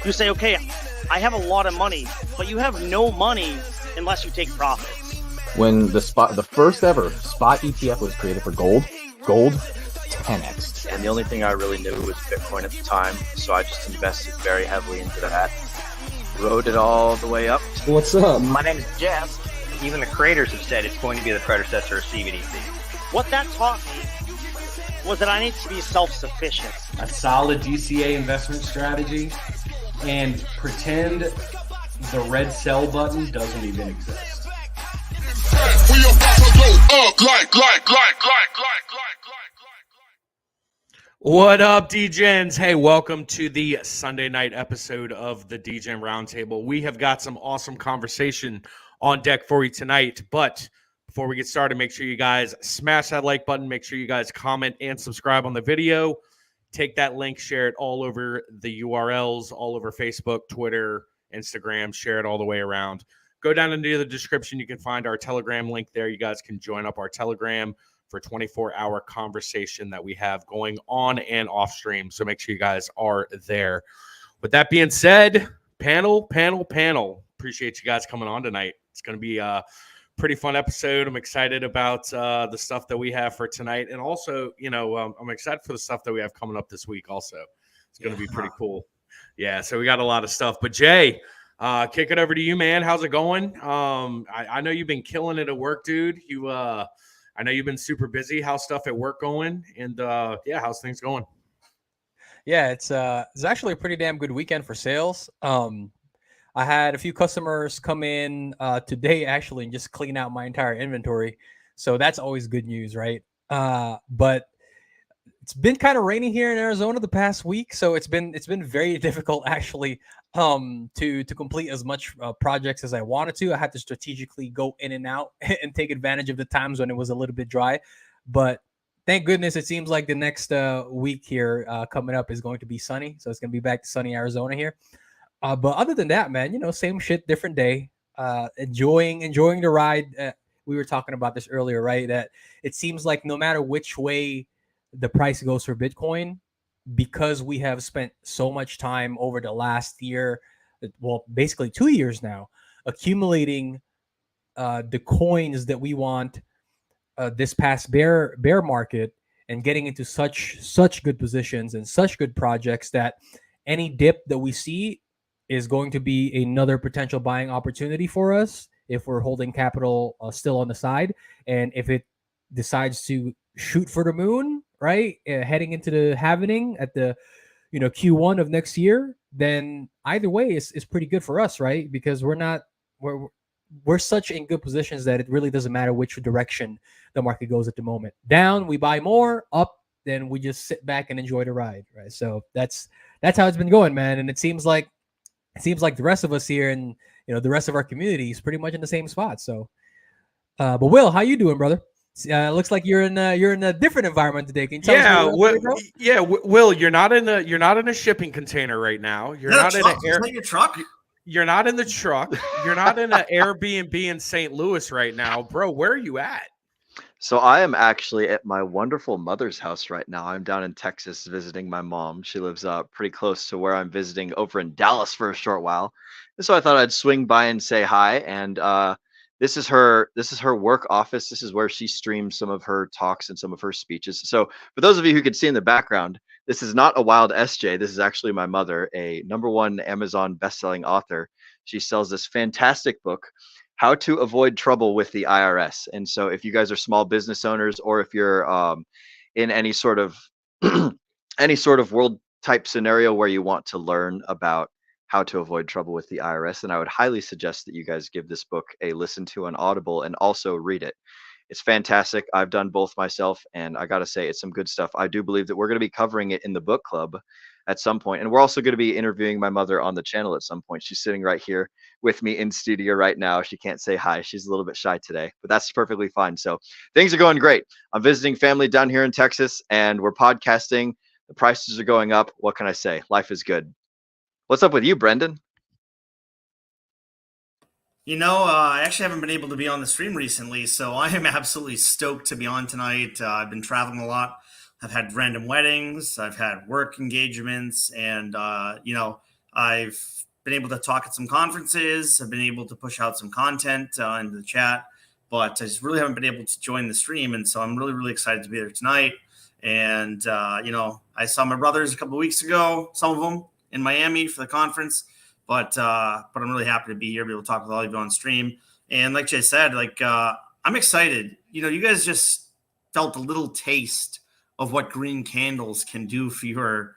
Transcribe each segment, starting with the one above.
You say, okay, I have a lot of money, but you have no money unless you take profits. When the first ever spot ETF was created for gold 10x. And the only thing I really knew was Bitcoin at the time, so I just invested very heavily into that. Rode it all the way up. What's up? My name is Jeff. Even the creators have said it's going to be the predecessor of CBDC. What that taught me was that I need to be self-sufficient. A solid DCA investment strategy, and pretend the red sell button doesn't even exist. We about to go up like. What up, DJs? Hey, welcome to the Sunday night episode of the DJ Roundtable. We have got some awesome conversation on deck for you tonight, but before we get started, make sure you guys smash that like button. Make sure you guys comment and subscribe on the video. Take that link, share it all over the URLs, all over Facebook, Twitter, Instagram. Share it all the way around. Go down into the description. You can find our Telegram link there. You guys can join up our Telegram for 24-hour conversation that we have going on and off stream. So make sure you guys are there. With that being said, panel. Appreciate you guys coming on tonight. It's going to be a pretty fun episode. I'm excited about the stuff that we have for tonight. And also, I'm excited for the stuff that we have coming up this week also. It's going to be pretty cool. Yeah, so we got a lot of stuff. But Jay, kick it over to you, man. How's it going? I know you've been killing it at work, dude. I know you've been super busy. How's stuff at work going? And how's things going? Yeah, it's actually a pretty damn good weekend for sales. I had a few customers come in today actually and just clean out my entire inventory. So that's always good news, right? But it's been kind of rainy here in Arizona the past week, so it's been very difficult actually to complete as much projects as I wanted to. I had to strategically go in and out and take advantage of the times when it was a little bit dry. But thank goodness it seems like the next week here coming up is going to be sunny. So it's going to be back to sunny Arizona here. But other than that, man, same shit, different day. Enjoying the ride. We were talking about this earlier, right? That it seems like no matter which way the price goes for Bitcoin, because we have spent so much time over the last year, well, basically 2 years now, accumulating the coins that we want this past bear market and getting into such good positions and such good projects that any dip that we see is going to be another potential buying opportunity for us if we're holding capital still on the side. And if it decides to shoot for the moon, right, heading into the halvening at the Q1 of next year, then either way is pretty good for us, right? Because we're such in good positions that it really doesn't matter which direction the market goes at the moment. Down, we buy more. Up, then we just sit back and enjoy the ride, right? So that's how it's been going, man. And it seems like the rest of us here and the rest of our community is pretty much in the same spot. So, but Will, how you doing, brother? Looks like you're in a different environment today. Can you tell us Will, you're not in a shipping container right now. You're not in your truck. You're not in the truck. You're not in an Airbnb in St. Louis right now, bro. Where are you at? So I am actually at my wonderful mother's house right now. I'm down in Texas visiting my mom. She lives pretty close to where I'm visiting over in Dallas for a short while. And so I thought I'd swing by and say hi. And this is her work office. This is where she streams some of her talks and some of her speeches. So for those of you who could see in the background, this is not a wild SJ. This is actually my mother, a #1 Amazon bestselling author. She sells this fantastic book, How to Avoid Trouble with the IRS. And so if you guys are small business owners, or if you're in any sort of world type scenario where you want to learn about how to avoid trouble with the IRS, then I would highly suggest that you guys give this book a listen to on Audible and also read it. It's fantastic. I've done both myself, and I got to say, it's some good stuff. I do believe that we're going to be covering it in the book club at some point, and we're also going to be interviewing my mother on the channel at some point. She's sitting right here with me in studio right now. She can't say hi. She's a little bit shy today, but that's perfectly fine. So things are going great. I'm visiting family down here in Texas, and we're podcasting. The prices are going up. What can I say? Life is good. What's up with you, Brendan? I actually haven't been able to be on the stream recently, so I am absolutely stoked to be on tonight. I've been traveling a lot. I've had random weddings. I've had work engagements, and I've been able to talk at some conferences. I've been able to push out some content into the chat, but I just really haven't been able to join the stream. And so I'm really, really excited to be there tonight. And, I saw my brothers a couple of weeks ago, some of them in Miami for the conference, but I'm really happy to be here, be able to talk with all of you on stream. And like Jay said, I'm excited. You guys just felt a little taste of what green candles can do for your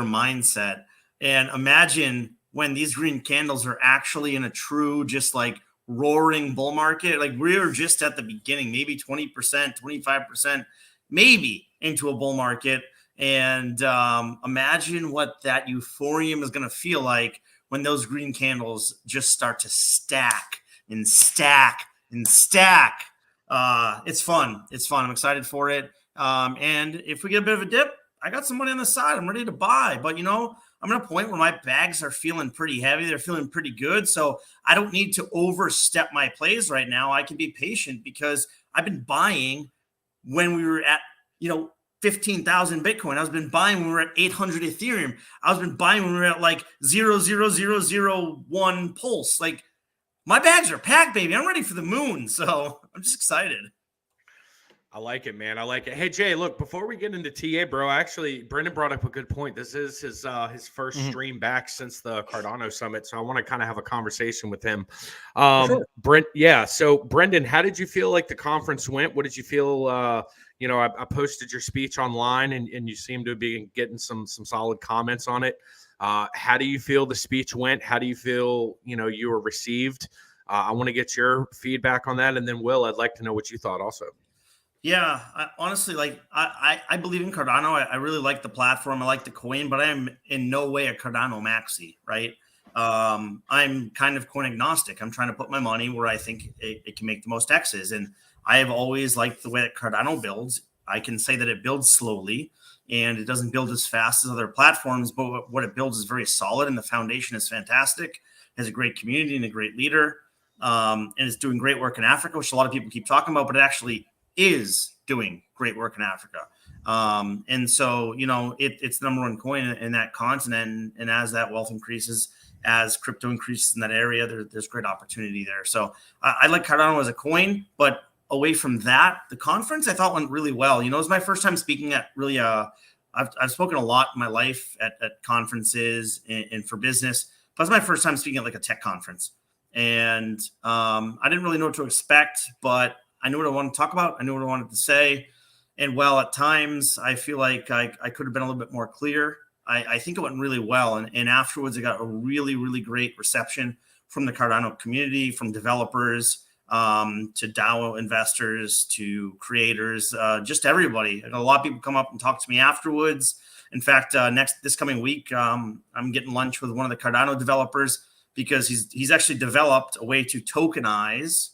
mindset. And imagine when these green candles are actually in a true, just like roaring bull market. Like we're just at the beginning, maybe 20%, 25%, maybe into a bull market. And imagine what that euphorium is going to feel like when those green candles just start to stack and stack and stack. It's fun. It's fun. I'm excited for it. And if we get a bit of a dip, I got some money on the side. I'm ready to buy. But, I'm at a point where my bags are feeling pretty heavy. They're feeling pretty good. So I don't need to overstep my plays right now. I can be patient because I've been buying when we were at, 15,000 Bitcoin. I've been buying when we were at 800 Ethereum. I've been buying when we were at like 0.0001 pulse. Like my bags are packed, baby. I'm ready for the moon. So I'm just excited. I like it, man. I like it. Hey, Jay, look, before we get into TA, bro, actually, Brendan brought up a good point. This is his first stream back since the Cardano Summit, so I want to kind of have a conversation with him. Sure. So, Brendan, how did you feel like the conference went? What did you feel? I posted your speech online, and you seem to be getting some solid comments on it. How do you feel the speech went? How do you feel, you were received? I want to get your feedback on that, and then, Will, I'd like to know what you thought also. Yeah, honestly, I believe in Cardano. I really like the platform. I like the coin, but I am in no way a Cardano maxi, right? I'm kind of coin agnostic. I'm trying to put my money where I think it can make the most X's. And I have always liked the way that Cardano builds. I can say that it builds slowly and it doesn't build as fast as other platforms, but what it builds is very solid and the foundation is fantastic. It has a great community and a great leader. And it's doing great work in Africa, which a lot of people keep talking about, but it actually is doing great work in Africa. And so, it's the number one coin in that continent. And as that wealth increases, as crypto increases in that area, there's great opportunity there. So I like Cardano as a coin, but away from that, the conference I thought went really well. It was my first time speaking at really, I've spoken a lot in my life at conferences and for business, but it's my first time speaking at like a tech conference. And I didn't really know what to expect, but I knew what I wanted to talk about. I knew what I wanted to say. And while at times I feel like I could have been a little bit more clear, I think it went really well. And afterwards, I got a really, really great reception from the Cardano community, from developers, to DAO investors, to creators, just everybody. And a lot of people come up and talk to me afterwards. In fact, this coming week, I'm getting lunch with one of the Cardano developers because he's actually developed a way to tokenize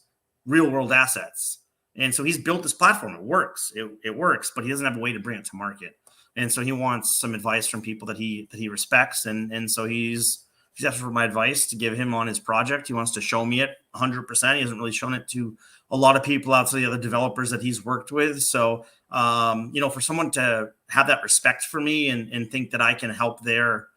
real world assets. And so he's built this platform. It works. It works, but he doesn't have a way to bring it to market. And so he wants some advice from people that he respects. And so he's asked for my advice to give him on his project. He wants to show me it 100%. He hasn't really shown it to a lot of people outside the other developers that he's worked with. So, for someone to have that respect for me and think that I can help their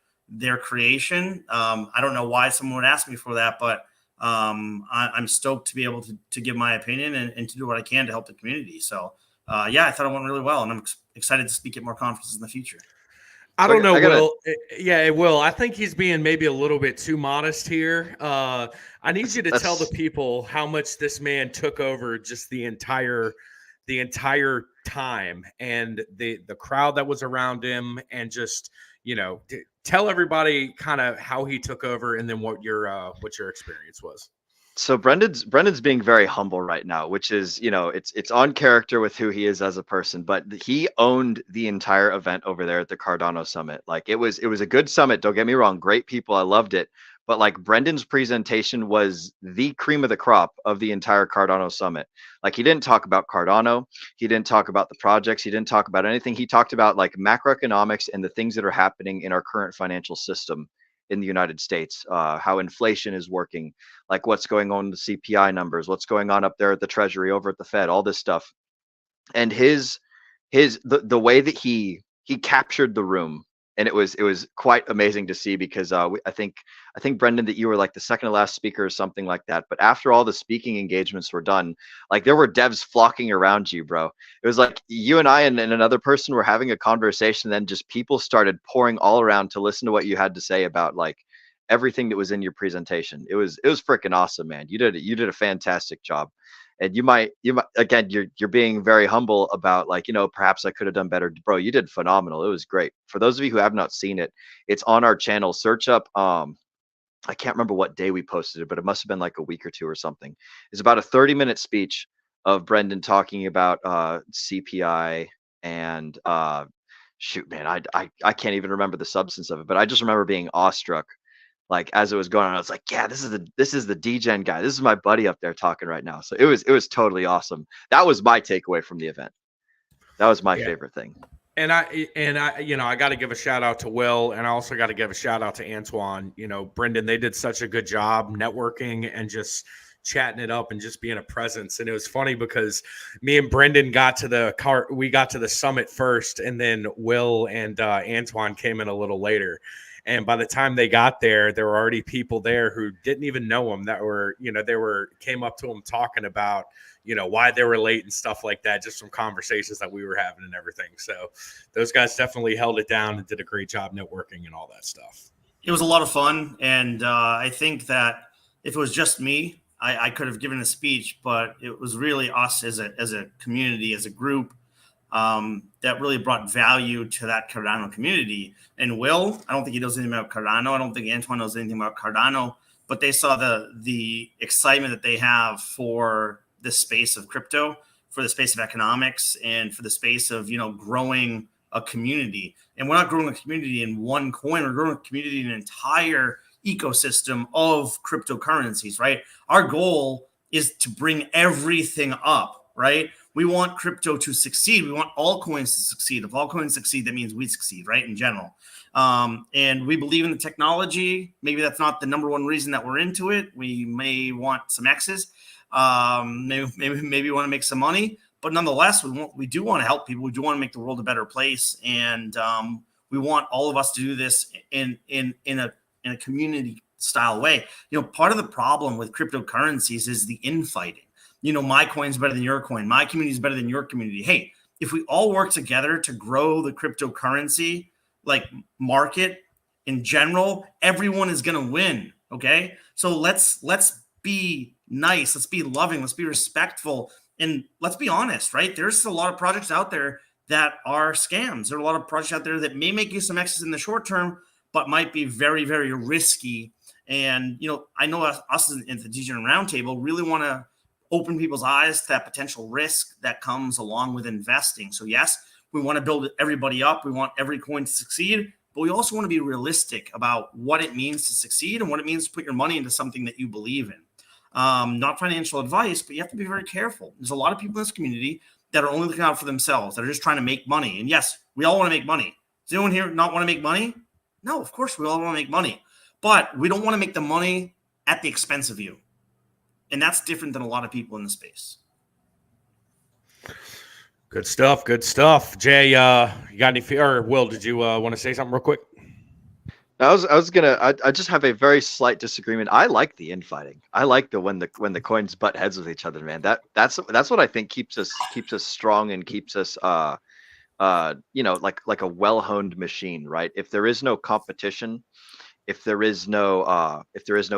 creation, I don't know why someone would ask me for that, but I'm stoked to be able to give my opinion and to do what I can to help the community. So, I thought it went really well, and I'm excited to speak at more conferences in the future. I don't know, Will. Yeah, it will. I think he's being maybe a little bit too modest here. I need you to tell the people how much this man took over just the entire time and the crowd that was around him, and just tell everybody kind of how he took over, and then what your experience was. So Brendan's being very humble right now, which is, it's on character with who he is as a person, but he owned the entire event over there at the Cardano Summit. Like it was a good summit. Don't get me wrong. Great people. I loved it. But like Brendan's presentation was the cream of the crop of the entire Cardano Summit. Like he didn't talk about Cardano. He didn't talk about the projects. He didn't talk about anything. He talked about like macroeconomics and the things that are happening in our current financial system in the United States, how inflation is working, like what's going on in the CPI numbers, what's going on up there at the Treasury, over at the Fed, all this stuff. And the way that he captured the room and it was quite amazing to see because I think Brendan, that you were like the second to last speaker or something like that. But after all the speaking engagements were done, like there were devs flocking around you, bro. It was like you and I and another person were having a conversation, then just people started pouring all around to listen to what you had to say about like everything that was in your presentation. It was freaking awesome, man. You did a fantastic job. And you might again, you're being very humble about like, perhaps I could have done better. Bro, you did phenomenal. It was great. For those of you who have not seen it, it's on our channel. Search up I can't remember what day we posted it, but it must have been like a week or two or something. It's about a 30-minute speech of Brendan talking about CPI and shoot, man, I can't even remember the substance of it, but I just remember being awestruck. Like as it was going on, I was like, yeah, this is the DGen guy. This is my buddy up there talking right now. So it was totally awesome. That was my takeaway from the event. That was my favorite thing. And I I got to give a shout out to Will, and I also got to give a shout out to Antoine. Brendan, they did such a good job networking and just chatting it up and just being a presence. And it was funny because me and Brendan got to the summit first, and then Will and Antoine came in a little later. And by the time they got there were already people there who didn't even know him that were, came up to him talking about, why they were late and stuff like that, just from conversations that we were having and everything. So those guys definitely held it down and did a great job networking and all that stuff. It was a lot of fun. And I think that if it was just me, I could have given a speech, but it was really us as a community, as a group, that really brought value to that Cardano community. And Will, I don't think he knows anything about Cardano. I don't think Antoine knows anything about Cardano, but they saw the excitement that they have for the space of crypto, for the space of economics, and for the space of, growing a community. And we're not growing a community in one coin. We're growing a community in an entire ecosystem of cryptocurrencies, right? Our goal is to bring everything up, right? We want crypto to succeed. We want all coins to succeed. If all coins succeed, that means we succeed, right? In general. And we believe in the technology. Maybe that's not the number one reason that we're into it. We may want some X's. Maybe want to make some money. But nonetheless, we do want to help people. We do want to make the world a better place. And we want all of us to do this in a community style way. Part of the problem with cryptocurrencies is the infighting. My coin's better than your coin. My community is better than your community. Hey, if we all work together to grow the cryptocurrency market in general, everyone is going to win. Okay, so let's be nice. Let's be loving. Let's be respectful, and let's be honest. Right? There's a lot of projects out there that are scams. There are a lot of projects out there that may make you some X's in the short term, but might be very, very risky. And I know us in the DGen Roundtable really want to open people's eyes to that potential risk that comes along with investing. So yes, we want to build everybody up. We want every coin to succeed, but we also want to be realistic about what it means to succeed and what it means to put your money into something that you believe in. Not financial advice, but you have to be very careful. There's a lot of people in this community that are only looking out for themselves, that are just trying to make money. And yes, we all want to make money. Does anyone here not want to make money? No, of course we all want to make money, but we don't want to make the money at the expense of you. And that's different than a lot of people in the space. Good stuff. Good stuff. Jay, you got any or Will, did you want to say something real quick? I just have a very slight disagreement. I like the infighting. I like when the coins butt heads with each other, man. That's what I think keeps us strong and keeps us like a well-honed machine, right? If there is no competition, if there is no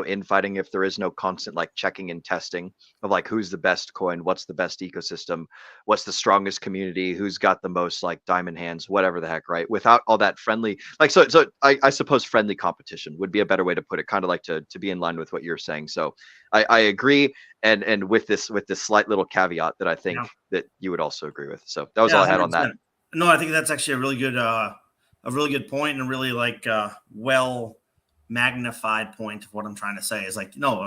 infighting, if there is no constant checking and testing of who's the best coin, what's the best ecosystem, what's the strongest community, who's got the most diamond hands, whatever the heck, right? Without all that friendly, so I suppose friendly competition would be a better way to put it, kind of to be in line with what you're saying. So I agree, and with this slight little caveat that I think that you would also agree with. So that was all I had on that. No, I think that's actually a really good point, and a really well magnified point of what I'm trying to say is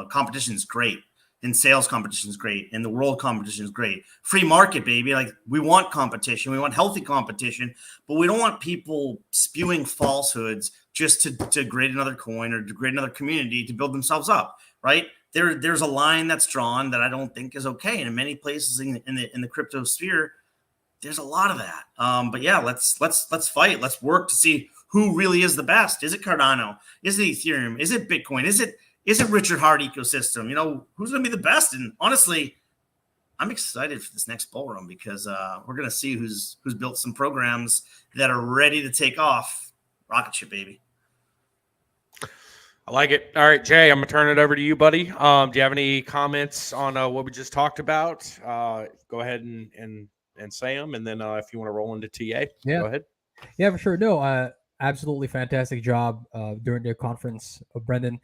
competition is great, and sales competition is great, and the world competition is great. Free market, baby. We want competition. We want healthy competition, but we don't want people spewing falsehoods just to grade another coin or degrade another community to build themselves up, right? There's a line that's drawn that I don't think is okay. And in many places in the crypto sphere, there's a lot of that. But yeah, let's fight. Let's work to see who really is the best. Is it Cardano? Is it Ethereum? Is it Bitcoin? Is it Richard Hart ecosystem? You know, who's going to be the best? And honestly, I'm excited for this next bull run because we're going to see who's built some programs that are ready to take off. Rocket ship, baby. I like it. All right, Jay, I'm going to turn it over to you, buddy. Do you have any comments on what we just talked about? Go ahead and say them. And then if you want to roll into TA, go ahead. Yeah, for sure. No, absolutely fantastic job during the conference, Brendan.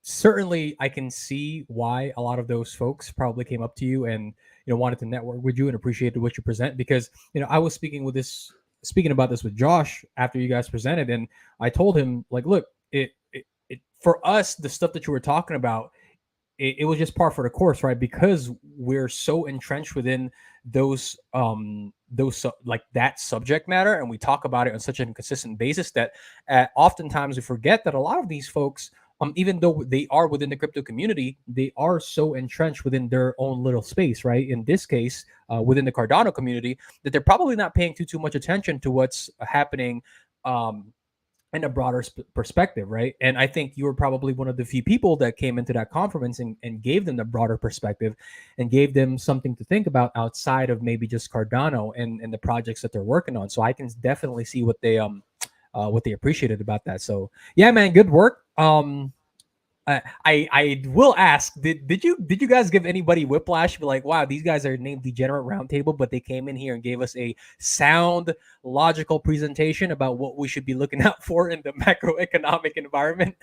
Certainly, I can see why a lot of those folks probably came up to you and wanted to network with you and appreciated what you present. Because I was speaking about this with Josh after you guys presented, and I told him, like, look, it for us, the stuff that you were talking about, it was just par for the course, right? Because we're so entrenched within those like that subject matter, and we talk about it on such a consistent basis that oftentimes we forget that a lot of these folks, even though they are within the crypto community, they are so entrenched within their own little space, right? In this case, within the Cardano community, that they're probably not paying too much attention to what's happening in a broader perspective, right? And I think you were probably one of the few people that came into that conference and gave them the broader perspective and gave them something to think about outside of maybe just Cardano and the projects that they're working on. So I can definitely see what they appreciated about that. So yeah, man, good work. I will ask, did you guys give anybody whiplash? Be like, wow, these guys are named Degenerate Roundtable, but they came in here and gave us a sound, logical presentation about what we should be looking out for in the macroeconomic environment.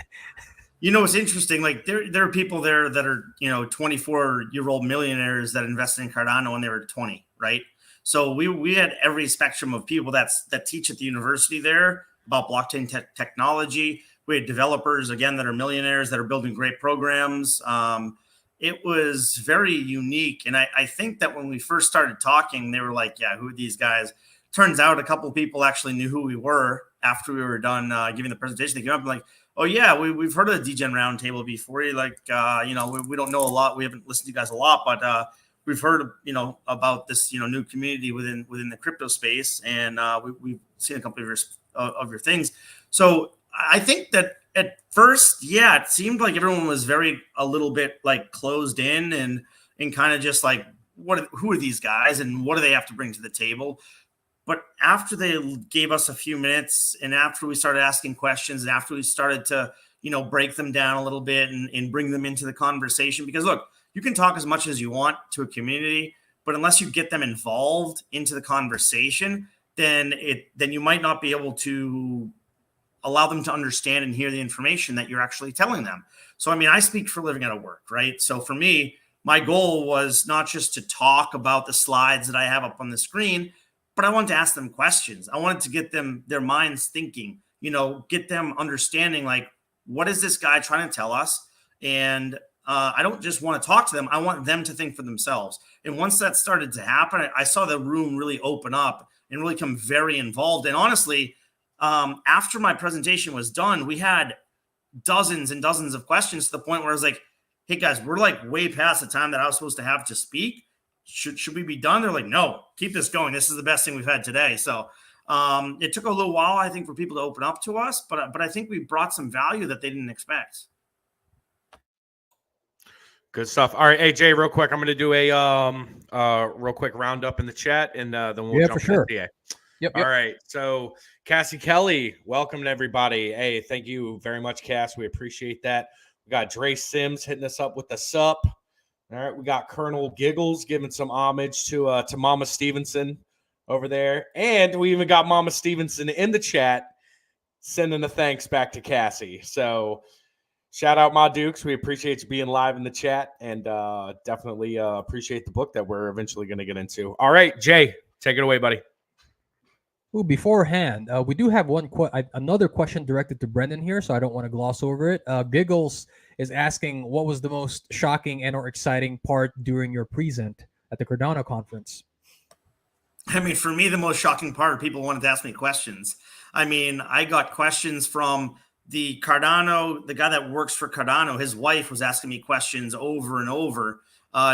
It's interesting. Like there are people there that are 24-year-old millionaires that invested in Cardano when they were 20, right? So we had every spectrum of people that teach at the university there about blockchain technology. We had developers, again, that are millionaires that are building great programs. It was very unique. And I think that when we first started talking, they were like, yeah, who are these guys? Turns out a couple of people actually knew who we were after we were done giving the presentation. They came up and like, oh, yeah, we've heard of the DGen Roundtable before. Like, we don't know a lot. We haven't listened to you guys a lot, but we've heard, about this, new community within the crypto space. And we've seen a couple of your things. So I think that at first, yeah, it seemed like everyone was a little bit like closed in and kind of just like, who are these guys and what do they have to bring to the table? But after they gave us a few minutes and after we started asking questions and after we started to, break them down a little bit and bring them into the conversation, because look, you can talk as much as you want to a community, but unless you get them involved into the conversation, then you might not be able to allow them to understand and hear the information that you're actually telling them. So, I mean, I speak for a living out of work, right? So for me, my goal was not just to talk about the slides that I have up on the screen, but I wanted to ask them questions. I wanted to get them, their minds thinking, get them understanding, like, what is this guy trying to tell us? And I don't just want to talk to them. I want them to think for themselves. And once that started to happen, I saw the room really open up and really become very involved. And honestly, after my presentation was done, we had dozens and dozens of questions to the point where I was like, hey guys, we're like way past the time that I was supposed to have to speak. Should we be done? They're like, no, keep this going. This is the best thing we've had today. So it took a little while, I think, for people to open up to us, but I think we brought some value that they didn't expect. Good stuff. All right, hey Jay, real quick, I'm going to do a real quick roundup in the chat, and then we'll jump into TA. Yep. All right. So Cassie Kelly, welcome to everybody. Hey, thank you very much, Cass. We appreciate that. We got Dre Sims hitting us up with the sup. All right. We got Colonel Giggles giving some homage to Mama Stevenson over there. And we even got Mama Stevenson in the chat sending a thanks back to Cassie. So shout out Ma Dukes. We appreciate you being live in the chat and definitely appreciate the book that we're eventually going to get into. All right, Jay, take it away, buddy. Ooh, beforehand, we do have another question directed to Brendan here, so I don't want to gloss over it. Giggles is asking, what was the most shocking and or exciting part during your present at the Cardano conference? I mean, for me, the most shocking part, people wanted to ask me questions. I mean, I got questions from the Cardano, the guy that works for Cardano. His wife was asking me questions over and over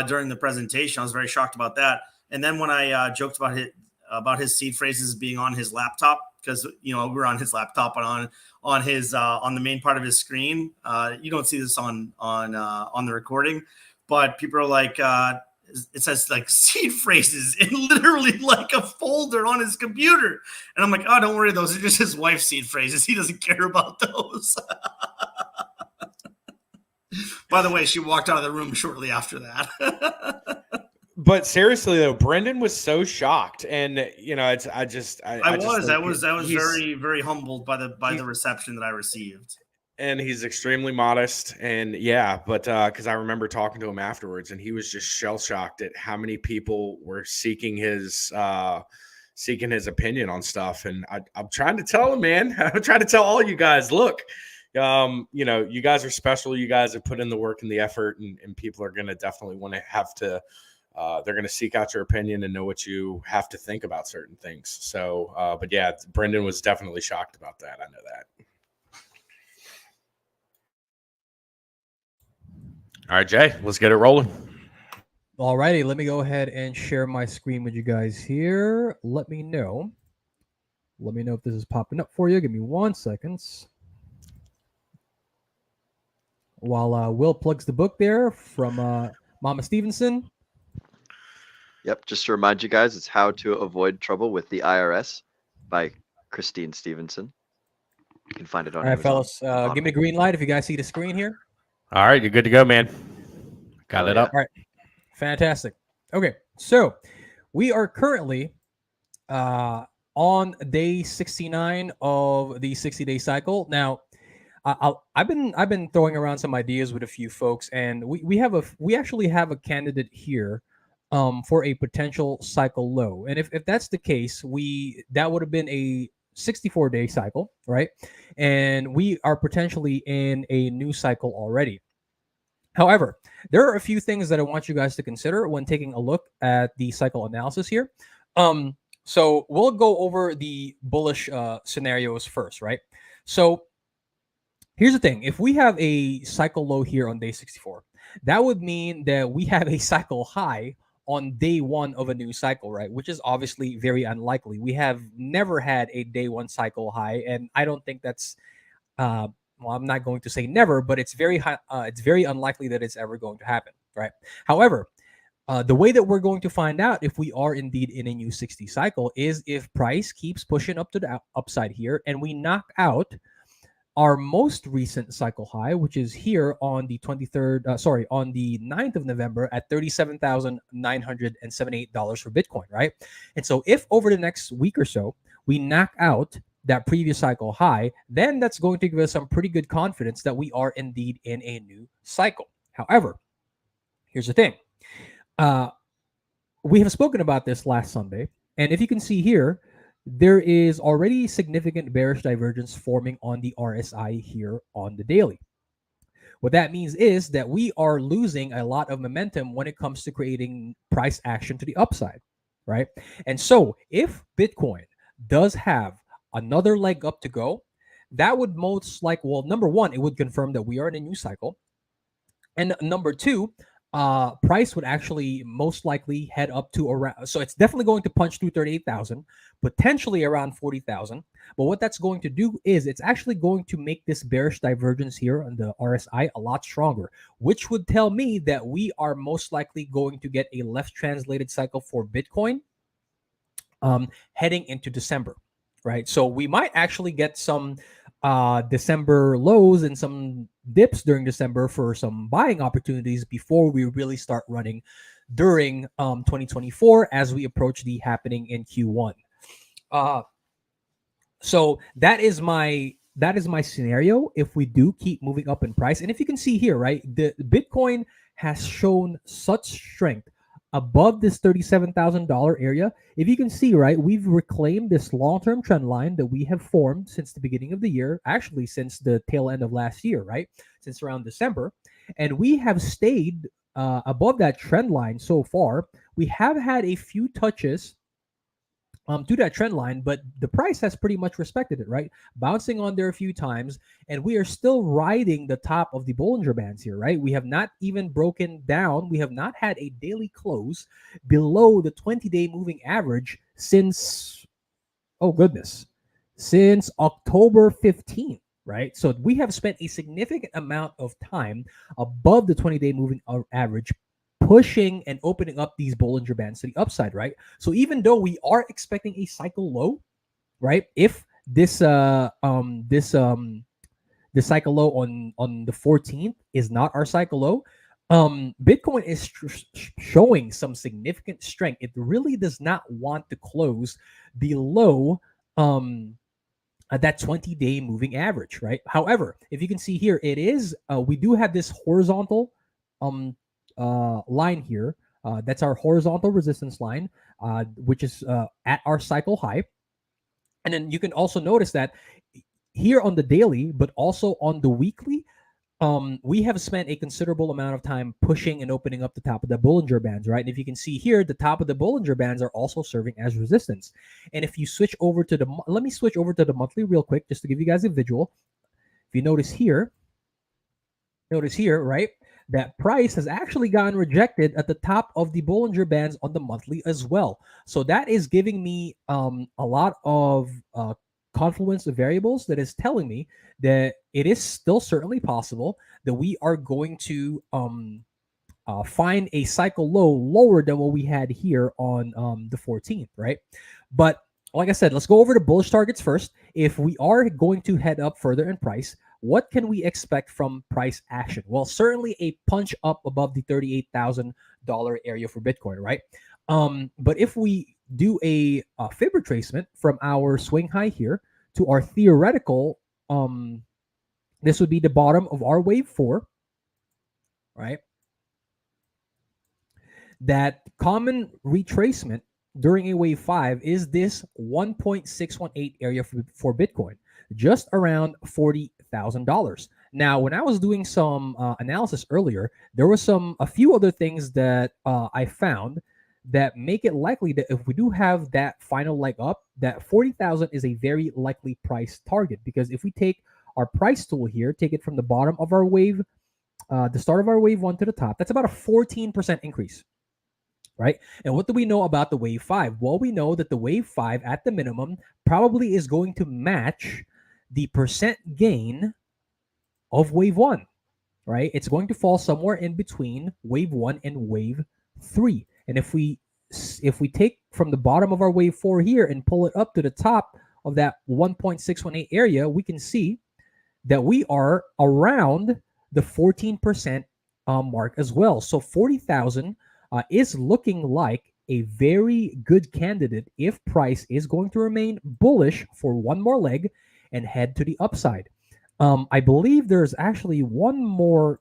during the presentation. I was very shocked about that. And then when I joked about his seed phrases being on his laptop because we're on his laptop and on his on the main part of his screen. You don't see this on the recording, but people are like, it says like seed phrases in literally like a folder on his computer, and I'm like, oh, don't worry, those are just his wife's seed phrases. He doesn't care about those. By the way, she walked out of the room shortly after that. But seriously though, Brendan was so shocked, and I was very, very humbled by the reception that I received. And he's extremely modest, and because I remember talking to him afterwards, and he was just shell shocked at how many people were seeking his opinion on stuff. And I'm trying to tell him, man. I'm trying to tell all you guys, look. You guys are special. You guys have put in the work and the effort, and people are going to definitely want to have to, they're going to seek out your opinion and know what you have to think about certain things. So, but yeah, Brendan was definitely shocked about that. I know that. All right, Jay, let's get it rolling. All righty, let me go ahead and share my screen with you guys here. Let me know if this is popping up for you. Give me 1 second. While Will plugs the book there from Mama Stevenson. Yep, just to remind you guys, it's How to Avoid Trouble with the IRS by Christine Stevenson. You can find it on All right, Amazon. fellas, give me a green light if you guys see the screen here. All right, you're good to go, man. Got it up. All right, fantastic. Okay, so we are currently on day 69 of the 60-day cycle. Now, I've been throwing around some ideas with a few folks, and we actually have a candidate here for a potential cycle low. And if that's the case, that would have been a 64-day cycle, right? And we are potentially in a new cycle already. However, there are a few things that I want you guys to consider when taking a look at the cycle analysis here. So we'll go over the bullish scenarios first, right? So here's the thing. If we have a cycle low here on day 64, that would mean that we have a cycle high on day 1 of a new cycle, right? Which is obviously very unlikely. We have never had a day 1 cycle high, and I don't think that's well, I'm not going to say never, but it's very high, it's very unlikely that it's ever going to happen, right? However, the way that we're going to find out if we are indeed in a new 60 cycle is if price keeps pushing up to the upside here and we knock out our most recent cycle high, which is here on the on the 9th of November at $37,978 for Bitcoin, right? And so if over the next week or so, we knock out that previous cycle high, then that's going to give us some pretty good confidence that we are indeed in a new cycle. However, here's the thing. We have spoken about this last Sunday, and if you can see here, there is already significant bearish divergence forming on the RSI here on the daily. What that means is that we are losing a lot of momentum when it comes to creating price action to the upside, right? And so if Bitcoin does have another leg up to go, that would most likely, well, number one, it would confirm that we are in a new cycle. And number two, price would actually most likely head up to around, so it's definitely going to punch through 38,000, potentially around 40,000. But what that's going to do is it's actually going to make this bearish divergence here on the RSI a lot stronger, which would tell me that we are most likely going to get a left translated cycle for Bitcoin heading into December, right? So we might actually get some December lows and some dips during December for some buying opportunities before we really start running during 2024 as we approach the happening in Q1. So that is my scenario if we do keep moving up in price. And if you can see here, right, the Bitcoin has shown such strength above this $37,000 area. If you can see, right, we've reclaimed this long-term trend line that we have formed since the beginning of the year, actually since the tail end of last year, right, since around December, and we have stayed above that trend line so far. We have had a few touches to that trend line, but the price has pretty much respected it, right? Bouncing on there a few times, and we are still riding the top of the Bollinger Bands here, right? We have not even broken down. We have not had a daily close below the 20-day moving average since, oh goodness, since October 15th, right? So we have spent a significant amount of time above the 20-day moving average, pushing and opening up these Bollinger Bands to the upside, right? So even though we are expecting a cycle low, right? If this cycle low on the 14th is not our cycle low, Bitcoin is showing some significant strength. It really does not want to close below that 20-day moving average, right? However, if you can see here, it is we do have this horizontal line here. That's our horizontal resistance line, which is at our cycle high. And then you can also notice that here on the daily, but also on the weekly, we have spent a considerable amount of time pushing and opening up the top of the Bollinger Bands, right? And if you can see here, the top of the Bollinger Bands are also serving as resistance. And if you switch over to let me switch over to the monthly real quick, just to give you guys a visual. If you notice here, right, that price has actually gotten rejected at the top of the Bollinger Bands on the monthly as well. So that is giving me a lot of confluence of variables that is telling me that it is still certainly possible that we are going to find a cycle low lower than what we had here on the 14th, right? But like I said, let's go over the bullish targets first. If we are going to head up further in price, what can we expect from price action? Well, certainly a punch up above the $38,000 area for Bitcoin, right? But if we do a fib retracement from our swing high here to our theoretical, this would be the bottom of our wave 4, right? That common retracement during a wave 5 is this 1.618 area for Bitcoin, just around $40,000. Now, when I was doing some analysis earlier, there was a few other things that I found that make it likely that if we do have that final leg up, that 40,000 is a very likely price target. Because if we take our price tool here, take it from the bottom of our wave, the start of our wave 1 to the top, that's about a 14% increase, right? And what do we know about the wave 5? Well, we know that the wave 5 at the minimum probably is going to match the percent gain of wave 1, right? It's going to fall somewhere in between wave 1 and wave 3. And if we take from the bottom of our wave 4 here and pull it up to the top of that 1.618 area, we can see that we are around the 14% mark as well. So 40,000 is looking like a very good candidate if price is going to remain bullish for one more leg and head to the upside. I believe there's actually one more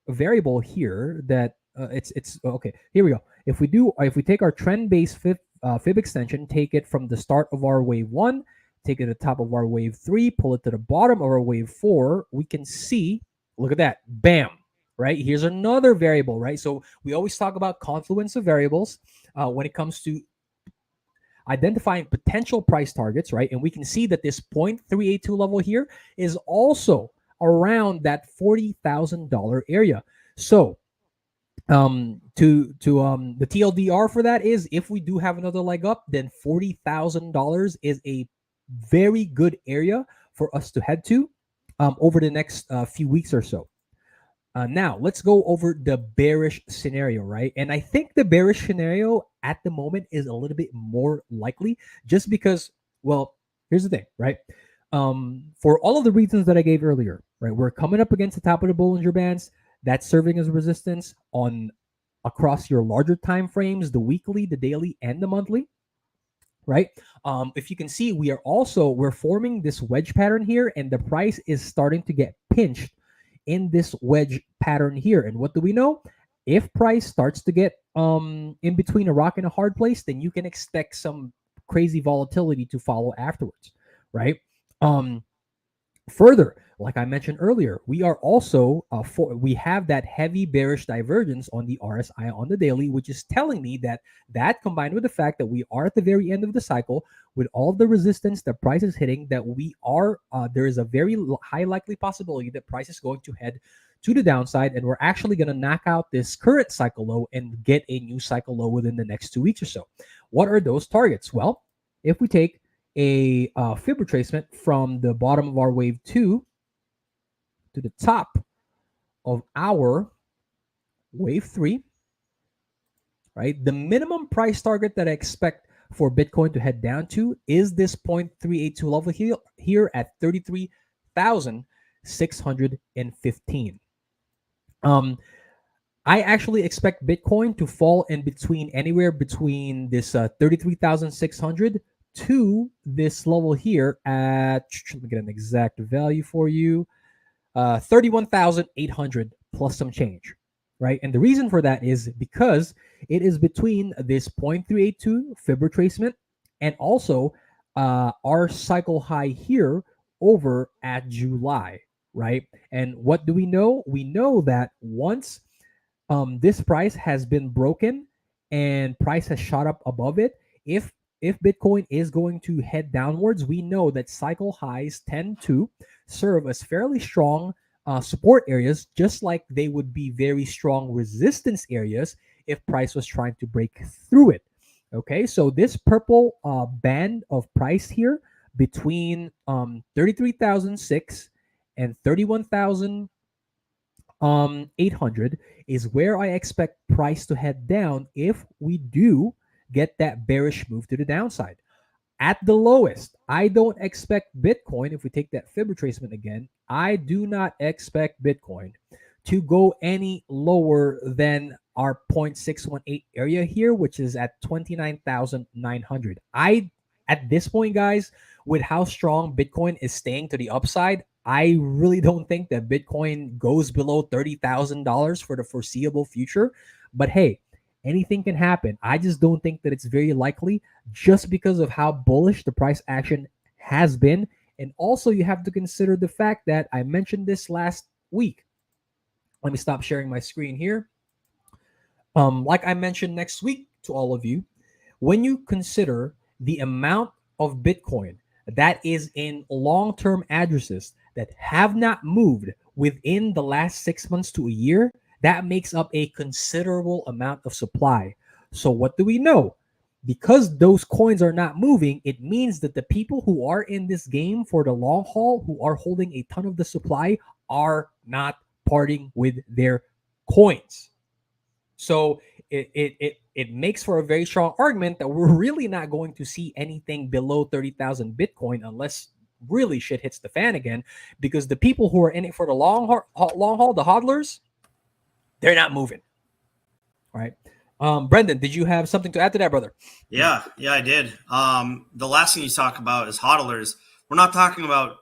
variable here that it's okay. Here we go. If we take our trend-based fib extension, take it from the start of our wave 1, take it to the top of our wave 3, pull it to the bottom of our wave 4, we can see, look at that, bam, right? Here's another variable, right? So we always talk about confluence of variables when it comes to identifying potential price targets, right? And we can see that this 0.382 level here is also around that $40,000 area. So the TLDR for that is if we do have another leg up, then $40,000 is a very good area for us to head to over the next few weeks or so. Now, let's go over the bearish scenario, right? And I think the bearish scenario at the moment is a little bit more likely just because, well, here's the thing, right? For all of the reasons that I gave earlier, right? We're coming up against the top of the Bollinger Bands. That's serving as resistance across your larger time frames, the weekly, the daily, and the monthly, right? If you can see, we're forming this wedge pattern here, and the price is starting to get pinched in this wedge pattern here. And what do we know? If price starts to get in between a rock and a hard place, then you can expect some crazy volatility to follow afterwards, right? Further, like I mentioned earlier, we are also we have that heavy bearish divergence on the RSI on the daily, which is telling me that combined with the fact that we are at the very end of the cycle with all the resistance that price is hitting, that we are there is a very high likely possibility that price is going to head to the downside, and we're actually going to knock out this current cycle low and get a new cycle low within the next 2 weeks or so. What are those targets? Well, if we take a fib retracement from the bottom of our wave 2 to the top of our wave 3, right? The minimum price target that I expect for Bitcoin to head down to is this 0.382 level here at 33,615. I actually expect Bitcoin to fall in between anywhere between this 33,600 to this level here at, let me get an exact value for you, 31,800 plus some change, right? And the reason for that is because it is between this 0.382 fib retracement and also our cycle high here over at July, right? And what do we know? We know that once this price has been broken and price has shot up above it, if Bitcoin is going to head downwards, we know that cycle highs tend to serve as fairly strong support areas, just like they would be very strong resistance areas if price was trying to break through it. Okay, so this purple band of price here between 33,006 and 31,800 is where I expect price to head down if we do get that bearish move to the downside. At the lowest, I don't expect Bitcoin, if we take that fib retracement again, I do not expect Bitcoin to go any lower than our 0.618 area here, which is at 29,900. At this point, guys, with how strong Bitcoin is staying to the upside, I really don't think that Bitcoin goes below $30,000 for the foreseeable future. But hey, anything can happen. I just don't think that it's very likely just because of how bullish the price action has been. And also, you have to consider the fact that I mentioned this last week. Let me stop sharing my screen here. Like I mentioned next week to all of you, when you consider the amount of Bitcoin that is in long-term addresses that have not moved within the last 6 months to a year, that makes up a considerable amount of supply. So what do we know? Because those coins are not moving, it means that the people who are in this game for the long haul, who are holding a ton of the supply, are not parting with their coins. So it makes for a very strong argument that we're really not going to see anything below 30,000 Bitcoin unless really shit hits the fan again, because the people who are in it for the long haul, the hodlers, they're not moving. All right. Brendan, did you have something to add to that, brother? Yeah, I did. The last thing you talk about is hodlers. We're not talking about,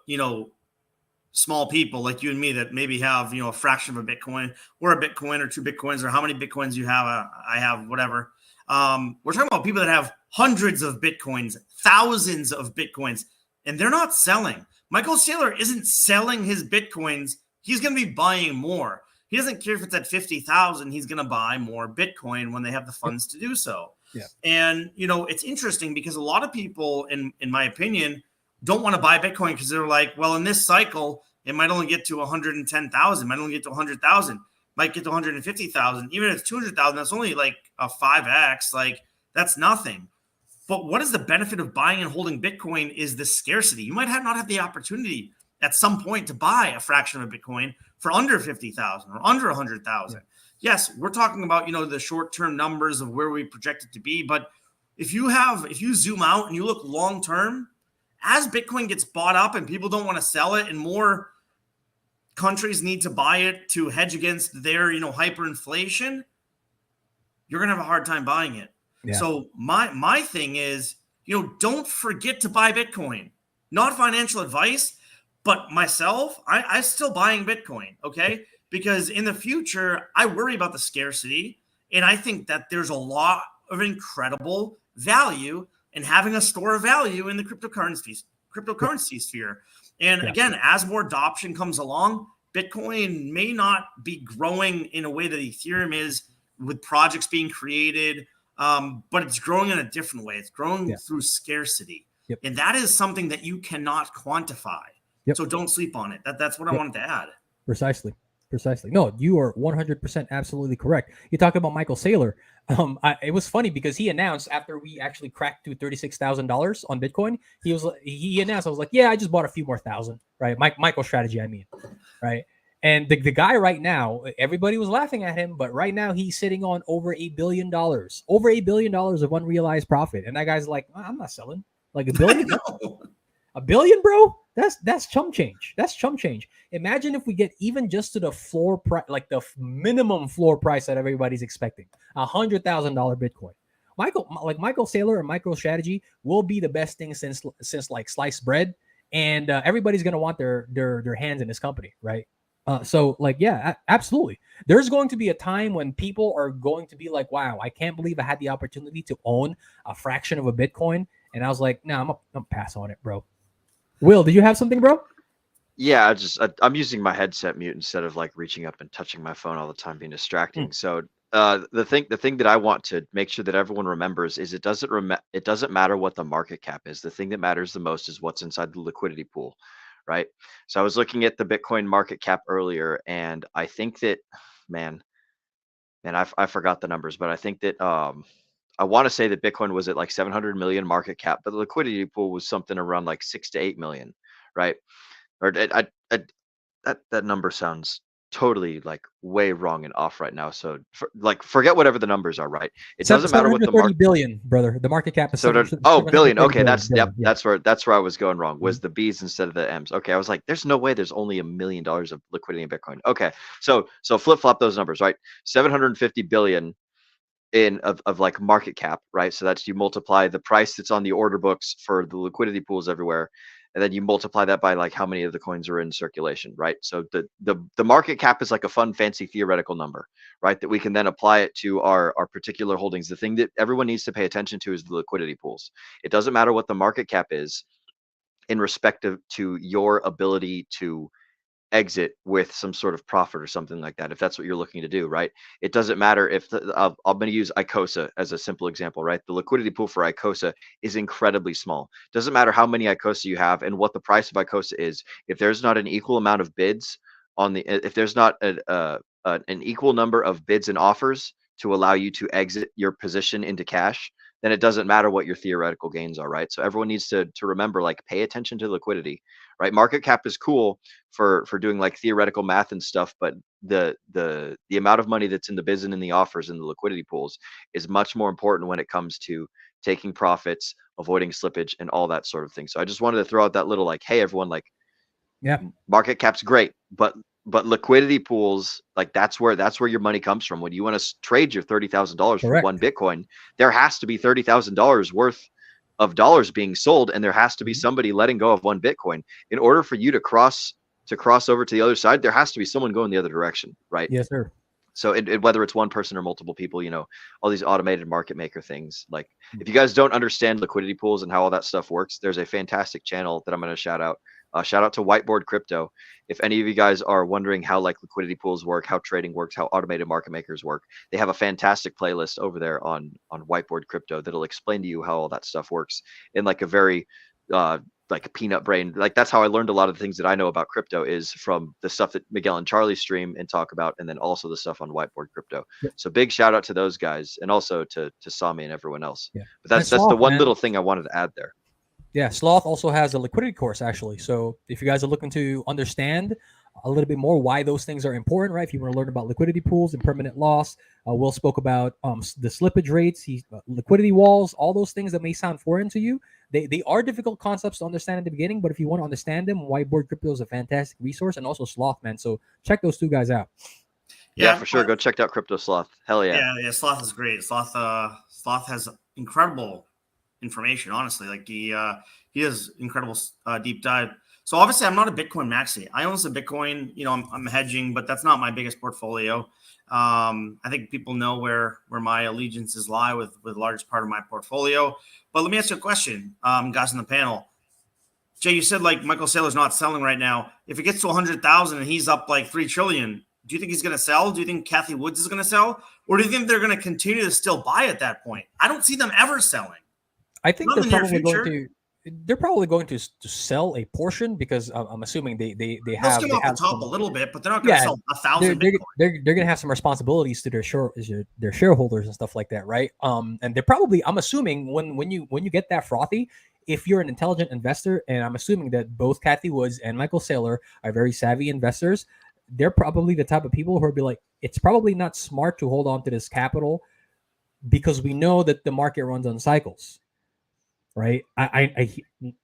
small people like you and me that maybe have, a fraction of a Bitcoin or a Bitcoin or 2 Bitcoins or how many Bitcoins you have. I have whatever. We're talking about people that have hundreds of Bitcoins, thousands of Bitcoins, and they're not selling. Michael Saylor isn't selling his Bitcoins. He's going to be buying more. He doesn't care if it's at 50,000. He's going to buy more Bitcoin when they have the funds to do so. Yeah. And, it's interesting because a lot of people, in my opinion, don't want to buy Bitcoin because they're like, well, in this cycle, it might only get to 110,000, might only get to 100,000, might get to 150,000. Even if it's 200,000, that's only like a 5x. Like, that's nothing. But what is the benefit of buying and holding Bitcoin is the scarcity. You might not have the opportunity at some point to buy a fraction of a Bitcoin for under 50,000 or under 100,000. Yeah. Yes, we're talking about, the short-term numbers of where we project it to be. But if you zoom out and you look long-term, as Bitcoin gets bought up and people don't want to sell it and more countries need to buy it to hedge against their, hyperinflation, you're going to have a hard time buying it. Yeah. So my thing is, don't forget to buy Bitcoin. Not financial advice, but myself, I'm still buying Bitcoin, okay? Because in the future, I worry about the scarcity, and I think that there's a lot of incredible value in having a store of value in the cryptocurrency sphere. And again, as more adoption comes along, Bitcoin may not be growing in a way that Ethereum is with projects being created, but it's growing in a different way. It's growing through scarcity. Yep. And that is something that you cannot quantify. Yep. So don't sleep on it. That's what I wanted to add. Precisely. Precisely. No, you are 100% absolutely correct. You talk about Michael Saylor. It was funny because he announced after we actually cracked to $36,000 on Bitcoin, he announced, I was like, yeah, I just bought a few more thousand, right? Michael strategy, I mean, right? And the guy right now, everybody was laughing at him, but right now he's sitting on over $1 billion of unrealized profit. And that guy's like, I'm not selling like $1 billion. $1 billion, bro. That's chump change. That's chump change. Imagine if we get even just to the floor price, like the minimum floor price that everybody's expecting, $100,000 Bitcoin. Michael Saylor and MicroStrategy will be the best thing since like sliced bread, and everybody's gonna want their hands in this company, right? So like, yeah, absolutely. There's going to be a time when people are going to be like, wow, I can't believe I had the opportunity to own a fraction of a Bitcoin, and I was like, nah, I'm gonna pass on it, bro. Will, did you have something, bro? Yeah, I'm using my headset mute instead of like reaching up and touching my phone all the time, being distracting. So the thing that I want to make sure that everyone remembers is it doesn't matter what the market cap is. The thing that matters the most is what's inside the liquidity pool, right? So I was looking at the Bitcoin market cap earlier, and I think that, man, I forgot the numbers, but I think that I want to say that Bitcoin was at like 700 million market cap, but the liquidity pool was something around like 6 to 8 million, right? Or that number sounds totally like way wrong and off right now. So forget whatever the numbers are, right? It doesn't matter what the market billion, brother. The market cap is billion. Okay, that's billion. That's where I was going wrong. Was the B's instead of the M's? Okay, I was like, there's no way there's only $1 million of liquidity in Bitcoin. Okay, so flip flop those numbers, right? 750 billion of like market cap, right? So that's, you multiply the price that's on the order books for the liquidity pools everywhere, and then you multiply that by like how many of the coins are in circulation, right? So the market cap is like a fun, fancy theoretical number, right? That we can then apply it to our particular holdings. The thing that everyone needs to pay attention to is the liquidity pools. It doesn't matter what the market cap is in respect to your ability to exit with some sort of profit or something like that, if that's what you're looking to do, right? It doesn't matter if I'm going to use ICOSA as a simple example, right? The liquidity pool for ICOSA is incredibly small. Doesn't matter how many ICOSA you have and what the price of ICOSA is. If there's not an equal amount of bids if there's not an equal number of bids and offers to allow you to exit your position into cash, then it doesn't matter what your theoretical gains are, right? So everyone needs to remember, like, pay attention to liquidity, right? Market cap is cool for doing like theoretical math and stuff, but the amount of money that's in the bids and in the offers and the liquidity pools is much more important when it comes to taking profits, avoiding slippage, and all that sort of thing. So I just wanted to throw out that little like, hey, everyone, like, yeah, market cap's great, but liquidity pools, like, that's where your money comes from. When you want to trade your $30,000 for one Bitcoin, there has to be $30,000 worth of dollars being sold, and there has to be somebody letting go of one Bitcoin. In order for you to cross over to the other side, there has to be someone going the other direction, right? Yes, sir. So whether it's one person or multiple people, all these automated market maker things. Like, if you guys don't understand liquidity pools and how all that stuff works, there's a fantastic channel that I'm going to shout out. Shout out to Whiteboard Crypto. If any of you guys are wondering how like liquidity pools work, how trading works, how automated market makers work, they have a fantastic playlist over there on Whiteboard Crypto that'll explain to you how all that stuff works in like a very like a peanut brain. Like, that's how I learned a lot of the things that I know about crypto, is from the stuff that Miguel and Charlie stream and talk about, and then also the stuff on Whiteboard Crypto. Yep. So big shout out to those guys, and also to Sami and everyone else. Yeah. But that's the one little thing I wanted to add there. Yeah, Sloth also has a liquidity course, actually. So if you guys are looking to understand a little bit more why those things are important, right? If you want to learn about liquidity pools and permanent loss, Will spoke about the slippage rates, liquidity walls, all those things that may sound foreign to you. They are difficult concepts to understand in the beginning, but if you want to understand them, Whiteboard Crypto is a fantastic resource, and also Sloth, man. So check those two guys out. Yeah, for sure. Go check out Crypto Sloth. Hell yeah. Yeah, Sloth is great. Sloth has incredible information, honestly. Like, he has incredible deep dive. So obviously I'm not a Bitcoin maxi. I own some Bitcoin, I'm hedging, but that's not my biggest portfolio. I think people know where my allegiances lie with the largest part of my portfolio. But let me ask you a question, guys on the panel. Jay, you said like Michael Saylor's not selling right now. If it gets to 100,000 and he's up like 3 trillion, do you think he's going to sell? Do you think Cathie Woods is going to sell? Or do you think they're going to continue to still buy at that point? I don't see them ever selling. I think they're probably going to. they're probably going to sell a portion because I'm assuming they They'll have skim they off the have top some, a little bit, but they're not going to yeah, sell 1,000 they're, Bitcoin. they're going to have some responsibilities to their shareholders and stuff like that, right? And they're probably, I'm assuming when you get that frothy, if you're an intelligent investor, and I'm assuming that both Kathy Woods and Michael Saylor are very savvy investors, they're probably the type of people who will be like, it's probably not smart to hold on to this capital because we know that the market runs on cycles, right? I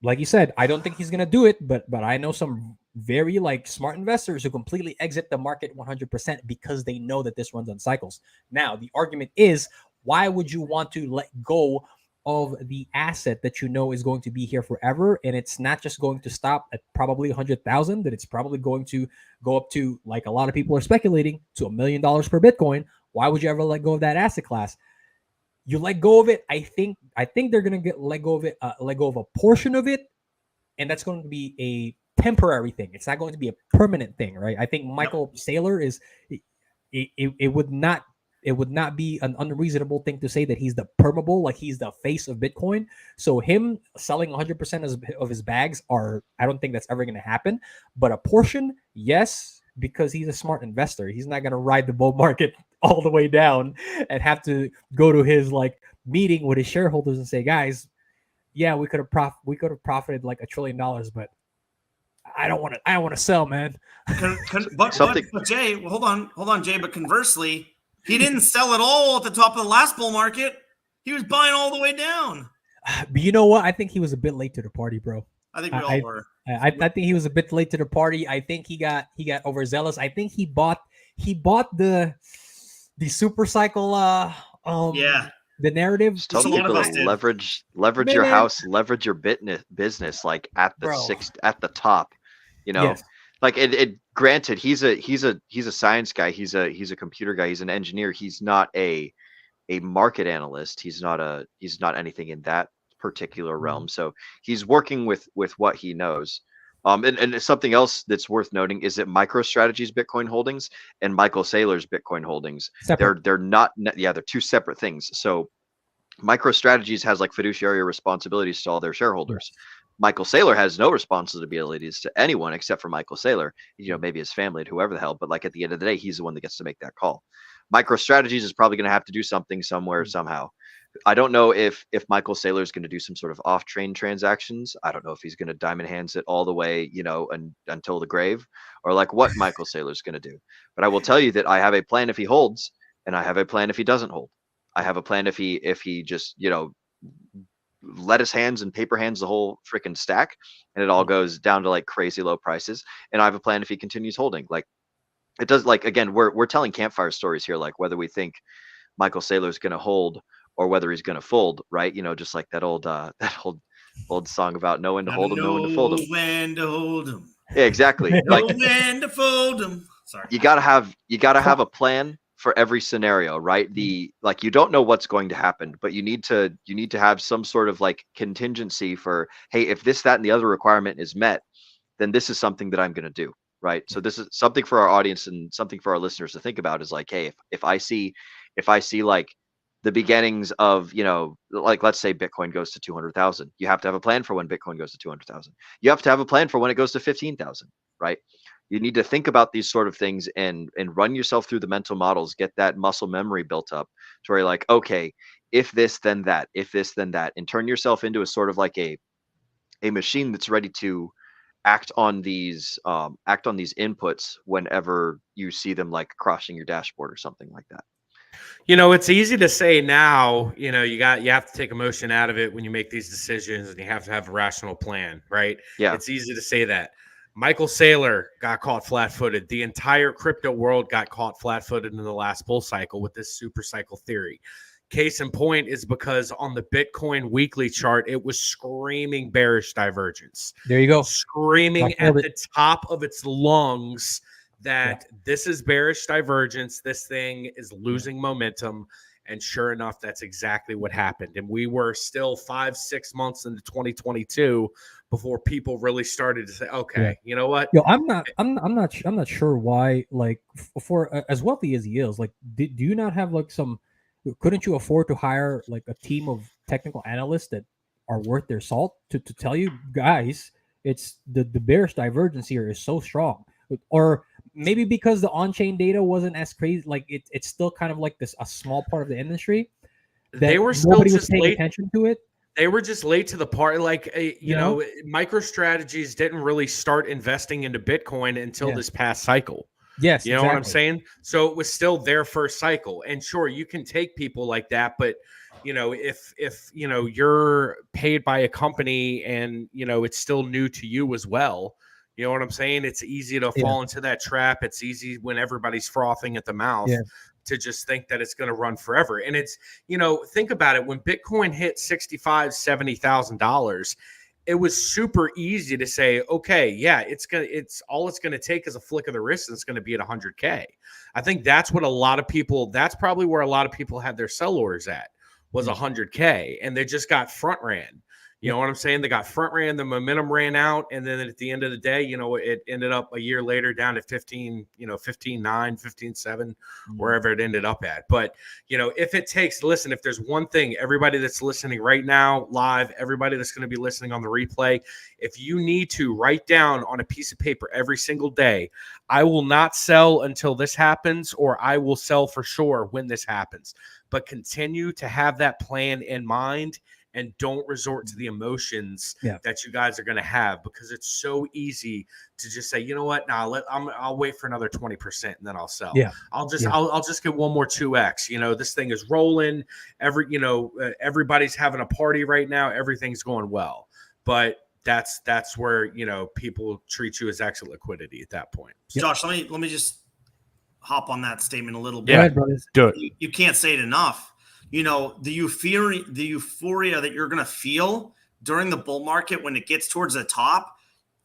like you said, I don't think he's gonna do it, but I know some very like smart investors who completely exit the market 100% because they know that this runs on cycles. Now the argument is, why would you want to let go of the asset that you know is going to be here forever, and it's not just going to stop at probably 100,000, that it's probably going to go up to, like a lot of people are speculating, to $1 million per Bitcoin? Why would you ever let go of that asset class? You let go of it. I think they're gonna let go of it, let go of a portion of it, and that's going to be a temporary thing. It's not going to be a permanent thing, right? I think Michael Saylor is. It would not be an unreasonable thing to say that he's the permable, like he's the face of Bitcoin. So him selling 100% of his bags I don't think that's ever going to happen. But a portion, yes, because he's a smart investor. He's not going to ride the bull market all the way down and have to go to his like meeting with his shareholders and say, guys, yeah, we could have profited like $1 trillion, but I don't want to sell, man. But Jay, well, hold on, Jay. But conversely, he didn't sell at all at the top of the last bull market. He was buying all the way down. But you know what? I think he was a bit late to the party, bro. I think we all were. I think he was a bit late to the party. I think he got overzealous. I think he bought the super cycle the narrative. Just tell people leverage your house, leverage your business like at the top, you know. Yes. Like it granted, he's a science guy, he's a computer guy, he's an engineer, he's not a market analyst, he's not anything in that particular realm. So he's working with what he knows. And something else that's worth noting is that MicroStrategy's Bitcoin holdings and Michael Saylor's Bitcoin holdings, they're two separate things. So MicroStrategies has like fiduciary responsibilities to all their shareholders. Michael Saylor has no responsibilities to anyone except for Michael Saylor, you know, maybe his family and whoever the hell, but like at the end of the day, he's the one that gets to make that call. MicroStrategies is probably going to have to do something somewhere, somehow. I don't know if Michael Saylor is going to do some sort of off-chain transactions. I don't know if he's going to diamond hands it all the way, you know, until the grave, or like what Michael Saylor is going to do. But I will tell you that I have a plan if he holds, and I have a plan if he doesn't hold. I have a plan if he just, you know, let his hands and paper hands the whole freaking stack, and it all goes down to like crazy low prices. And I have a plan if he continues holding. Like it does. Like again, we're telling campfire stories here, like whether we think Michael Saylor is going to hold or whether he's going to fold, right? You know, just like that old song about know when to hold him, know when to fold him. When to hold him. Yeah, exactly. Know when to fold him. Sorry. You gotta have a plan for every scenario, right? You don't know what's going to happen, but you need to have some sort of like contingency for, hey, if this, that, and the other requirement is met, then this is something that I'm going to do, right? So this is something for our audience and something for our listeners to think about is like, hey, if I see like the beginnings of, you know, like let's say Bitcoin goes to 200,000, you have to have a plan for when Bitcoin goes to 200,000. You have to have a plan for when it goes to 15,000, right? You need to think about these sort of things and run yourself through the mental models, get that muscle memory built up to where you're like, okay, if this, then that, if this, then that, and turn yourself into a sort of like a machine that's ready to act on these inputs whenever you see them like crossing your dashboard or something like that. You know, it's easy to say now, you know, you have to take emotion out of it when you make these decisions, and you have to have a rational plan, right? Yeah. It's easy to say that. Michael Saylor got caught flat-footed. The entire crypto world got caught flat-footed in the last bull cycle with this super cycle theory. Case in point is because on the Bitcoin weekly chart, it was screaming bearish divergence. There you go. Screaming at the top of its lungs that this is bearish divergence. This thing is losing momentum. And sure enough, that's exactly what happened. And we were still 5-6 months into 2022 before people really started to say, okay, you know what? Yo, I'm not sure why, like, for as wealthy as he is, like, do you not have like couldn't you afford to hire like a team of technical analysts that are worth their salt to tell you guys it's the bearish divergence here is so strong, or maybe because the on-chain data wasn't as crazy, like it's still kind of like a small part of the industry that They were still nobody was just paying late. attention to it. They were just late to the party. Like, you know, MicroStrategies didn't really start investing into Bitcoin until this past cycle. Yes, you know what I'm saying? So it was still their first cycle. And sure, you can take people like that, but you know, if you know you're paid by a company and you know it's still new to you as well, you know what I'm saying? It's easy to fall into that trap. It's easy when everybody's frothing at the mouth to just think that it's going to run forever. And it's, you know, think about it. When Bitcoin hit $65,000, $70,000, it was super easy to say, okay, yeah, it's going to take is a flick of the wrist, and it's going to be at 100K. I think that's probably where a lot of people had their sell orders at, was 100K, and they just got front ran. You know what I'm saying? They got front ran, the momentum ran out, and then at the end of the day, you know, it ended up a year later down to 15, you know, 15.9, 15.7, wherever it ended up at. But, you know, if there's one thing, everybody that's listening right now live, everybody that's going to be listening on the replay, if you need to write down on a piece of paper every single day, I will not sell until this happens, or I will sell for sure when this happens. But continue to have that plan in mind, and don't resort to the emotions that you guys are going to have, because it's so easy to just say, you know what, I'll wait for another 20% and then I'll sell. I'll just get one more 2x. You know, this thing is rolling. Everybody's having a party right now. Everything's going well, but that's where, you know, people treat you as exit liquidity at that point. Josh, let me just hop on that statement a little bit. Yeah, go ahead, brothers. Do it. You can't say it enough. You know, the euphoria that you're going to feel during the bull market when it gets towards the top,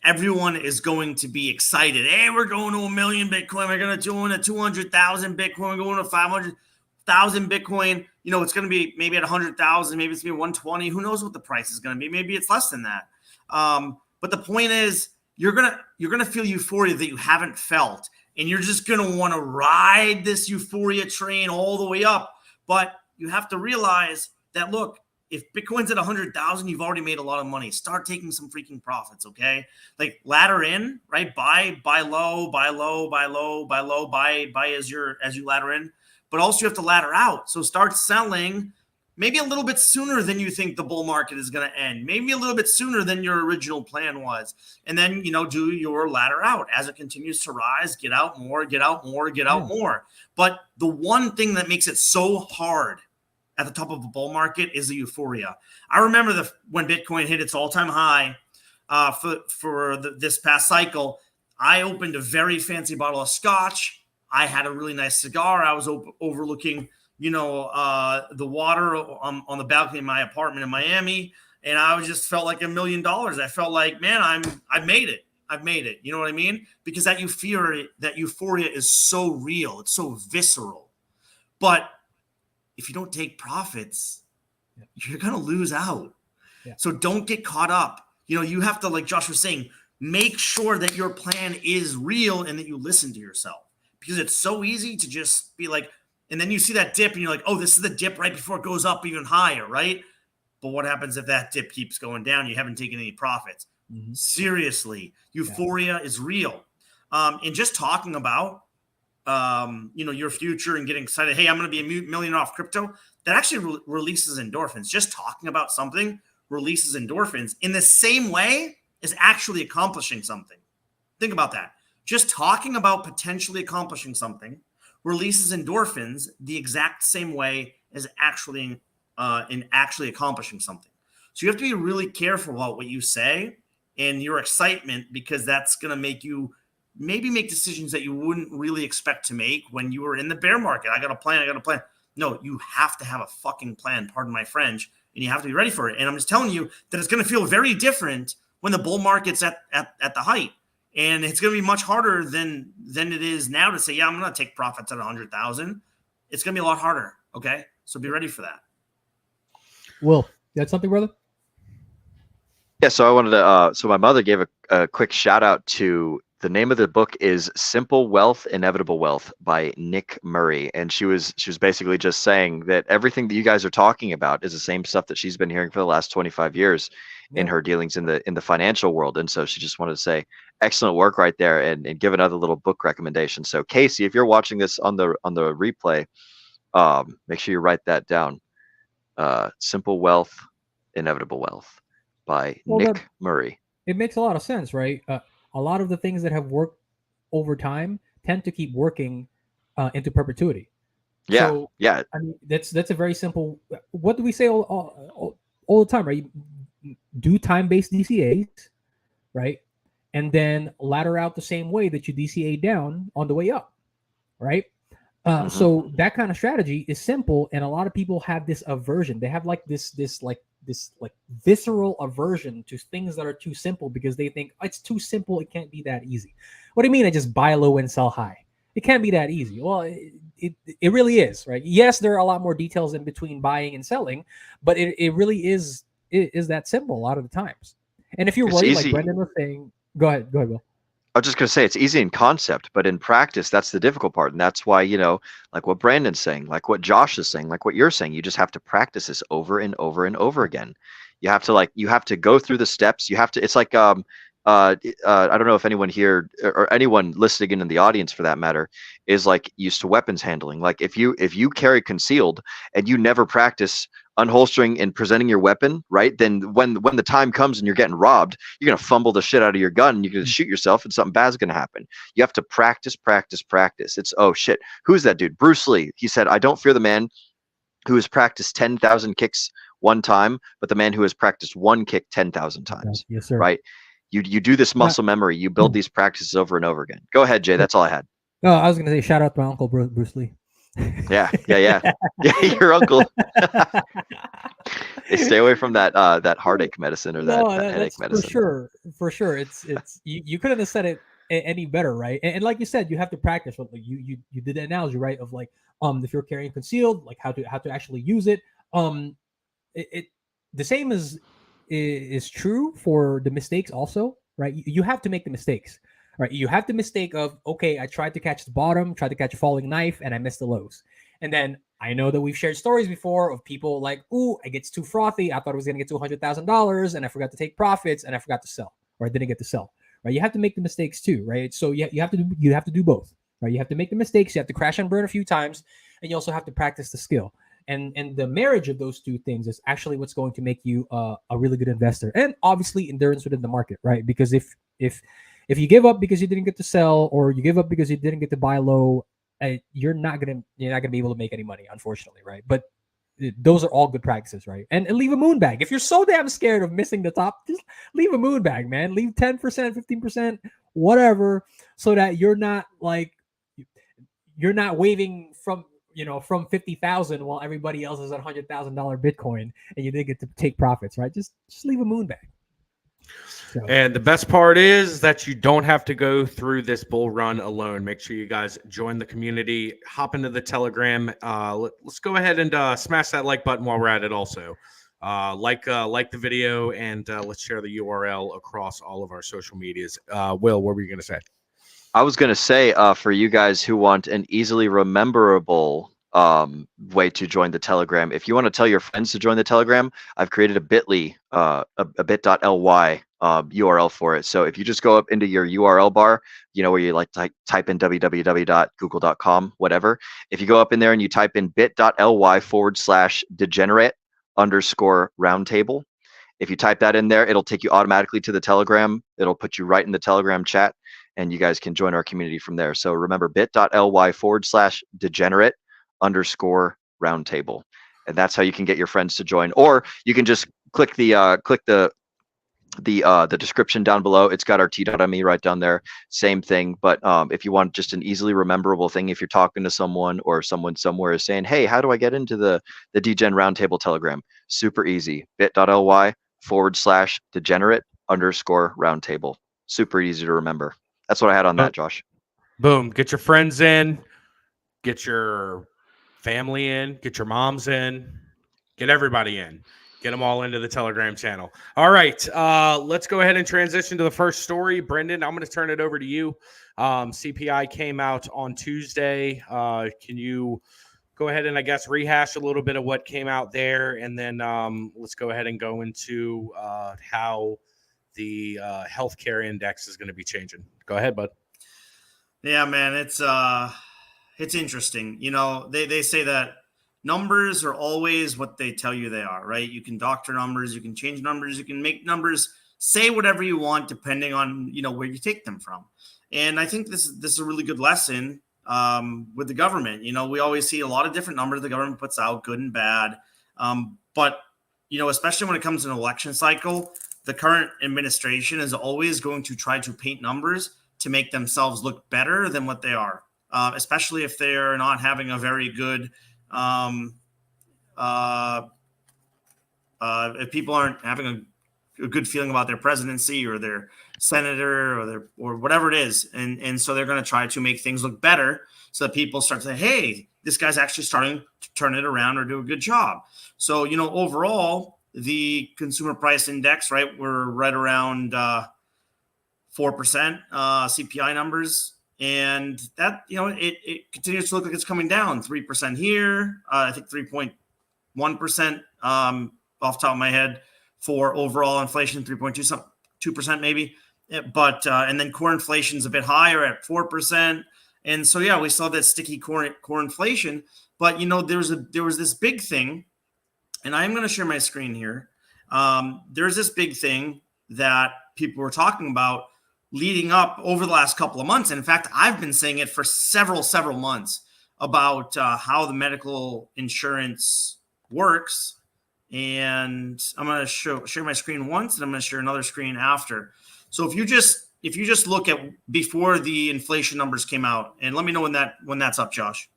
everyone is going to be excited. Hey, we're going to 1 million Bitcoin. We're going to join a 200,000 Bitcoin. We're going to 500,000 Bitcoin. You know, it's going to be maybe at 100,000. Maybe it's going to be 120. Who knows what the price is going to be? Maybe it's less than that. But the point is, you're gonna feel euphoria that you haven't felt, and you're just gonna want to ride this euphoria train all the way up. But you have to realize that, look, if Bitcoin's at 100,000, you've already made a lot of money. Start taking some freaking profits, okay? Like, ladder in, right? Buy low, buy low, buy low, buy low, buy as you ladder in. But also you have to ladder out. So start selling maybe a little bit sooner than you think the bull market is going to end. Maybe a little bit sooner than your original plan was. And then, you know, do your ladder out as it continues to rise. Get out more, get out more, get out more. But the one thing that makes it so hard at the top of a bull market is the euphoria. I remember when Bitcoin hit its all-time high for this past cycle, I opened a very fancy bottle of scotch. I had a really nice cigar. I was overlooking, you know, the water on the balcony of my apartment in Miami, and I just felt like $1 million. I felt like, man, I've made it. I've made it. You know what I mean? Because that euphoria is so real. It's so visceral. But if you don't take profits, you're going to lose out. So don't get caught up. You know, you have to, like Josh was saying, make sure that your plan is real and that you listen to yourself, because it's so easy to just be like, and then you see that dip and you're like, oh, this is the dip right before it goes up even higher, right? But what happens if that dip keeps going down? You haven't taken any profits. Seriously, euphoria is real. And just talking about, you know, your future and getting excited, hey, I'm going to be a millionaire off crypto, that actually releases endorphins. Just talking about something releases endorphins in the same way as actually accomplishing something. Think about that. Just talking about potentially accomplishing something releases endorphins the exact same way as actually accomplishing something. So you have to be really careful about what you say and your excitement, because that's going to make you maybe make decisions that you wouldn't really expect to make when you were in the bear market. I got a plan. No, you have to have a fucking plan, pardon my French, and you have to be ready for it. And I'm just telling you that it's going to feel very different when the bull market's at the height. And it's going to be much harder than it is now to say, yeah, I'm going to take profits at 100,000. It's going to be a lot harder. Okay. So be ready for that. Will, you had something, brother? Yeah. So I wanted to, so my mother gave a quick shout out to The name of the book is Simple Wealth, Inevitable Wealth by Nick Murray. And she was basically just saying that everything that you guys are talking about is the same stuff that she's been hearing for the last 25 years in her dealings in the financial world. And so she just wanted to say, excellent work right there, and give another little book recommendation. So Casey, if you're watching this on the replay, make sure you write that down. Simple Wealth, Inevitable Wealth by Nick Murray. It makes a lot of sense, right? A lot of the things that have worked over time tend to keep working into perpetuity. Yeah, so, yeah. I mean, that's a very simple. What do we say all the time, right? Do time-based DCAs, right, and then ladder out the same way that you DCA down on the way up, right? So that kind of strategy is simple, and a lot of people have this aversion. They have like this visceral aversion to things that are too simple because they think it's too simple. It can't be that easy. What do you mean? I just buy low and sell high. It can't be that easy. Well, it really is, right? Yes, there are a lot more details in between buying and selling, but it really is that simple a lot of the times. And if you're worried, like Brendan was saying, go ahead, Will. I was just going to say it's easy in concept, but in practice, that's the difficult part. And that's why, like what Brandon's saying, like what Josh is saying, like what you're saying, you just have to practice this over and over and over again. You have to go through the steps. It's like, I don't know if anyone here or anyone listening in the audience for that matter is like used to weapons handling. Like if you carry concealed and you never practice unholstering and presenting your weapon, right? Then when the time comes and you're getting robbed, you're going to fumble the shit out of your gun and you're going to shoot yourself and something bad's going to happen. You have to practice. It's, oh shit, who's that dude? Bruce Lee. He said, I don't fear the man who has practiced 10,000 kicks one time, but the man who has practiced one kick 10,000 times. Yes, sir. Right? You do this muscle memory. You build these practices over and over again. Go ahead, Jay. That's all I had. No, I was going to say shout out to my uncle Bruce Lee. Yeah. Your uncle. Hey, stay away from that heartache medicine or that headache medicine. For sure. It's you couldn't have said it any better, right? And like you said, you have to practice. Like you did the analogy, right? Of like if you're carrying concealed, like how to actually use it. The same is true for the mistakes also, right? You have to make the mistakes. Right, you have the mistake of, okay, I tried to catch the bottom, tried to catch a falling knife, and I missed the lows. And then I know that we've shared stories before of people like, ooh, it gets too frothy. I thought it was going to get to $100,000, and I forgot to take profits, and I forgot to sell, or I didn't get to sell. Right, you have to make the mistakes too, right? So you have to do both. Right, you have to make the mistakes, you have to crash and burn a few times, and you also have to practice the skill. And the marriage of those two things is actually what's going to make you a really good investor, and obviously endurance within the market, right? Because if you give up because you didn't get to sell, or you give up because you didn't get to buy low, you're not gonna be able to make any money, unfortunately, right? But those are all good practices, right? And leave a moon bag. If you're so damn scared of missing the top, just leave a moon bag, man. Leave 10%, 15%, whatever, so that you're not waving from 50,000 while everybody else is at $100,000 Bitcoin and you didn't get to take profits, right? Just leave a moon bag. So. And the best part is that you don't have to go through this bull run alone. Make sure you guys join the community, hop into the Telegram. Let's go ahead and smash that like button while we're at it also. Like the video, and let's share the URL across all of our social medias. Will, what were you going to say? I was going to say for you guys who want an easily rememberable way to join the Telegram, if you want to tell your friends to join the Telegram, I've created a bit.ly, a bit.ly URL for it. So if you just go up into your URL bar, where you like to type in www.google.com, whatever. If you go up in there and you type in bit.ly/degenerate_roundtable, if you type that in there, it'll take you automatically to the Telegram. It'll put you right in the Telegram chat, and you guys can join our community from there. So remember, bit.ly/degenerate_roundtable. And that's how you can get your friends to join. Or you can just click the description down below. It's got our t.me right down there. Same thing. But if you want just an easily rememberable thing, if you're talking to someone or someone somewhere is saying, hey, how do I get into the DGen Roundtable Telegram? Super easy. bit.ly/degenerate_roundtable. Super easy to remember. That's what I had on that, Josh. Boom. Get your friends in. Get your family in. Get your moms in. Get everybody in. Get them all into the Telegram channel. All right, let's go ahead and transition to the first story. Brendan, I'm going to turn it over to you. CPI came out on Tuesday. Can you go ahead and, I guess, rehash a little bit of what came out there, and then let's go ahead and go into how the healthcare index is going to be changing. Go ahead, bud. Yeah, man, it's interesting. You know, they say that numbers are always what they tell you they are, right? You can doctor numbers, you can change numbers, you can make numbers say whatever you want depending on, you know, where you take them from. And I think this is a really good lesson with the government. You know, we always see a lot of different numbers the government puts out, good and bad. But, you know, especially when it comes to an election cycle, the current administration is always going to try to paint numbers to make themselves look better than what they are, especially if they're not having a very good if people aren't having a good feeling about their presidency or their senator or whatever it is. And so they're going to try to make things look better so that people start to say, hey, this guy's actually starting to turn it around or do a good job. So, you know, overall, the consumer price index, right, we're right around 4% CPI numbers. And that, you know, it continues to look like it's coming down. 3% here, I think 3.1% off the top of my head for overall inflation, 2% maybe. But and then core inflation is a bit higher at 4%. And so, yeah, we saw that sticky core inflation. But, you know, there was this big thing, and I'm going to share my screen here. There's this big thing that people were talking about leading up over the last couple of months. And in fact, I've been saying it for several months about how the medical insurance works. And I'm going to share my screen once, and I'm going to share another screen after. So if you just look at before the inflation numbers came out, and let me know when that's up, Josh.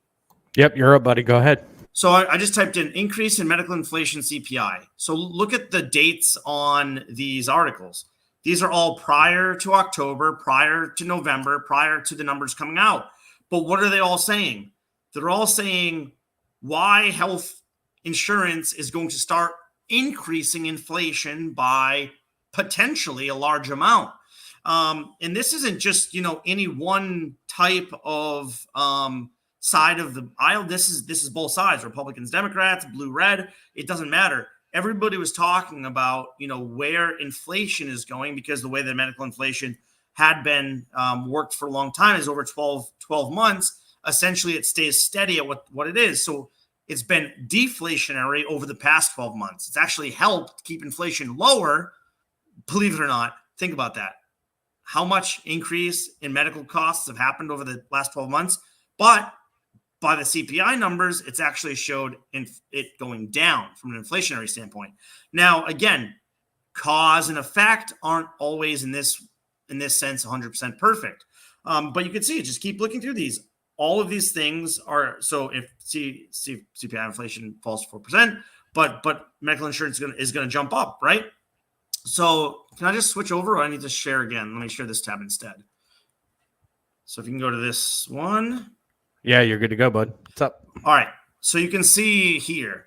Yep, you're up, buddy. Go ahead. So I just typed in increase in medical inflation CPI. So look at the dates on these articles. These are all prior to October, prior to November, prior to the numbers coming out. But what are they all saying? They're all saying why health insurance is going to start increasing inflation by potentially a large amount. And this isn't just, you know, any one type of side of the aisle. This is both sides, Republicans, Democrats, blue, red. It doesn't matter. Everybody was talking about, you know, where inflation is going, because the way that medical inflation had been worked for a long time is over 12 months. Essentially, it stays steady at what it is. So it's been deflationary over the past 12 months. It's actually helped keep inflation lower. Believe it or not, think about that. How much increase in medical costs have happened over the last 12 months? But by the CPI numbers, it's actually showed it going down from an inflationary standpoint. Now, again, cause and effect aren't always in this sense 100% perfect. But you can see it. Just keep looking through these. All of these things are, so if CPI inflation falls to 4%, but medical insurance is going to jump up, right? So can I just switch over, or I need to share again? Let me share this tab instead. So if you can go to this one. Yeah, you're good to go, bud. What's up? All right. So you can see here,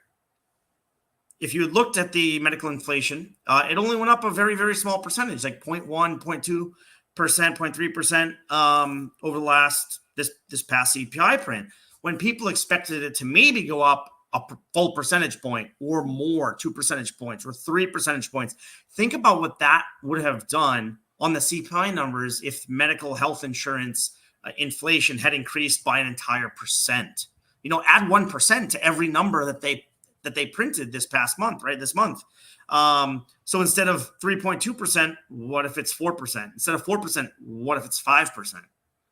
if you looked at the medical inflation, it only went up a very, very small percentage, like 0.1, 0.2%, 0.3% over the last this past CPI print, when people expected it to maybe go up a full percentage point or more, 2 percentage points or 3 percentage points. Think about what that would have done on the CPI numbers if medical health insurance inflation had increased by an entire percent. You know, add 1% to every number that they printed this past month, right? This month. So instead of 3.2%, what if it's 4%? Instead of 4%, what if it's 5%?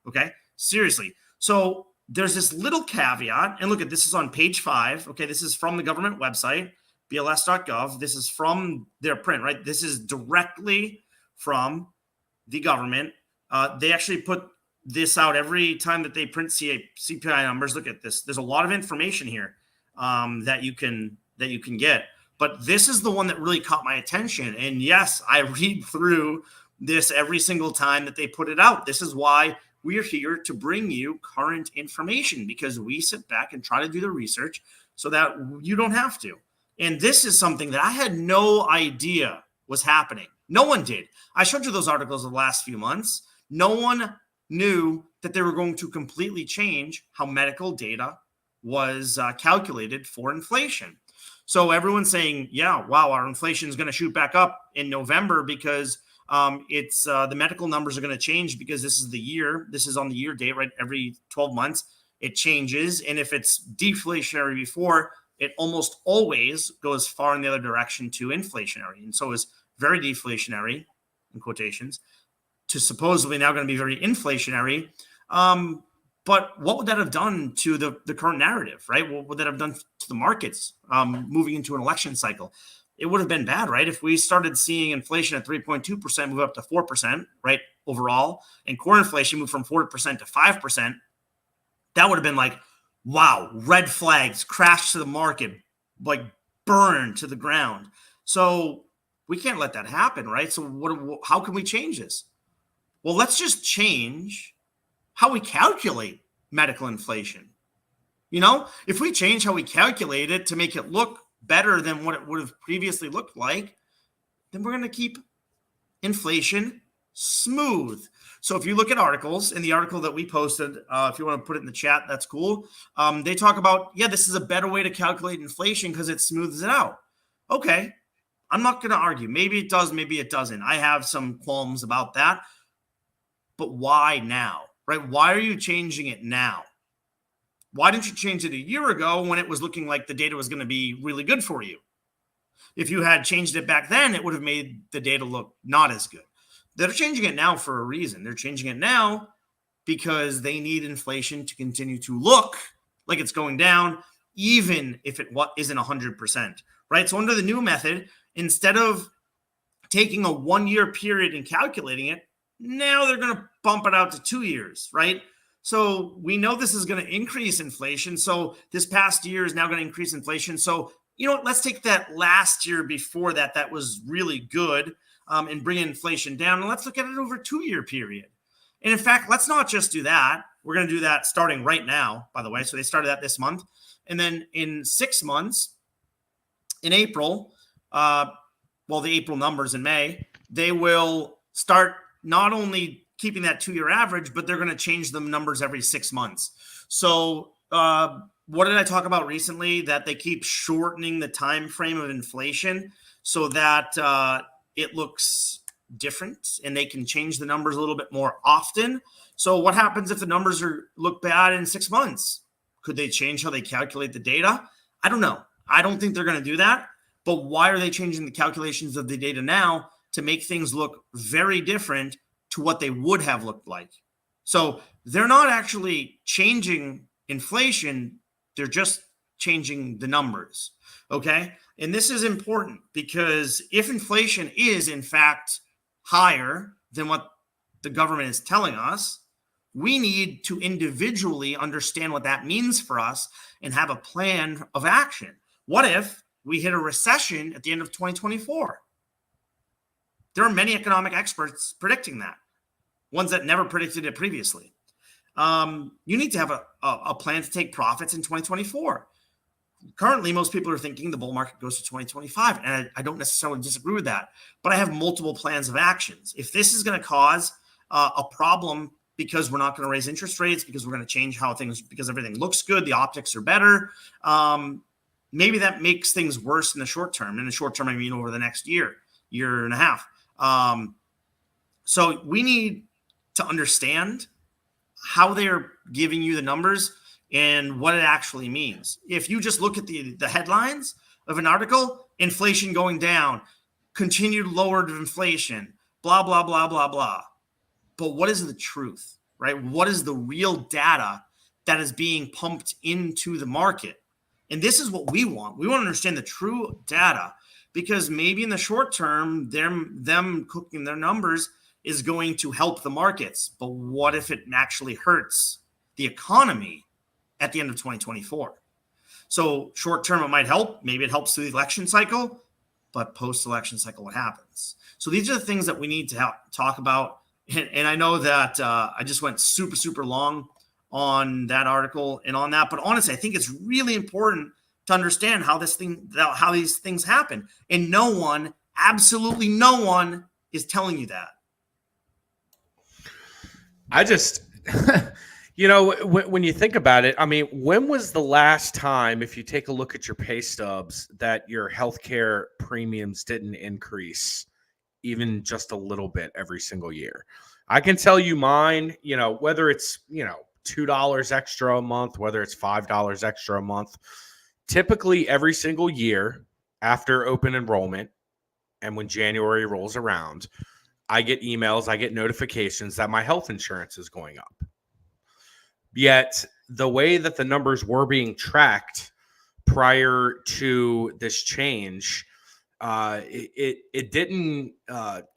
Okay, seriously. So there's this little caveat, and look at this is on page 5. Okay, this is from the government website, bls.gov. This is from their print, right? This is directly from the government. They actually put this out every time that they print CPI numbers. Look at this. There's a lot of information here that you can get. But this is the one that really caught my attention. And yes, I read through this every single time that they put it out. This is why we're here to bring you current information, because we sit back and try to do the research so that you don't have to. And this is something that I had no idea was happening. No one did. I showed you those articles of the last few months. No one knew that they were going to completely change how medical data was calculated for inflation. So everyone's saying, yeah, wow, our inflation is going to shoot back up in November because it's the medical numbers are going to change because this is the year. This is on the year date, right? Every 12 months it changes. And if it's deflationary before, it almost always goes far in the other direction to inflationary. And so it's very deflationary, in quotations, to supposedly now going to be very inflationary. But what would that have done to the current narrative, right? What would that have done to the markets moving into an election cycle? It would have been bad, right? If we started seeing inflation at 3.2% move up to 4%, right, overall, and core inflation move from 4% to 5%, that would have been like, wow, red flags, crash to the market, like burn to the ground. So we can't let that happen, right? So how can we change this? Well, let's just change how we calculate medical inflation. You know, if we change how we calculate it to make it look better than what it would have previously looked like, then we're going to keep inflation smooth. So if you look at articles, in the article that we posted, if you want to put it in the chat, that's cool. They talk about, yeah, this is a better way to calculate inflation because it smooths it out. Okay, I'm not going to argue. Maybe it does, maybe it doesn't. I have some qualms about that. But why now, right? Why are you changing it now? Why didn't you change it a year ago when it was looking like the data was going to be really good for you? If you had changed it back then, it would have made the data look not as good. They're changing it now for a reason. They're changing it now because they need inflation to continue to look like it's going down, even if it isn't 100%, right? So under the new method, instead of taking a 1-year period and calculating it, now they're going to bump it out to 2 years, right? So we know this is going to increase inflation. So this past year is now going to increase inflation. So, you know what, let's take that last year before that was really good, and bring inflation down. And let's look at it over a 2-year period. And in fact, let's not just do that. We're going to do that starting right now, by the way. So they started that this month. And then in 6 months, in April, the April numbers in May, they will start not only keeping that 2-year average, but they're going to change the numbers every 6 months. So what did I talk about recently? That they keep shortening the time frame of inflation so that it looks different and they can change the numbers a little bit more often. So what happens if the numbers look bad in 6 months? Could they change how they calculate the data? I don't know. I don't think they're going to do that. But why are they changing the calculations of the data now to make things look very different to what they would have looked like? So they're not actually changing inflation. They're just changing the numbers. Okay. And this is important because if inflation is in fact higher than what the government is telling us, we need to individually understand what that means for us and have a plan of action. What if we hit a recession at the end of 2024? There are many economic experts predicting that, ones that never predicted it previously. You need to have a plan to take profits in 2024. Currently, most people are thinking the bull market goes to 2025, and I don't necessarily disagree with that, but I have multiple plans of actions. If this is going to cause a problem because we're not going to raise interest rates, because we're going to change how things, because everything looks good, the optics are better, maybe that makes things worse in the short term. In the short term, I mean over the next year and a half. So we need to understand how they're giving you the numbers and what it actually means. If you just look at the headlines of an article, inflation going down, continued lowered inflation, blah, blah, blah, blah, blah. But what is the truth, right? What is the real data that is being pumped into the market? And this is what we want. We want to understand the true data, because maybe in the short term, them cooking their numbers is going to help the markets. But what if it actually hurts the economy at the end of 2024? So short term, it might help. Maybe it helps through the election cycle, but post-election cycle, what happens? So these are the things that we need to talk about. And I know that I just went super, super long on that article and on that. But honestly, I think it's really important to understand how these things happen. And no one, absolutely no one, is telling you that. I just, when you think about it, I mean, when was the last time, if you take a look at your pay stubs, that your healthcare premiums didn't increase even just a little bit every single year? I can tell you mine, whether it's, $2 extra a month, whether it's $5 extra a month, typically every single year after open enrollment and when January rolls around, I get emails, I get notifications that my health insurance is going up. Yet the way that the numbers were being tracked prior to this change, it didn't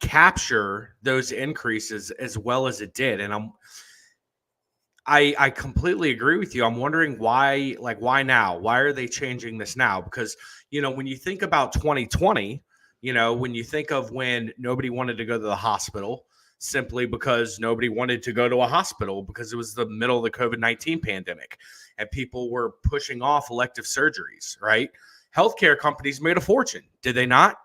capture those increases as well as it did. And I completely agree with you. I'm wondering why now? Why are they changing this now? Because, when you think about 2020, when you think of when nobody wanted to go to the hospital simply because nobody wanted to go to a hospital because it was the middle of the COVID-19 pandemic and people were pushing off elective surgeries, right? Healthcare companies made a fortune, did they not?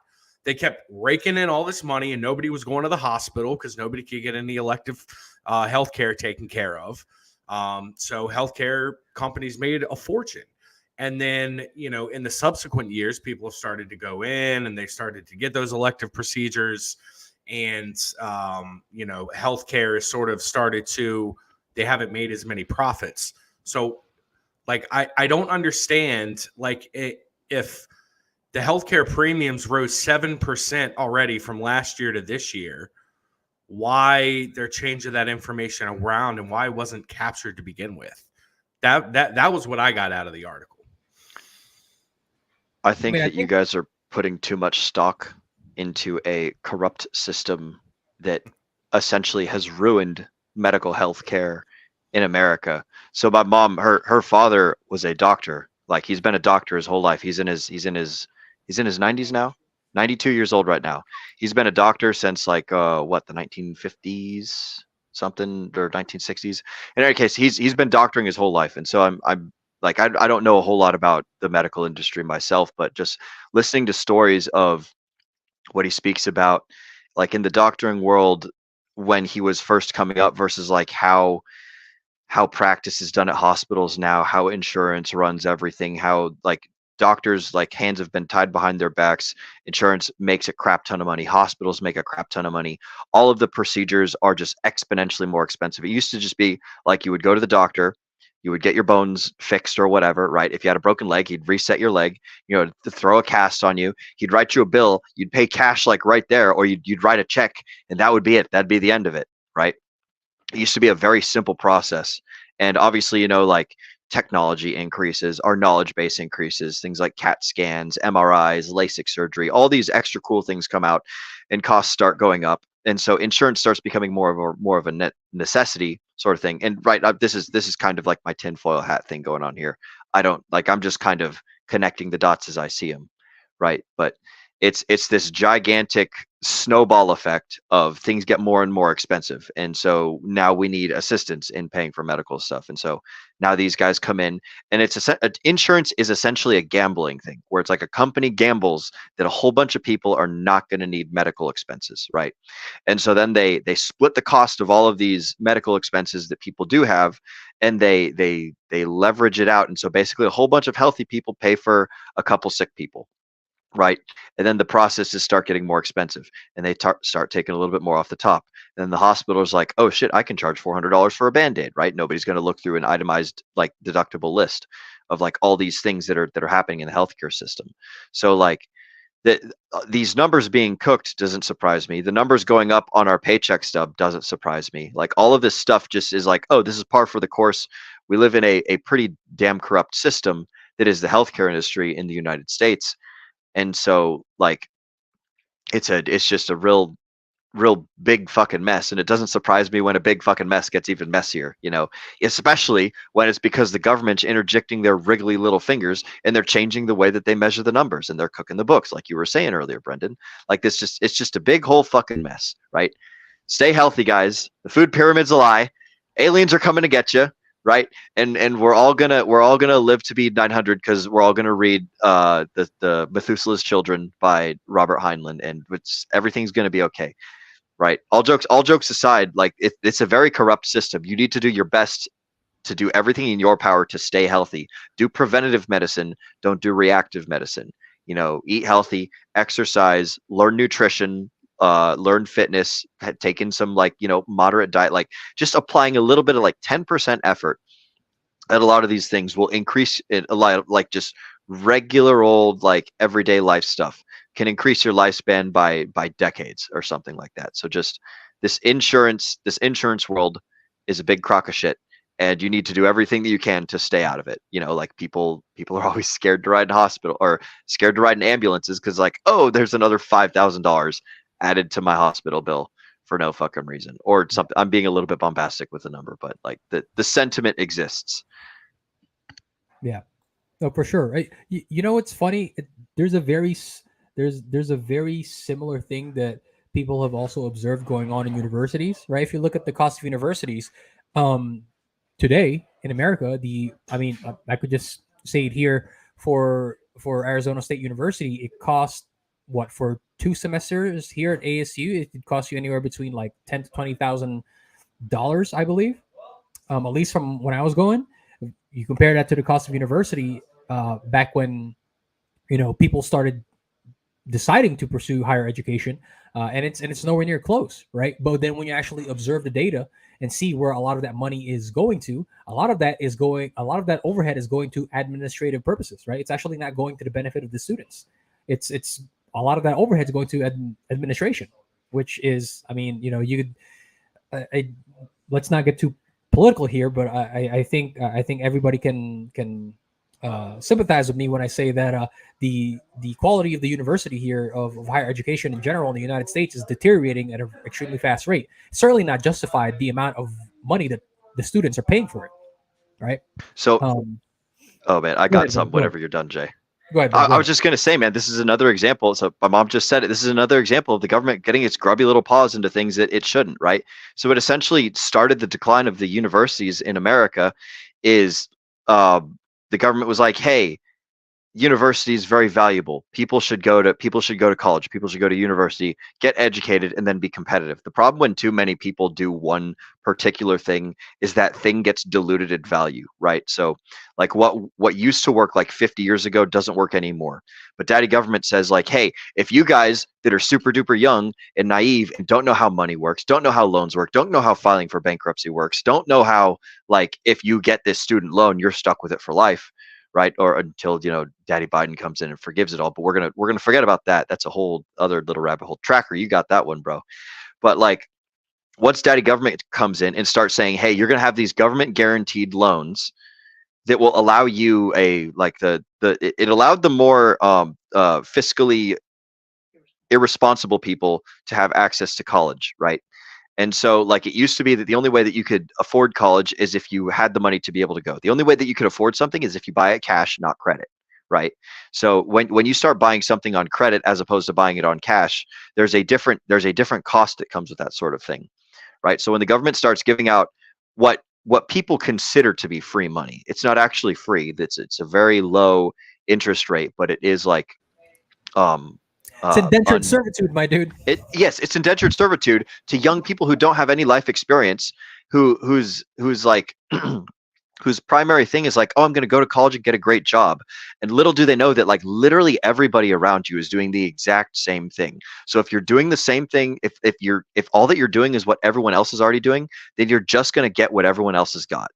They kept raking in all this money and nobody was going to the hospital because nobody could get any elective healthcare taken care of. So healthcare companies made a fortune. And then, in the subsequent years, people have started to go in and they started to get those elective procedures. And, healthcare has sort of started to, they haven't made as many profits. So, I don't understand, if the healthcare premiums rose 7% already from last year to this year, why they're changing that information around and why it wasn't captured to begin with. That was what I got out of the article. I think that you guys are putting too much stock into a corrupt system that essentially has ruined medical health care in America. So my mom, her father was a doctor. Like, he's been a doctor his whole life. He's in his 90s now. 92 years old right now. He's been a doctor since the 1950s something, or 1960s. In any case, he's been doctoring his whole life. And so I'm like, I don't know a whole lot about the medical industry myself, but just listening to stories of what he speaks about, like in the doctoring world when he was first coming up versus like how practice is done at hospitals now, how insurance runs everything, how like doctors, like, hands have been tied behind their backs. Insurance makes a crap ton of money. Hospitals make a crap ton of money. All of the procedures are just exponentially more expensive. It used to just be like you would go to the doctor, you would get your bones fixed or whatever, right? If you had a broken leg, he'd reset your leg, to throw a cast on you. He'd write you a bill. You'd pay cash like right there, or you'd write a check, and that would be it. That'd be the end of it, right? It used to be a very simple process. And obviously, like, technology increases, our knowledge base increases, things like CAT scans, MRIs, LASIK surgery, all these extra cool things come out and costs start going up. And so insurance starts becoming more of a necessity sort of thing. And this is kind of like my tinfoil hat thing going on here. I'm just kind of connecting the dots as I see them, right? But it's this gigantic snowball effect of things get more and more expensive. And so now we need assistance in paying for medical stuff. And so now these guys come in, and insurance is essentially a gambling thing, where it's like a company gambles that a whole bunch of people are not going to need medical expenses, right? And so then they split the cost of all of these medical expenses that people do have, and they leverage it out. And so basically a whole bunch of healthy people pay for a couple sick people, right? And then the processes start getting more expensive, and they start taking a little bit more off the top. And then the hospital's like, oh shit, I can charge $400 for a Band-Aid, right? Nobody's going to look through an itemized like deductible list of like all these things that are happening in the healthcare system. So like these numbers being cooked doesn't surprise me. The numbers going up on our paycheck stub doesn't surprise me. Like, all of this stuff just is like, oh, this is par for the course. We live in a pretty damn corrupt system that is the healthcare industry in the United States. And so like it's just a real big fucking mess. And it doesn't surprise me when a big fucking mess gets even messier, especially when it's because the government's interjecting their wriggly little fingers, and they're changing the way that they measure the numbers, and they're cooking the books, like you were saying earlier, Brendan. Like, it's just a big whole fucking mess, right? Stay healthy, guys. The food pyramid's a lie. Aliens are coming to get you. right? And we're all gonna live to be 900 because we're all gonna read the Methuselah's Children by Robert Heinlein, and everything's gonna be okay, right? All jokes aside, like it's a very corrupt system. You need to do your best to do everything in your power to stay healthy. Do preventative medicine, don't do reactive medicine. You know, eat healthy, exercise, learn nutrition, learn fitness, take in some like, you know, moderate diet, like just applying a little bit of like 10% effort at a lot of these things will increase it a lot. Like just regular old like everyday life stuff can increase your lifespan by decades or something like that. So just this insurance world is a big crock of shit, and you need to do everything that you can to stay out of it. You know, like people are always scared to ride in hospital or scared to ride in ambulances because like, oh, there's another $5,000 added to my hospital bill for no fucking reason or something. I'm being a little bit bombastic with the number, but like the sentiment exists. Yeah, no, for sure. Right? You know, it's funny. There's a very similar thing that people have also observed going on in universities, right? If you look at the cost of universities, today in America, I could just say it here for Arizona State University, it costs what for 2 semesters here at ASU, it costs you anywhere between like $10,000 to $20,000, I believe. At least from when I was going. You compare that to the cost of university back when, you know, people started deciding to pursue higher education, and it's nowhere near close, right? But then when you actually observe the data and see where a lot of that money is going to, a lot of that overhead is going to administrative purposes, right? It's actually not going to the benefit of the students. It's a lot of that overhead is going to administration, which is, I mean, you know, you could let's not get too political here, but I think everybody can sympathize with me when I say that the quality of the university here of higher education in general in the United States is deteriorating at an extremely fast rate. It's certainly not justified the amount of money that the students are paying for it, right? So, oh man, I got something. Whenever you're done, Jay. Go ahead. I was just gonna say, man, this is another example. So my mom just said it. This is another example of the government getting its grubby little paws into things that it shouldn't, right? So it essentially started the decline of the universities in America. Is the government was like, hey, university is very valuable. People should go to college. People should go to university, get educated, and then be competitive. The problem when too many people do one particular thing is that thing gets diluted in value, right? So like what used to work like 50 years ago doesn't work anymore. But daddy government says like, hey, if you guys that are super duper young and naive and don't know how money works, don't know how loans work, don't know how filing for bankruptcy works, don't know how like if you get this student loan, you're stuck with it for life, right? Or until, you know, Daddy Biden comes in and forgives it all. But we're gonna forget about that. That's a whole other little rabbit hole. Tracker, you got that one, bro. But like, once Daddy government comes in and starts saying, hey, you're gonna have these government guaranteed loans that will allow you it allowed the more fiscally irresponsible people to have access to college, right? And so like it used to be that the only way that you could afford college is if you had the money to be able to go. The only way that you could afford something is if you buy it cash, not credit, right? So when you start buying something on credit as opposed to buying it on cash, there's a different cost that comes with that sort of thing, right? So when the government starts giving out what people consider to be free money, it's not actually free. It's a very low interest rate, but it is like it's indentured servitude, my dude. Yes, it's indentured servitude to young people who don't have any life experience, who's like whose primary thing is like, oh, I'm going to go to college and get a great job. And little do they know that like literally everybody around you is doing the exact same thing. So if you're doing the same thing, if all that you're doing is what everyone else is already doing, then you're just going to get what everyone else has got,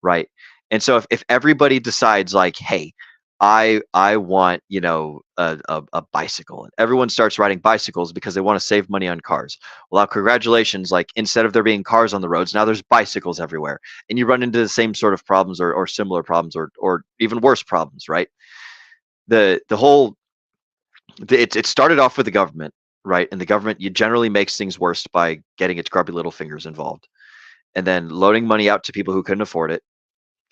right? And so if everybody decides like, hey, I want, you know, a bicycle, and everyone starts riding bicycles because they want to save money on cars. Well, congratulations, like instead of there being cars on the roads, now there's bicycles everywhere, and you run into the same sort of problems or similar problems or even worse problems, right? It started off with the government, right? And the government generally makes things worse by getting its grubby little fingers involved and then loaning money out to people who couldn't afford it,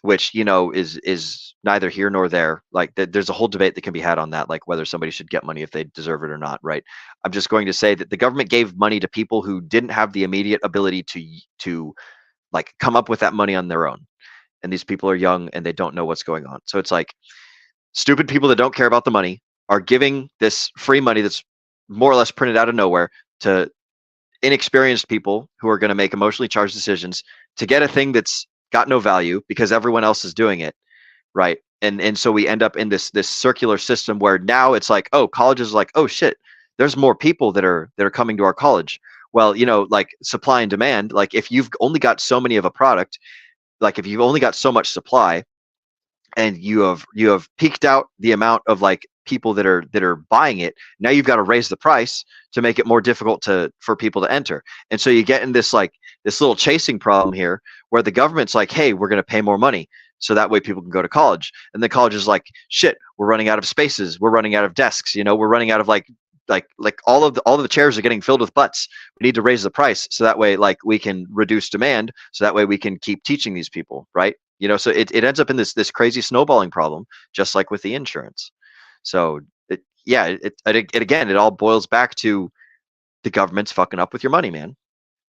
which, you know, is neither here nor there. Like there's a whole debate that can be had on that, like whether somebody should get money if they deserve it or not, right? I'm just going to say that the government gave money to people who didn't have the immediate ability to like come up with that money on their own. and these people are young and they don't know what's going on. So it's like stupid people that don't care about the money are giving this free money that's more or less printed out of nowhere to inexperienced people who are going to make emotionally charged decisions to get a thing that's got no value because everyone else is doing it, right? And so we end up in this circular system where now it's like, oh, colleges are like, oh shit, there's more people that are coming to our college. Well, you know, like supply and demand, like if you've only got so many of a product, like if you've only got so much supply and you have peaked out the amount of like people that are buying it, now you've got to raise the price to make it more difficult for people to enter. And so you get in this little chasing problem here where the government's like, hey, we're going to pay more money so that way people can go to college. And the college is like, shit, we're running out of spaces, we're running out of desks, you know, we're running out of like all of the chairs are getting filled with butts. We need to raise the price so that way like we can reduce demand, so that way we can keep teaching these people, right? You know, so it ends up in this crazy snowballing problem, just like with the insurance. So it all boils back to the government's fucking up with your money, man.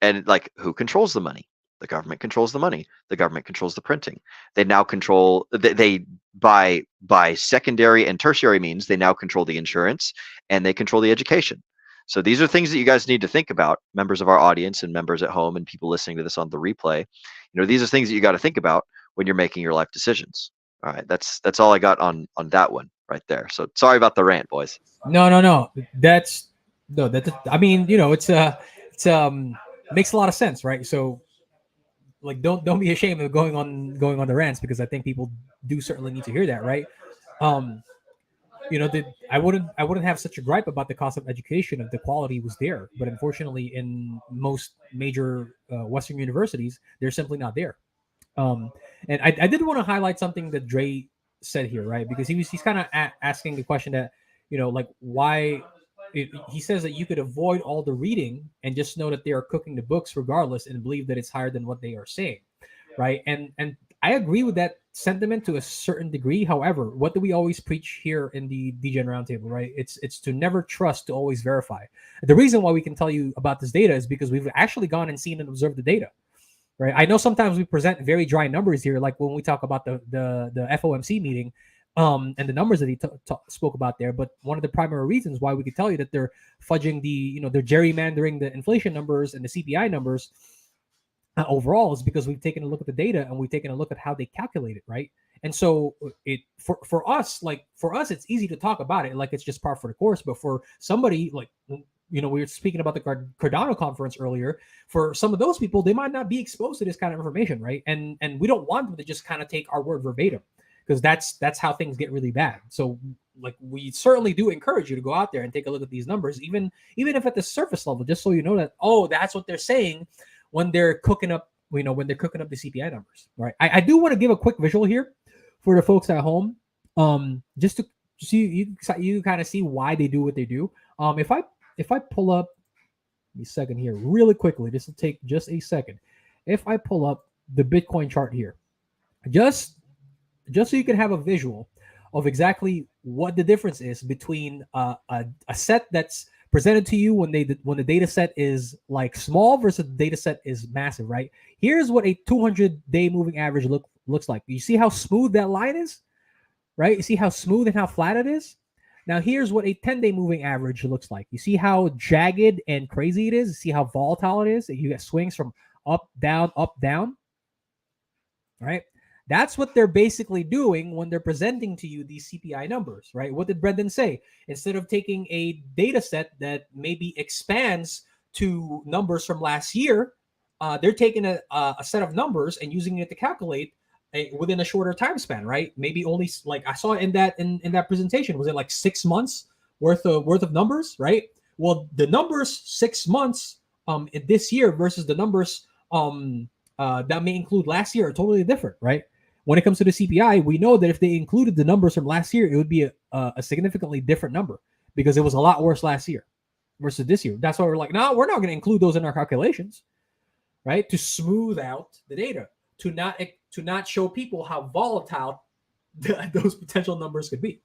And like, who controls the money? The government controls the money. The government controls the printing. They now control, they by secondary and tertiary means, they now control the insurance and they control the education. So these are things that you guys need to think about, members of our audience and members at home and people listening to this on the replay. You know, these are things that you got to think about when you're making your life decisions. All right, that's all I got on that one right there. So sorry about the rant, boys. No. That's I mean, you know, it's makes a lot of sense, right? So like don't be ashamed of going on the rants, because I think people do certainly need to hear that, right? You know, I wouldn't have such a gripe about the cost of education if the quality was there, but unfortunately in most major Western universities, they're simply not there. And I did want to highlight something that Dre said here, right? Because he's kind of asking the question that, you know, like why he says that you could avoid all the reading and just know that they are cooking the books regardless and believe that it's higher than what they are saying, right? And I agree with that sentiment to a certain degree. However, what do we always preach here in the DGen Roundtable, right? It's to never trust, to always verify. The reason why we can tell you about this data is because we've actually gone and seen and observed the data, right? I know sometimes we present very dry numbers here, like when we talk about the FOMC meeting, and the numbers that he spoke about there. But one of the primary reasons why we could tell you that they're fudging they're gerrymandering the inflation numbers and the CPI numbers overall is because we've taken a look at the data and we've taken a look at how they calculate it, right? And so for us, it's easy to talk about it like it's just par for the course. But for somebody like, you know, we were speaking about the Cardano conference earlier. For some of those people, they might not be exposed to this kind of information, right? And we don't want them to just kind of take our word verbatim, because that's how things get really bad. So like we certainly do encourage you to go out there and take a look at these numbers, even if at the surface level, just so you know that, oh, that's what they're saying when they're cooking up, the CPI numbers, right? I do want to give a quick visual here for the folks at home, just to see you kind of see why they do what they do. If I pull up a second here really quickly, this will take just a second. If I pull up the Bitcoin chart here, just so you can have a visual of exactly what the difference is between a set that's presented to you when the data set is like small versus the data set is massive, right? Here's what a 200-day moving average looks like. You see how smooth that line is, right? You see how smooth and how flat it is? Now here's what a 10-day moving average looks like. You see how jagged and crazy it is? You see how volatile it is? You get swings from up, down, right? That's what they're basically doing when they're presenting to you these CPI numbers, right? What did Brendan say? Instead of taking a data set that maybe expands to numbers from last year, they're taking a set of numbers and using it to calculate within a shorter time span, right? Maybe only, like I saw in that presentation, was it like 6 months worth of numbers, right? Well, the numbers 6 months in this year versus the numbers that may include last year are totally different, right? When it comes to the CPI, we know that if they included the numbers from last year, it would be a significantly different number because it was a lot worse last year versus this year. That's why we're like, no, we're not going to include those in our calculations, right? To smooth out the data, to not show people how volatile those potential numbers could be.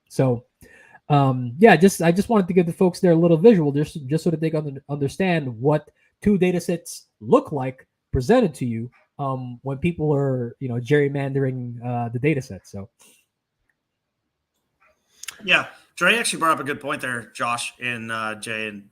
So, I just wanted to give the folks there a little visual, just so that they can understand what two data sets look like presented to you when people are gerrymandering the data set. So Yeah, Dre actually brought up a good point there, Josh and Jay, and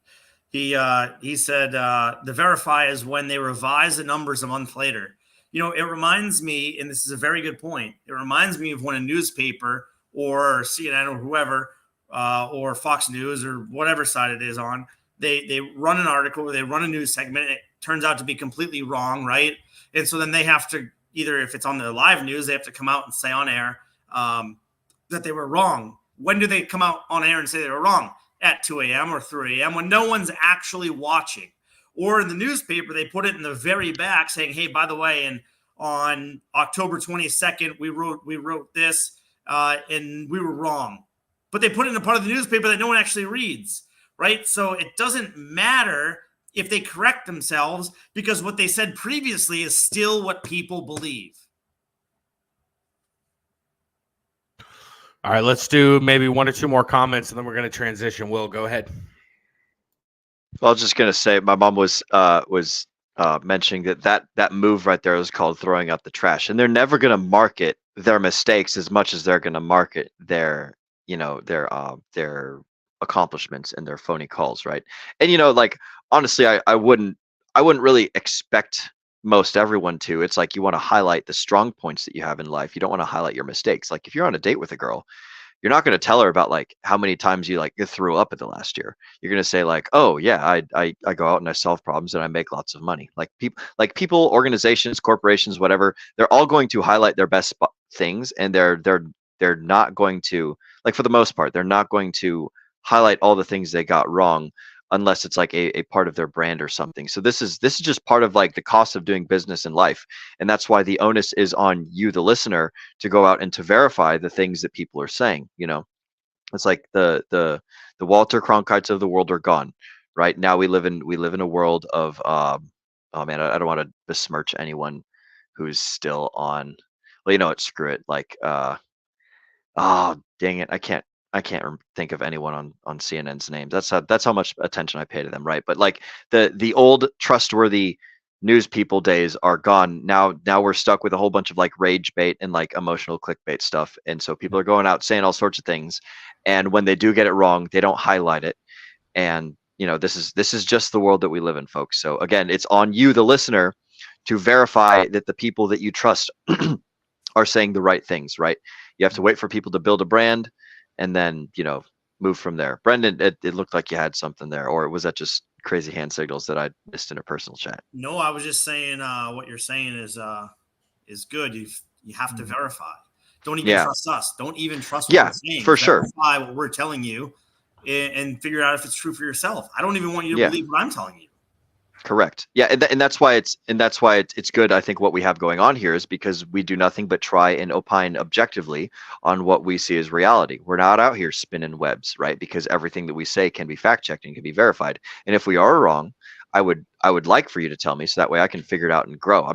he said the verify is when they revise the numbers a month later. It reminds me, and this is a very good point. It reminds me of when a newspaper or CNN or whoever or Fox News or whatever side it is on, they run an article or they run a news segment. And it turns out to be completely wrong, right? And so then they have to either, if it's on the live news, they have to come out and say on air that they were wrong. When do they come out on air and say they were wrong? At 2 a.m. or 3 a.m. when no one's actually watching. Or in the newspaper, they put it in the very back saying, hey, by the way, and on October 22nd, we wrote this and we were wrong. But they put it in a part of the newspaper that no one actually reads, right? So it doesn't matter if they correct themselves because what they said previously is still what people believe. All right, let's do maybe one or two more comments, and then we're going to transition. Will, go ahead. Well, I was just gonna say, my mom was mentioning that move right there was called throwing out the trash, and they're never gonna market their mistakes as much as they're gonna market their accomplishments and their phony calls, right? And like honestly, I wouldn't really expect most everyone to. It's like you want to highlight the strong points that you have in life. You don't want to highlight your mistakes. Like if you're on a date with a girl, you're not going to tell her about like how many times you threw up in the last year. You're going to say like, oh yeah, I go out and I solve problems and I make lots of money. Like people, organizations, corporations, whatever, they're all going to highlight their best things, and they're not going to, like, for the most part, they're not going to highlight all the things they got wrong unless it's like a part of their brand or something. So this is just part of like the cost of doing business in life. And that's why the onus is on you, the listener, to go out and to verify the things that people are saying. It's like the Walter Cronkites of the world are gone, right? Now we live in a world of oh man, I don't want to besmirch anyone who's still on. Well, screw it. Like oh dang it, I can't think of anyone on CNN's names. That's how much attention I pay to them, right? But like the old trustworthy news people days are gone. Now we're stuck with a whole bunch of like rage bait and like emotional clickbait stuff, and so people are going out saying all sorts of things, and when they do get it wrong, they don't highlight it. And this is just the world that we live in, folks. So again, it's on you, the listener, to verify that the people that you trust are saying the right things, right? You have to wait for people to build a brand, and then move from there. Brendan, it looked like you had something there, or was that just crazy hand signals that I missed in a personal chat? No, I was just saying what you're saying is good. You have to verify. Don't even trust us. Don't even trust what we're saying. For sure. Verify what we're telling you and figure out if it's true for yourself. I don't even want you to believe what I'm telling you. Correct. Yeah, and that's why it's good. I think what we have going on here is because we do nothing but try and opine objectively on what we see as reality. We're not out here spinning webs, right? Because everything that we say can be fact checked and can be verified. And if we are wrong, I would like for you to tell me, so that way I can figure it out and grow.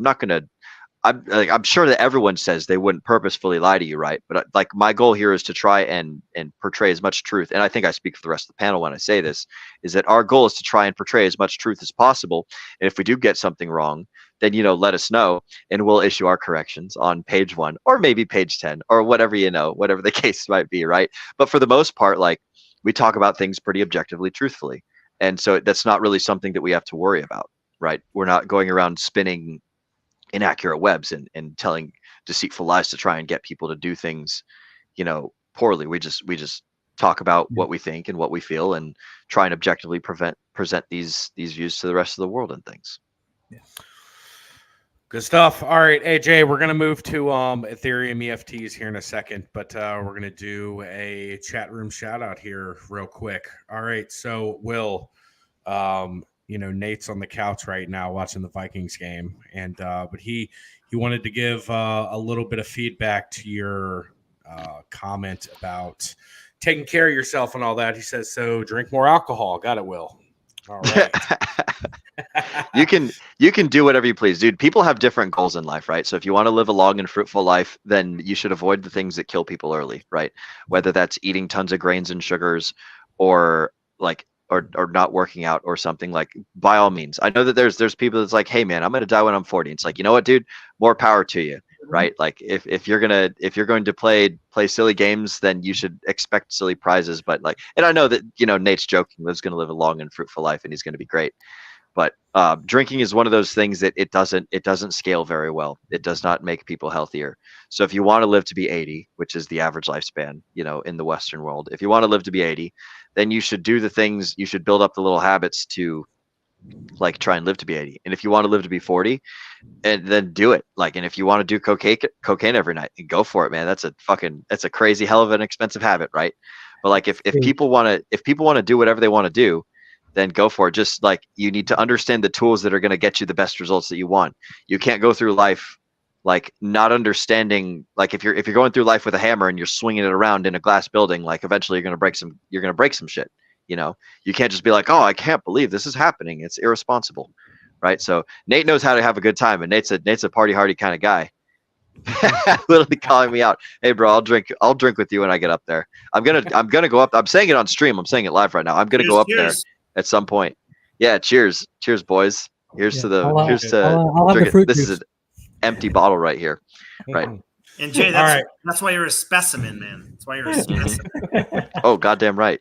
I'm sure that everyone says they wouldn't purposefully lie to you, right? But like my goal here is to try and portray as much truth. And I think I speak for the rest of the panel when I say this, is that our goal is to try and portray as much truth as possible. And if we do get something wrong, then, let us know, and we'll issue our corrections on page 1 or maybe page 10 or whatever, whatever the case might be, right? But for the most part, like, we talk about things pretty objectively, truthfully. And so that's not really something that we have to worry about, right? We're not going around spinning inaccurate webs and telling deceitful lies to try and get people to do things, poorly. We just talk about what we think and what we feel, and try and objectively present these views to the rest of the world and things. Yeah. Good stuff. All right, AJ, we're gonna move to Ethereum EFTs here in a second, but we're gonna do a chat room shout out here real quick. All right, so Will, Nate's on the couch right now watching the Vikings game, and but he wanted to give a little bit of feedback to your comment about taking care of yourself and all that. He says, so drink more alcohol. Got it, Will. All right. You can do whatever you please, dude. People have different goals in life, right? So if you want to live a long and fruitful life, then you should avoid the things that kill people early, right? Whether that's eating tons of grains and sugars, or like or not working out or something, like by all means. I know that there's people that's like, hey man, I'm gonna die when I'm 40. It's like, you know what, dude, more power to you, right? Like if you're going to play silly games, then you should expect silly prizes. But like, and I know that, you know, Nate's joking, Liv's gonna live a long and fruitful life and he's gonna be great. But drinking is one of those things that it doesn't scale very well. It does not make people healthier. So if you want to live to be 80, which is the average lifespan, you know, in the Western world, if you want to live to be 80, then you should do the things, you should build up the little habits to like try and live to be 80. And if you want to live to be 40, and then do it. Like, and if you want to do cocaine every night, go for it, man. That's a crazy hell of an expensive habit, right? But like if people want to do whatever they want to do, then go for it. Just like, you need to understand the tools that are going to get you the best results that you want. You can't go through life like not understanding, like if you're going through life with a hammer and you're swinging it around in a glass building, like eventually you're going to break some shit. You know, you can't just be like, oh, I can't believe this is happening. It's irresponsible. Right. So Nate knows how to have a good time, and Nate's a party hardy kind of guy. Literally calling me out. Hey bro, I'll drink with you when I get up there. I'm gonna go up. I'm saying it on stream. I'm saying it live right now. I'm gonna go up there at some point. Yeah, cheers boys. Here's to I'll have the fruit this juice. is an empty bottle right here. Right. And Jay, that's why you're a specimen, man. That's why you're a specimen. Oh, goddamn right.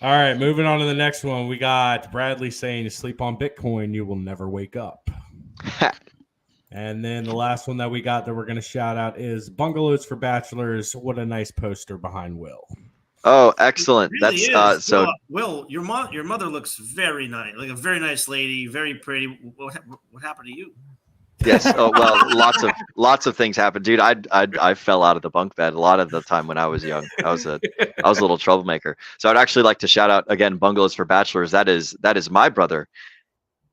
All right, moving on to the next one. We got Bradley saying, "You sleep on Bitcoin, you will never wake up." And then the last one that we got that we're going to shout out is Bungalows for Bachelors. What a nice poster behind Will. Oh, excellent. It really That's is. so. Will, your mother looks very nice, like a very nice lady, very pretty. What happened to you? Yes. Oh well, lots of things happened, dude. I fell out of the bunk bed a lot of the time when I was young. I was a little troublemaker. So I'd actually like to shout out again, Bungalows for Bachelors. That is my brother,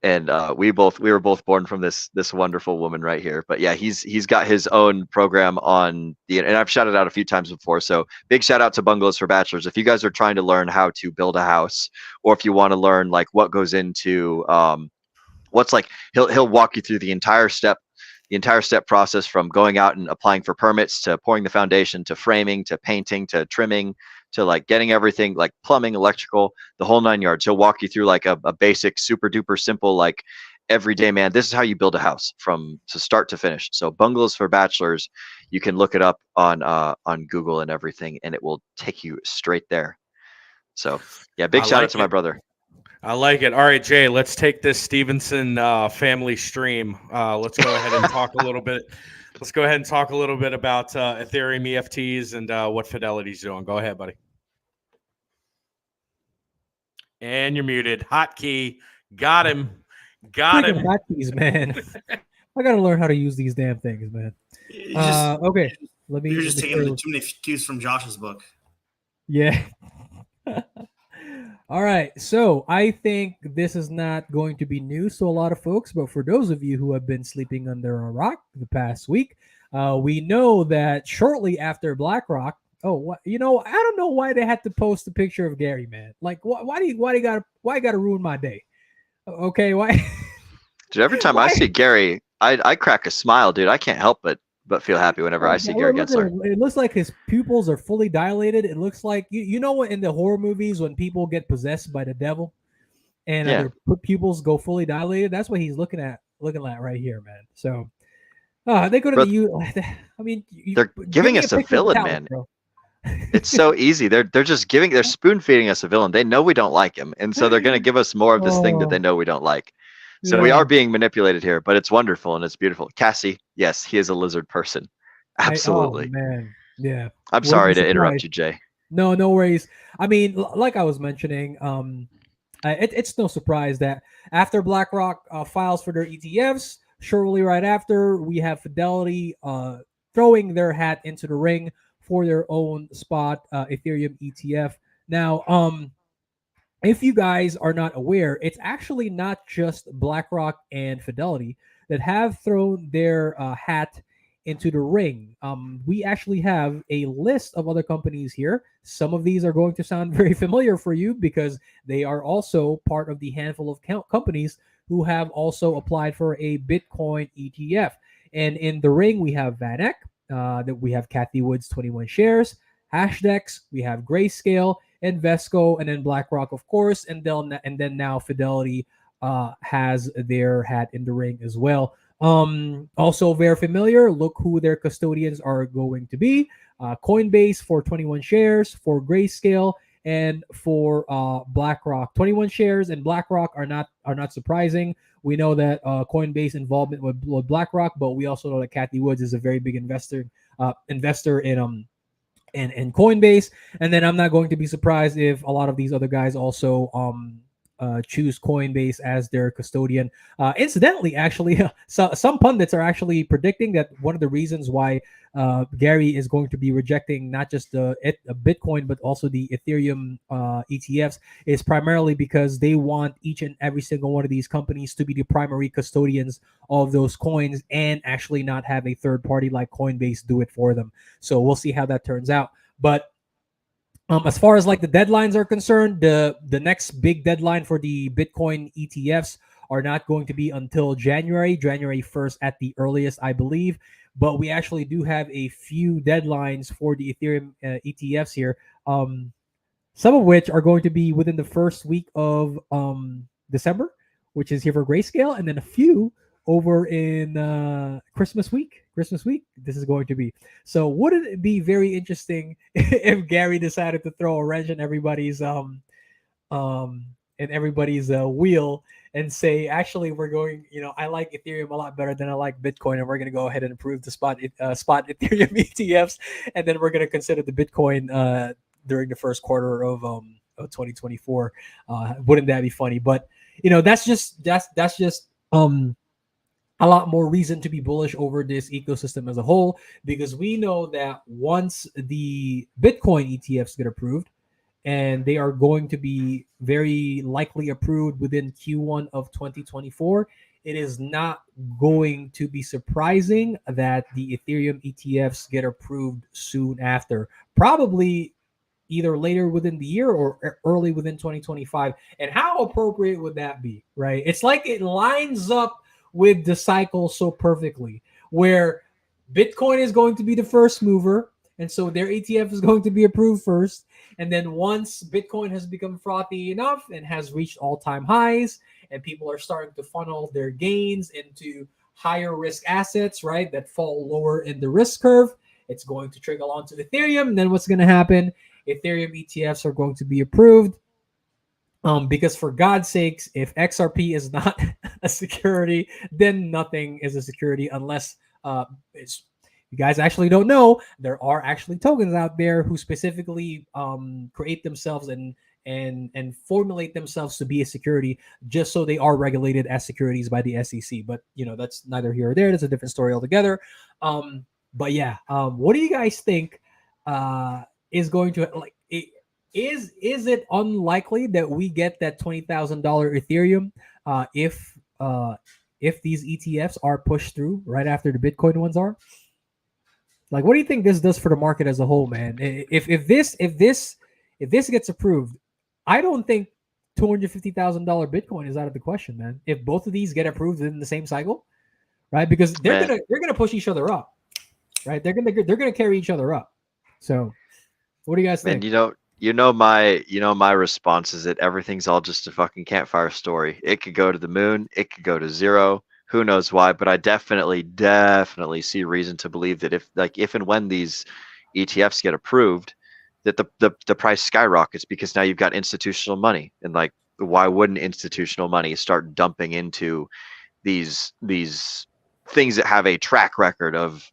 and we were both born from this wonderful woman right here. But yeah, he's got his own program on the, and I've shouted out a few times before. So big shout out to Bungalows for Bachelors. If you guys are trying to learn how to build a house, or if you want to learn like what goes into what's like, he'll walk you through the entire step process, from going out and applying for permits to pouring the foundation to framing to painting to trimming to like getting everything like plumbing, electrical, the whole 9 yards. He'll walk you through like a basic, super duper simple, like everyday man. This is how you build a house from start to finish. So Bungalows for Bachelors, you can look it up on Google and everything, and it will take you straight there. So yeah, big shout out to my brother. I like it. All right, Jay, let's take this Stevenson family stream. Let's go ahead and talk a little bit. Let's go ahead and talk a little bit about Ethereum EFTs and what Fidelity's doing. Go ahead, buddy. And you're muted. Hotkey. Got him. Freaking hotkeys, man. I gotta learn how to use these damn things, man. Okay, You're just taking too many cues from Josh's book. Yeah. All right, so I think this is not going to be news to a lot of folks, but for those of you who have been sleeping under a rock the past week, we know that shortly after BlackRock, I don't know why they had to post a picture of Gary, man. Like, why you gotta ruin my day? Okay, why? Dude, every time I see Gary, I crack a smile, dude. I can't help but feel happy whenever I see Gary Gensler. It looks like his pupils are fully dilated. It looks like you know what, in the horror movies when people get possessed by the devil and their pupils go fully dilated. That's what he's looking at right here, man. So they go to they're giving us a villain, man. Bro. It's so easy. They're spoon feeding us a villain. They know we don't like him, and so they're going to give us more of this thing that they know we don't like. So we are being manipulated here, but it's wonderful and it's beautiful. Cassie, yes, he is a lizard person. Absolutely. Man. Yeah. I'm sorry to interrupt you, Jay. No worries. I mean, like I was mentioning, it's no surprise that after BlackRock files for their ETFs, shortly right after, we have Fidelity throwing their hat into the ring for their own spot Ethereum ETF. Now, if you guys are not aware, it's actually not just BlackRock and Fidelity that have thrown their hat into the ring. We actually have a list of other companies here. Some of these are going to sound very familiar for you because they are also part of the handful of companies who have also applied for a Bitcoin ETF. And in the ring, we have VanEck, that we have Kathy Wood's 21 shares, Hashdex, we have Grayscale, Invesco, and then BlackRock, of course, and then now Fidelity has their hat in the ring as well. Also very familiar. Look who their custodians are going to be. Coinbase for 21 shares, for Grayscale, and for BlackRock. 21 shares and BlackRock are not surprising. We know that Coinbase involvement with BlackRock, but we also know that Cathie Woods is a very big investor in Coinbase. And then I'm not going to be surprised if a lot of these other guys also choose Coinbase as their custodian. Incidentally, actually, some pundits are actually predicting that one of the reasons why Gary is going to be rejecting not just the Bitcoin but also the Ethereum ETFs is primarily because they want each and every single one of these companies to be the primary custodians of those coins and actually not have a third party like Coinbase do it for them. So we'll see how that turns out. But as far as like the deadlines are concerned, the next big deadline for the Bitcoin ETFs are not going to be until January 1st at the earliest, I believe. But we actually do have a few deadlines for the Ethereum ETFs here. Some of which are going to be within the first week of December, which is here for Grayscale, and then a few over in Christmas week. This is going to be. So wouldn't it be very interesting if Gary decided to throw a wrench in everybody's wheel and say, actually, we're going, I like Ethereum a lot better than I like Bitcoin, and we're going to go ahead and approve the spot Ethereum ETFs, and then we're going to consider the Bitcoin during the first quarter of 2024. Wouldn't that be funny? But that's just a lot more reason to be bullish over this ecosystem as a whole, because we know that once the Bitcoin ETFs get approved, and they are going to be very likely approved within Q1 of 2024, it is not going to be surprising that the Ethereum ETFs get approved soon after, probably either later within the year or early within 2025. And how appropriate would that be, right? It's like it lines up with the cycle so perfectly, where Bitcoin is going to be the first mover, and so their ETF is going to be approved first. And then once Bitcoin has become frothy enough and has reached all-time highs, and people are starting to funnel their gains into higher risk assets, right, that fall lower in the risk curve, it's going to trickle onto Ethereum. And then what's going to happen? Ethereum ETFs are going to be approved. Because for God's sakes, if XRP is not a security, then nothing is a security unless you guys actually don't know. There are actually tokens out there who specifically create themselves and formulate themselves to be a security just so they are regulated as securities by the SEC. But that's neither here or there. That's a different story altogether. But yeah, what do you guys think is going to like? Is it unlikely that we get that $20,000 Ethereum if these ETFs are pushed through right after the Bitcoin ones are? Like, what do you think this does for the market as a whole, man? If this gets approved, I don't think $250,000 Bitcoin is out of the question, man. If both of these get approved in the same cycle, right? Because they're gonna push each other up, right? They're gonna carry each other up. So, what do you guys think? My response is that everything's all just a fucking campfire story. It could go to the moon, it could go to zero. Who knows why? But I definitely see reason to believe that if and when these ETFs get approved, that the price skyrockets, because now you've got institutional money, and like, why wouldn't institutional money start dumping into these things that have a track record of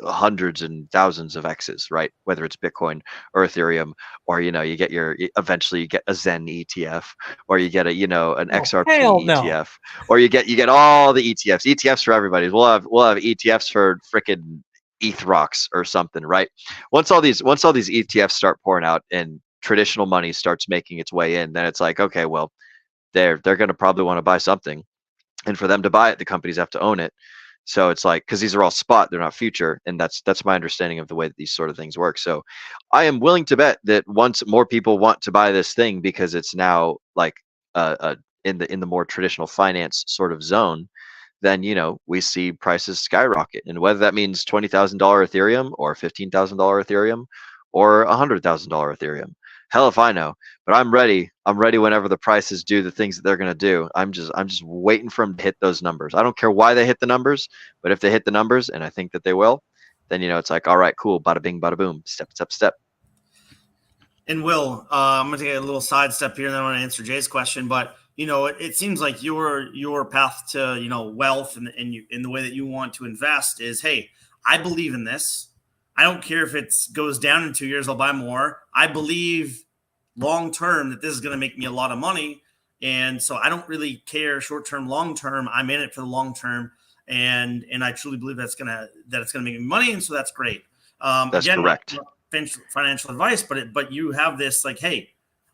hundreds and thousands of X's, right? Whether it's Bitcoin or Ethereum, or eventually you get a Zen ETF, or you get an XRP ETF, or you get all the ETFs for everybody. We'll have ETFs for frickin' ETHROX or something, right? Once all these ETFs start pouring out and traditional money starts making its way in, then it's like, okay, well, they're going to probably want to buy something. And for them to buy it, the companies have to own it. So it's like, because these are all spot, they're not future. And that's my understanding of the way that these sort of things work. So I am willing to bet that once more people want to buy this thing, because it's now like in the more traditional finance sort of zone, then we see prices skyrocket. And whether that means $20,000 Ethereum or $15,000 Ethereum or $100,000 Ethereum, Hell if I know. But I'm ready. I'm ready whenever the prices do the things that they're going to do. I'm just waiting for them to hit those numbers. I don't care why they hit the numbers, but if they hit the numbers, and I think that they will, then it's like, all right, cool, bada bing, bada boom, step, step, step. And Will, I'm going to take a little sidestep here, and then I want to answer Jay's question. But it seems like your path to wealth and in the way that you want to invest is, hey, I believe in this. I don't care if it goes down in 2 years, I'll buy more. I believe long term that this is going to make me a lot of money, and so I don't really care short term, long term. I'm in it for the long term, and I truly believe that it's going to make me money, and so that's great. That's correct. Financial advice, but you have this like, hey,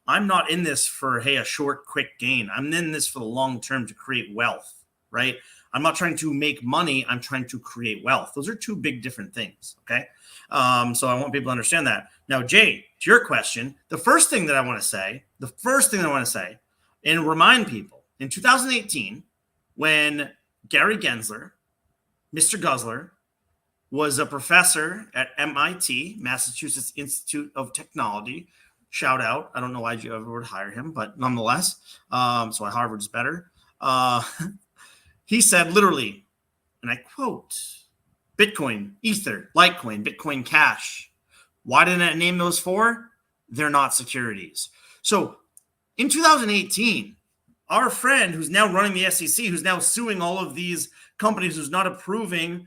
I'm not in this for a short, quick gain. I'm in this for the long term to create wealth, right? I'm not trying to make money. I'm trying to create wealth. Those are two big different things. Okay. So I want people to understand that. Now, Jay, to your question, the first thing that I want to say, and remind people, in 2018, when Gary Gensler, Mr. Guzzler, was a professor at MIT, Massachusetts Institute of Technology. Shout out. I don't know why you ever would hire him, but nonetheless, so Harvard's better. He said literally, and I quote, Bitcoin, Ether, Litecoin, Bitcoin Cash. Why didn't I name those four? They're not securities. So in 2018, our friend who's now running the SEC, who's now suing all of these companies, who's not approving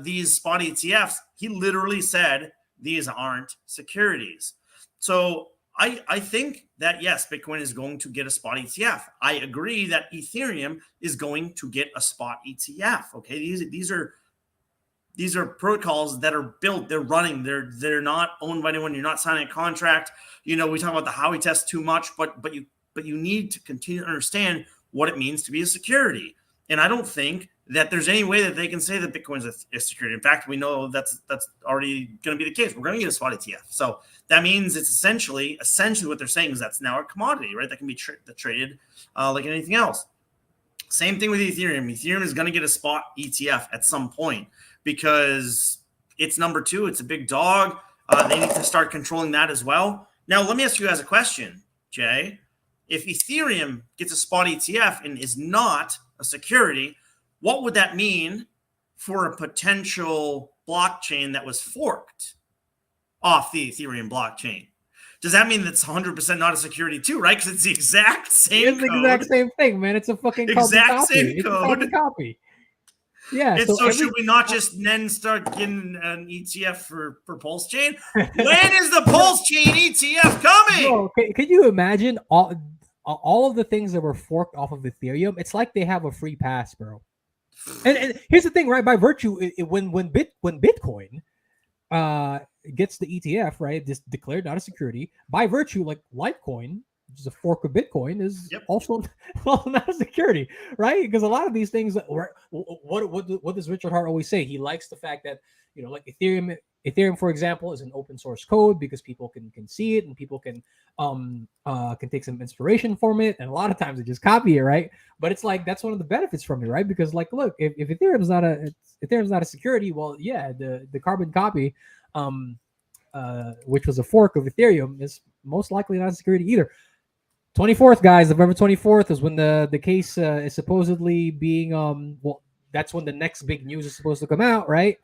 these spot ETFs, he literally said, these aren't securities. So I think that, yes, Bitcoin is going to get a spot ETF. I agree that Ethereum is going to get a spot ETF. Okay, these are protocols that are built, they're running, they're not owned by anyone. You're not signing a contract. We talk about the Howey test too much, but you need to continue to understand what it means to be a security. And I don't think that there's any way that they can say that Bitcoin is a security. In fact, we know that's already going to be the case. We're going to get a spot ETF. So that means it's essentially what they're saying is that's now a commodity, right? That can be traded like anything else. Same thing with Ethereum. Ethereum is going to get a spot ETF at some point because it's number two. It's a big dog. They need to start controlling that as well. Now, let me ask you guys a question, Jay. If Ethereum gets a spot ETF and is not a security, what would that mean for a potential blockchain that was forked off the Ethereum blockchain? Does that mean that's 100% not a security too, right? Because it's the exact same code. It's the exact same thing, man. It's a fucking exact same copy. code. It's a carbon copy. Yeah. And so should we not just then start getting an ETF for Pulse Chain? When is the Pulse Chain ETF coming? Bro, can you imagine all of the things that were forked off of Ethereum? It's like they have a free pass, bro. And here's the thing, right? By virtue, when Bitcoin gets the ETF, right, this declared not a security, by virtue, like Litecoin, which is a fork of Bitcoin, is also not a security, right? Because a lot of these things, what does Richard Hart always say? He likes the fact that like Ethereum, for example, is an open source code because people can see it and people can take some inspiration from it, and a lot of times they just copy it, right? But it's like that's one of the benefits from it, right? Because like, look, if Ethereum's not a security, well, yeah, the carbon copy, which was a fork of Ethereum, is most likely not a security either. 24th, guys, November 24th is when the case is supposedly being well, that's when the next big news is supposed to come out, right?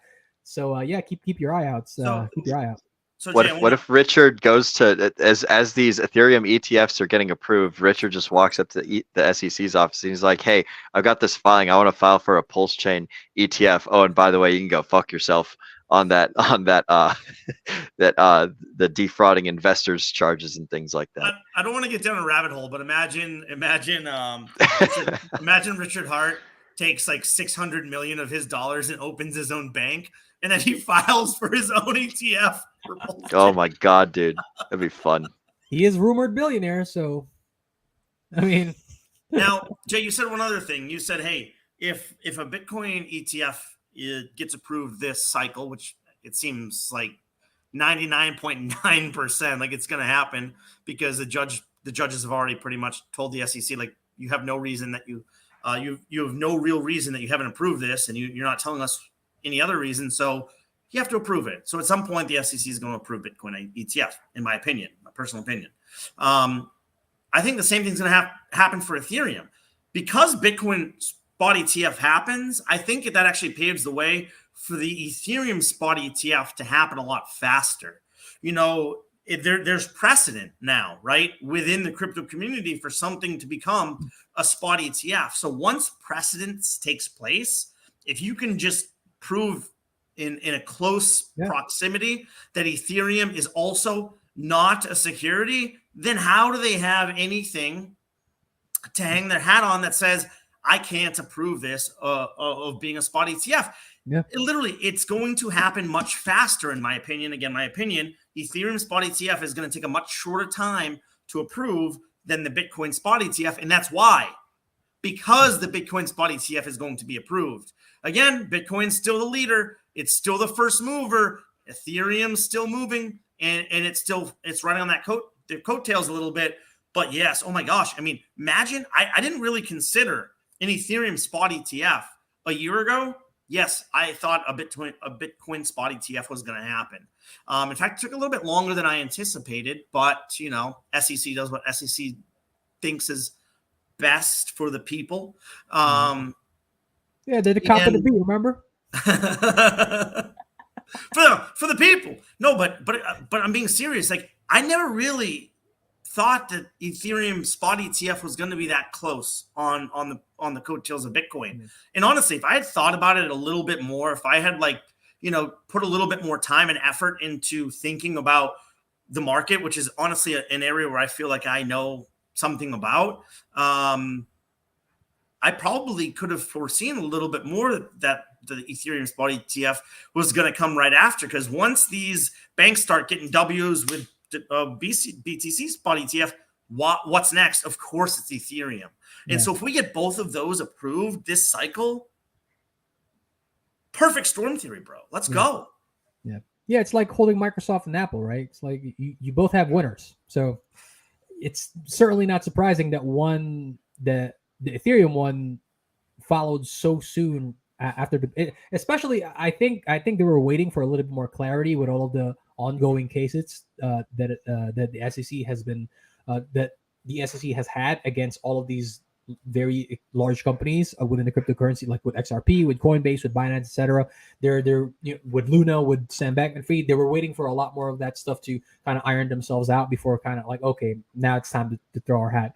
So yeah, keep your eye out. Keep your eye out. So what if Richard goes to as these Ethereum ETFs are getting approved? Richard just walks up to the SEC's office and he's like, "Hey, I've got this filing. I want to file for a Pulse Chain ETF. Oh, and by the way, you can go fuck yourself on that the defrauding investors charges and things like that." I don't want to get down a rabbit hole, but imagine Richard Hart takes like 600 million of his dollars and opens his own bank, and then he files for his own ETF. Oh my god, dude, that'd be fun. He is rumored billionaire, so I mean. Now, Jay, you said one other thing. You said, hey, if a Bitcoin ETF gets approved this cycle, which it seems like 99.9% like it's going to happen because the judges have already pretty much told the SEC, like, you have no reason that you have no real reason that you haven't approved this, and you're not telling us any other reason. So you have to approve it. So at some point, the SEC is going to approve Bitcoin ETF, in my opinion. personal opinion. I think the same thing's going to happen for Ethereum. Because Bitcoin spot ETF happens, I think that actually paves the way for the Ethereum spot ETF to happen a lot faster. You know, there's precedent now, right, within the crypto community for something to become a spot ETF. So once precedence takes place, if you can just prove in a close proximity that Ethereum is also not a security, then how do they have anything to hang their hat on that says, I can't approve this of being a spot ETF? It's going to happen much faster, in my opinion. Again, my opinion, Ethereum spot ETF is going to take a much shorter time to approve than the Bitcoin spot ETF. And that's why, because the Bitcoin spot ETF is going to be approved. Again, Bitcoin's still the leader. It's still the first mover. Ethereum's still moving, and it's running on the coattails a little bit. But yes, oh my gosh. I mean, imagine, I didn't really consider an Ethereum spot ETF a year ago. Yes, I thought a Bitcoin spot ETF was going to happen. In fact, it took a little bit longer than I anticipated, but you know, SEC does what SEC thinks is best for the people. They're the cop of the beat, remember? for the people. No, but I'm being serious. Like, I never really thought that Ethereum spot ETF was going to be that close on the coattails of Bitcoin. And honestly, if I had thought about it a little bit more, if I had put a little bit more time and effort into thinking about the market, which is honestly an area where I feel like I know something about, I probably could have foreseen a little bit more that the Ethereum spot ETF was going to come right after. Because once these banks start getting W's with BTC spot ETF, what's next? Of course, it's Ethereum. And so if we get both of those approved this cycle, perfect storm theory, bro. Let's go. Yeah, it's like holding Microsoft and Apple, right? It's like you both have winners. So it's certainly not surprising that the Ethereum one followed so soon after especially I think they were waiting for a little bit more clarity with all of the ongoing cases that the SEC has had against all of these very large companies within the cryptocurrency, like with XRP, with Coinbase, with Binance, etc. They're with Luna, with Sam Bankman-Fried. They were waiting for a lot more of that stuff to kind of iron themselves out before kind of like, okay, now it's time to throw our hat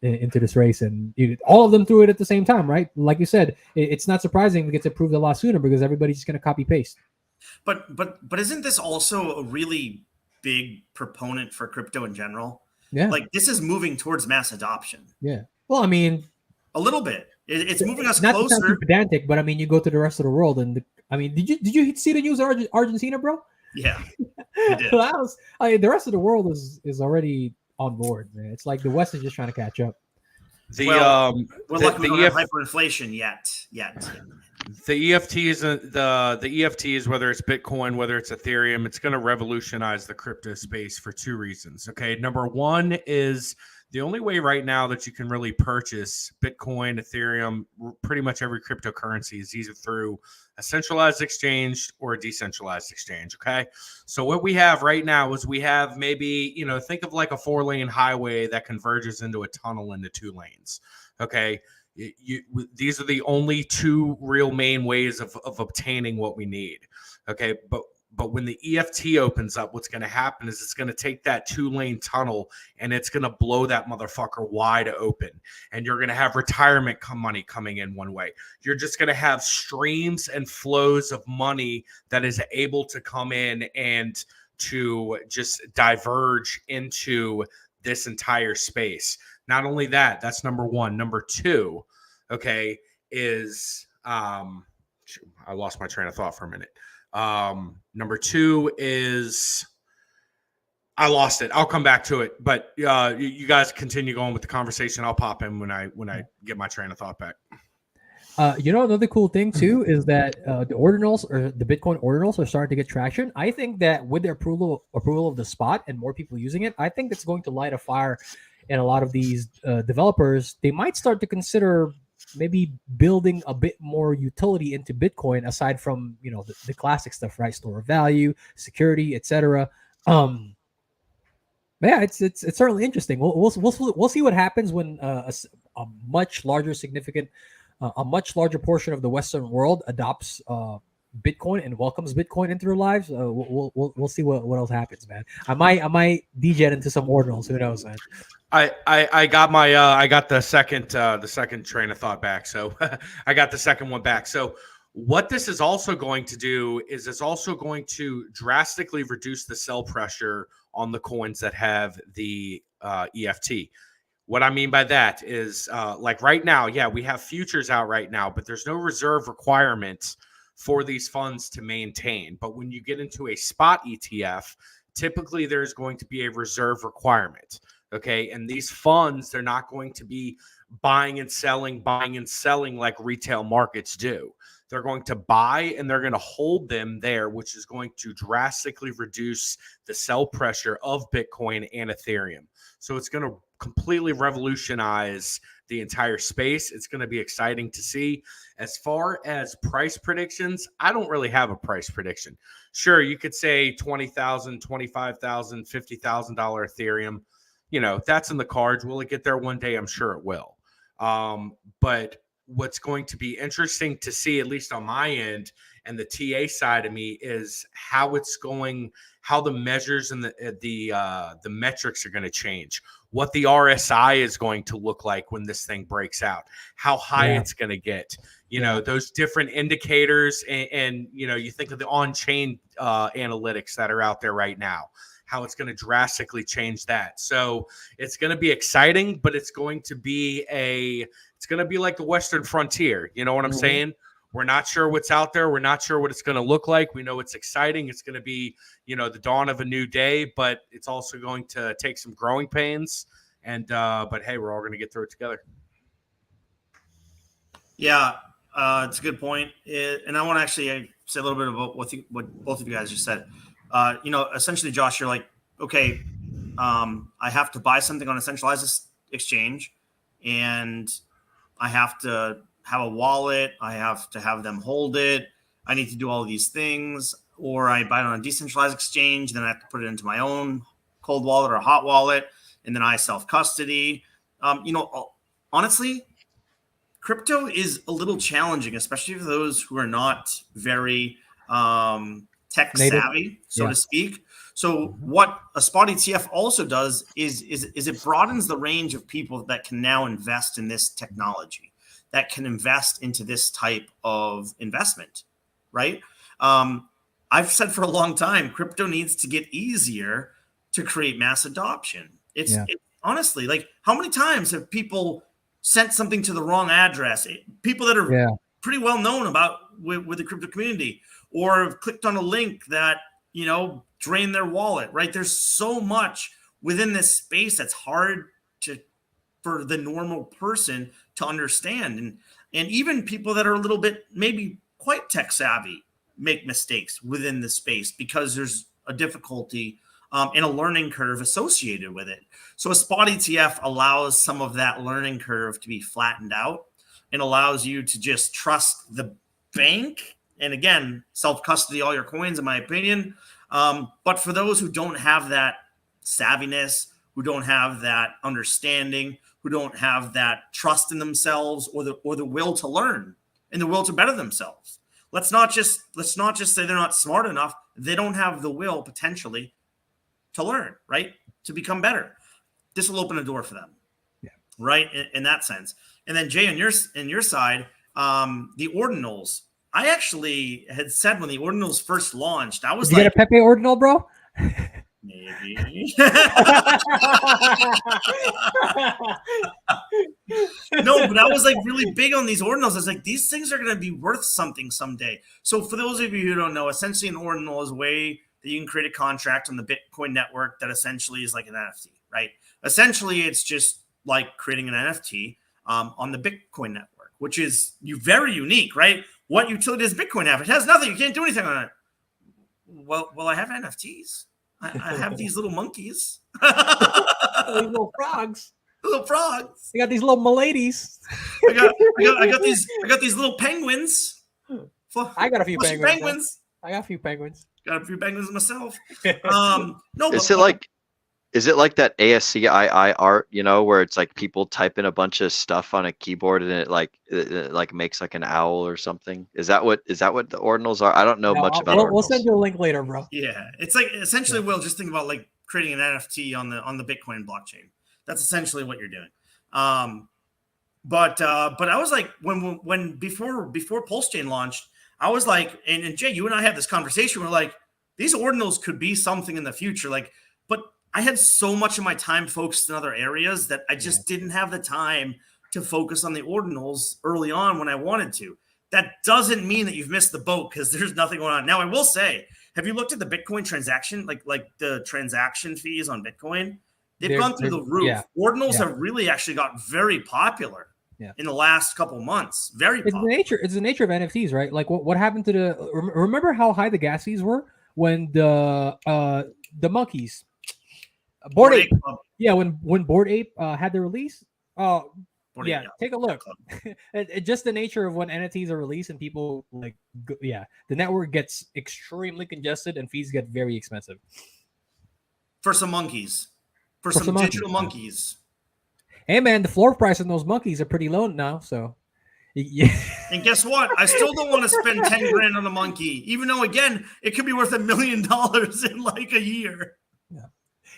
into this race. And all of them threw it at the same time, right? Like you said, it's not surprising it gets approved a lot sooner because everybody's just going to copy paste. But isn't this also a really big proponent for crypto in general? Yeah, like this is moving towards mass adoption. Yeah. Well, I mean, a little bit. It's moving us not closer. To sound pedantic, but I mean, you go to the rest of the world, and did you see the news of Argentina, bro? Yeah, the rest of the world is already on board, man. It's like the West is just trying to catch up. We're lucky we don't have hyperinflation yet. The EFTs, whether it's Bitcoin, whether it's Ethereum, it's going to revolutionize the crypto space for two reasons. Okay, number one is the only way right now that you can really purchase Bitcoin, Ethereum, pretty much every cryptocurrency is either through a centralized exchange or a decentralized exchange. Okay, so what we have right now is we have maybe, think of like a 4-lane highway that converges into a tunnel into 2 lanes. Okay. These are the only 2 real main ways of obtaining what we need. Okay. But when the EFT opens up, what's going to happen is it's going to take that 2-lane tunnel and it's going to blow that motherfucker wide open. And you're going to have retirement money coming in one way. You're just going to have streams and flows of money that is able to come in and to just diverge into this entire space. Not only that, that's number one. Number two, okay, is I lost my train of thought for a minute. Number two is I lost it. I'll come back to it, but you guys continue going with the conversation. I'll pop in when I get my train of thought back. Another cool thing too is that the ordinals or the Bitcoin ordinals are starting to get traction. I think that with the approval of the spot and more people using it, I think it's going to light a fire in a lot of these developers. They might start to consider maybe building a bit more utility into Bitcoin aside from the classic stuff, right? Store of value, security, etc. Yeah, it's certainly interesting. We'll see what happens when a much larger a much larger portion of the Western world adopts Bitcoin and welcomes Bitcoin into their lives. We'll see what else happens, man. I might degen into some ordinals. Who knows, man? I got my I got the second train of thought back. So I got the second one back. So what this is also going to do is it's also going to drastically reduce the sell pressure on the coins that have the EFT. What I mean by that is like right now, yeah, we have futures out right now, but there's no reserve requirements for these funds to maintain. But when you get into a spot ETF, typically there's going to be a reserve requirement. Okay. And these funds, they're not going to be buying and selling like retail markets do. They're going to buy and they're going to hold them there, which is going to drastically reduce the sell pressure of Bitcoin and Ethereum. So it's going to completely revolutionize the entire space. It's going to be exciting to see. As far as price predictions, I don't really have a price prediction. Sure, you could say $20,000, $25,000, $50,000 Ethereum. You know, that's in the cards. Will it get there one day? I'm sure it will. But what's going to be interesting to see, at least on my end and the TA side of me, is how the measures and the metrics are going to change. What the RSI is going to look like when this thing breaks out, how high it's going to get, you know, those different indicators. And, you know, you think of the on-chain analytics that are out there right now, how it's going to drastically change that. So it's going to be exciting, but it's going to be like the Western frontier. You know what I'm saying? We're not sure what's out there. We're not sure what it's going to look like. We know it's exciting. It's going to be, you know, the dawn of a new day, but it's also going to take some growing pains. And, but hey, we're all going to get through it together. Yeah, it's a good point. And I want to actually say a little bit about what both of you guys just said. You know, essentially, Josh, you're like, okay, I have to buy something on a centralized exchange, and I have to have a wallet. I have to have them hold it. I need to do all of these things, or I buy it on a decentralized exchange. Then I have to put it into my own cold wallet or a hot wallet, and then I self-custody. You know, honestly, crypto is a little challenging, especially for those who are not very tech savvy, so to speak. So what a spot ETF also does is it broadens the range of people that can now invest in this technology, that can invest into this type of investment, right? I've said for a long time, crypto needs to get easier to create mass adoption. It's honestly, like, how many times have people sent something to the wrong address? People that are pretty well known about with the crypto community, or have clicked on a link that, you know, drained their wallet, right? There's so much within this space that's hard for the normal person to understand. And even people that are a little bit maybe quite tech savvy make mistakes within the space because there's a difficulty and a learning curve associated with it. So a spot ETF allows some of that learning curve to be flattened out and allows you to just trust the bank. And again, self-custody all your coins, in my opinion. But for those who don't have that savviness, who don't have that understanding, who don't have that trust in themselves, or the will to learn and the will to better themselves. Let's not just say they're not smart enough. They don't have the will potentially to learn, right? To become better. This will open a door for them, right? In that sense. And then Jay, on your side, the ordinals. I actually had said when the ordinals first launched, I was Did you get a Pepe ordinal, bro? Maybe. No, but I was like really big on these ordinals. I was like, these things are going to be worth something someday. So for those of you who don't know, essentially an ordinal is a way that you can create a contract on the Bitcoin network that essentially is like an NFT, right? Essentially, it's just like creating an NFT on the Bitcoin network, which is very unique, right? What utility does Bitcoin have? It has nothing. You can't do anything on it. Well, I have NFTs. I have these little monkeys. These little frogs. Little frogs. I got these little miladies. I got these little penguins. I got a few penguins. I got a few penguins. Got a few penguins myself. Is it like Is it like that ASCII art, you know, where it's like people type in a bunch of stuff on a keyboard and it like makes like an owl or something? Is that what the ordinals are? I don't know No, much about we'll ordinals. send you a link later, bro. Yeah, it's like essentially, Will, just think about like creating an NFT on the Bitcoin blockchain. That's essentially what you're doing. But I was like, when before Pulse Chain launched, I was like, and Jay, you and I had this conversation. We're like, these ordinals could be something in the future. Like, but I had so much of my time focused in other areas that I just didn't have the time to focus on the ordinals early on when I wanted to. That doesn't mean that you've missed the boat because there's nothing going on. Now, I will say, have you looked at the Bitcoin transaction, like the transaction fees on Bitcoin? They've gone through the roof. Yeah. Ordinals have really actually got very popular in the last couple of months. Very popular. It's the nature of NFTs, right? Like what happened to the remember how high the gas fees were when the monkeys Bored Ape. Yeah, when Bored Ape had the release. Take a look. It's just the nature of when NFTs are released and people the network gets extremely congested and fees get very expensive. For some monkeys. For some digital monkeys. Hey man, the floor price on those monkeys are pretty low now, so yeah. And guess what? I still don't want to spend 10 grand on a monkey, even though again it could be worth $1 million in like a year. Yeah.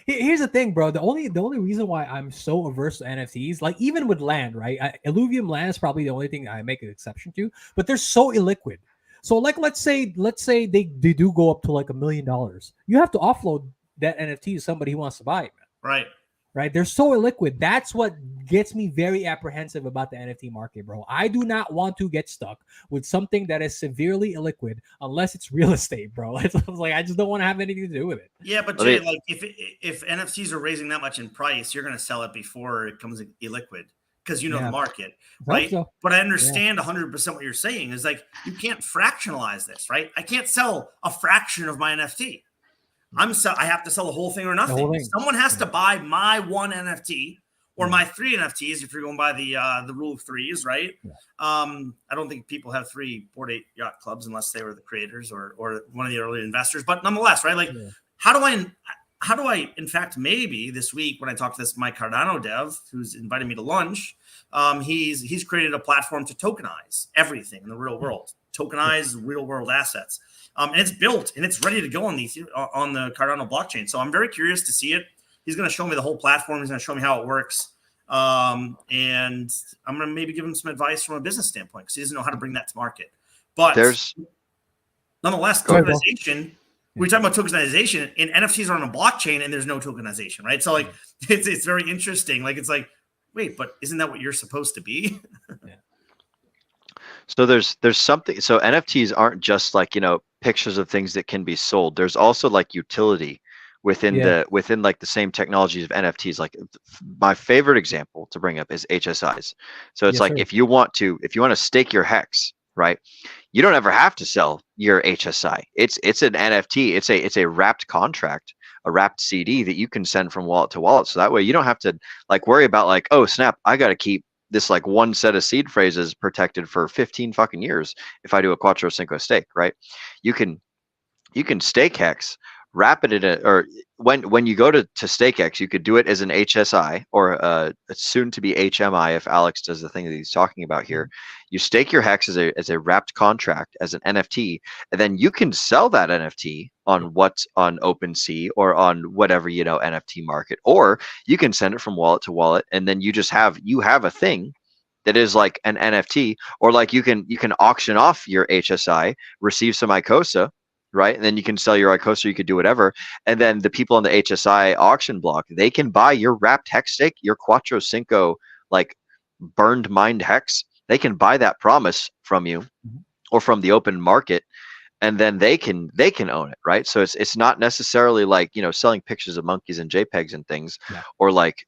Here's the thing, bro. The only reason why I'm so averse to NFTs, like even with land, right? Illuvium land is probably the only thing I make an exception to, but they're so illiquid. So like let's say they do go up to like $1 million. You have to offload that NFT to somebody who wants to buy it, man. Right. They're so illiquid. That's what gets me very apprehensive about the NFT market, bro. I do not want to get stuck with something that is severely illiquid unless it's real estate, bro. It's like I just don't want to have anything to do with it. Yeah, but Jay, like if NFTs are raising that much in price, you're going to sell it before it comes illiquid because you know the market, right? So. But I understand 100% what you're saying is like you can't fractionalize this, right? I can't sell a fraction of my NFT. I have to sell the whole thing or nothing. Someone has to buy my one NFT or my 3 NFTs if you're going by the rule of threes, right? Yeah. I don't think people have 3 Bored Ape yacht clubs unless they were the creators or one of the early investors. But nonetheless, right? Like, how do I in fact maybe this week when I talk to this Mike Cardano dev who's invited me to lunch, he's created a platform to tokenize everything in the real world, tokenize real world assets. And it's built and it's ready to go on the Cardano blockchain. So I'm very curious to see it. He's going to show me the whole platform. He's going to show me how it works. And I'm going to maybe give him some advice from a business standpoint because he doesn't know how to bring that to market. But nonetheless, tokenization, we're talking about tokenization and NFTs are on a blockchain and there's no tokenization, right? So like, it's very interesting. Like, it's like, wait, but isn't that what you're supposed to be? So there's something. So NFTs aren't just like, pictures of things that can be sold. There's also like utility within like the same technologies of NFTs. Like my favorite example to bring up is HSIs. So it's if you want to stake your Hex, right? You don't ever have to sell your HSI. It's an NFT. It's a wrapped contract, a wrapped CD that you can send from wallet to wallet. So that way you don't have to like worry about like, oh snap, I got to keep this like one set of seed phrases protected for 15 fucking years if I do a Quattro Cinco stake, right? You can stake Hex, wrap it in or when you go to stake Hex, you could do it as an HSI or a soon to be HMI if Alex does the thing that he's talking about here. You stake your Hex as a wrapped contract as an NFT, and then you can sell that NFT on OpenSea or on whatever NFT market, or you can send it from wallet to wallet, and then you have a thing that is like an NFT, or like you can auction off your HSI, receive some ICOSA, right? And then you can sell your ICOSA, you could do whatever. And then the people on the HSI auction block, they can buy your wrapped Hex stake, your Quattro Cinco, like burned mined Hex. They can buy that promise from you or from the open market, and then they can own it, right? So it's not necessarily like selling pictures of monkeys and JPEGs and things, or like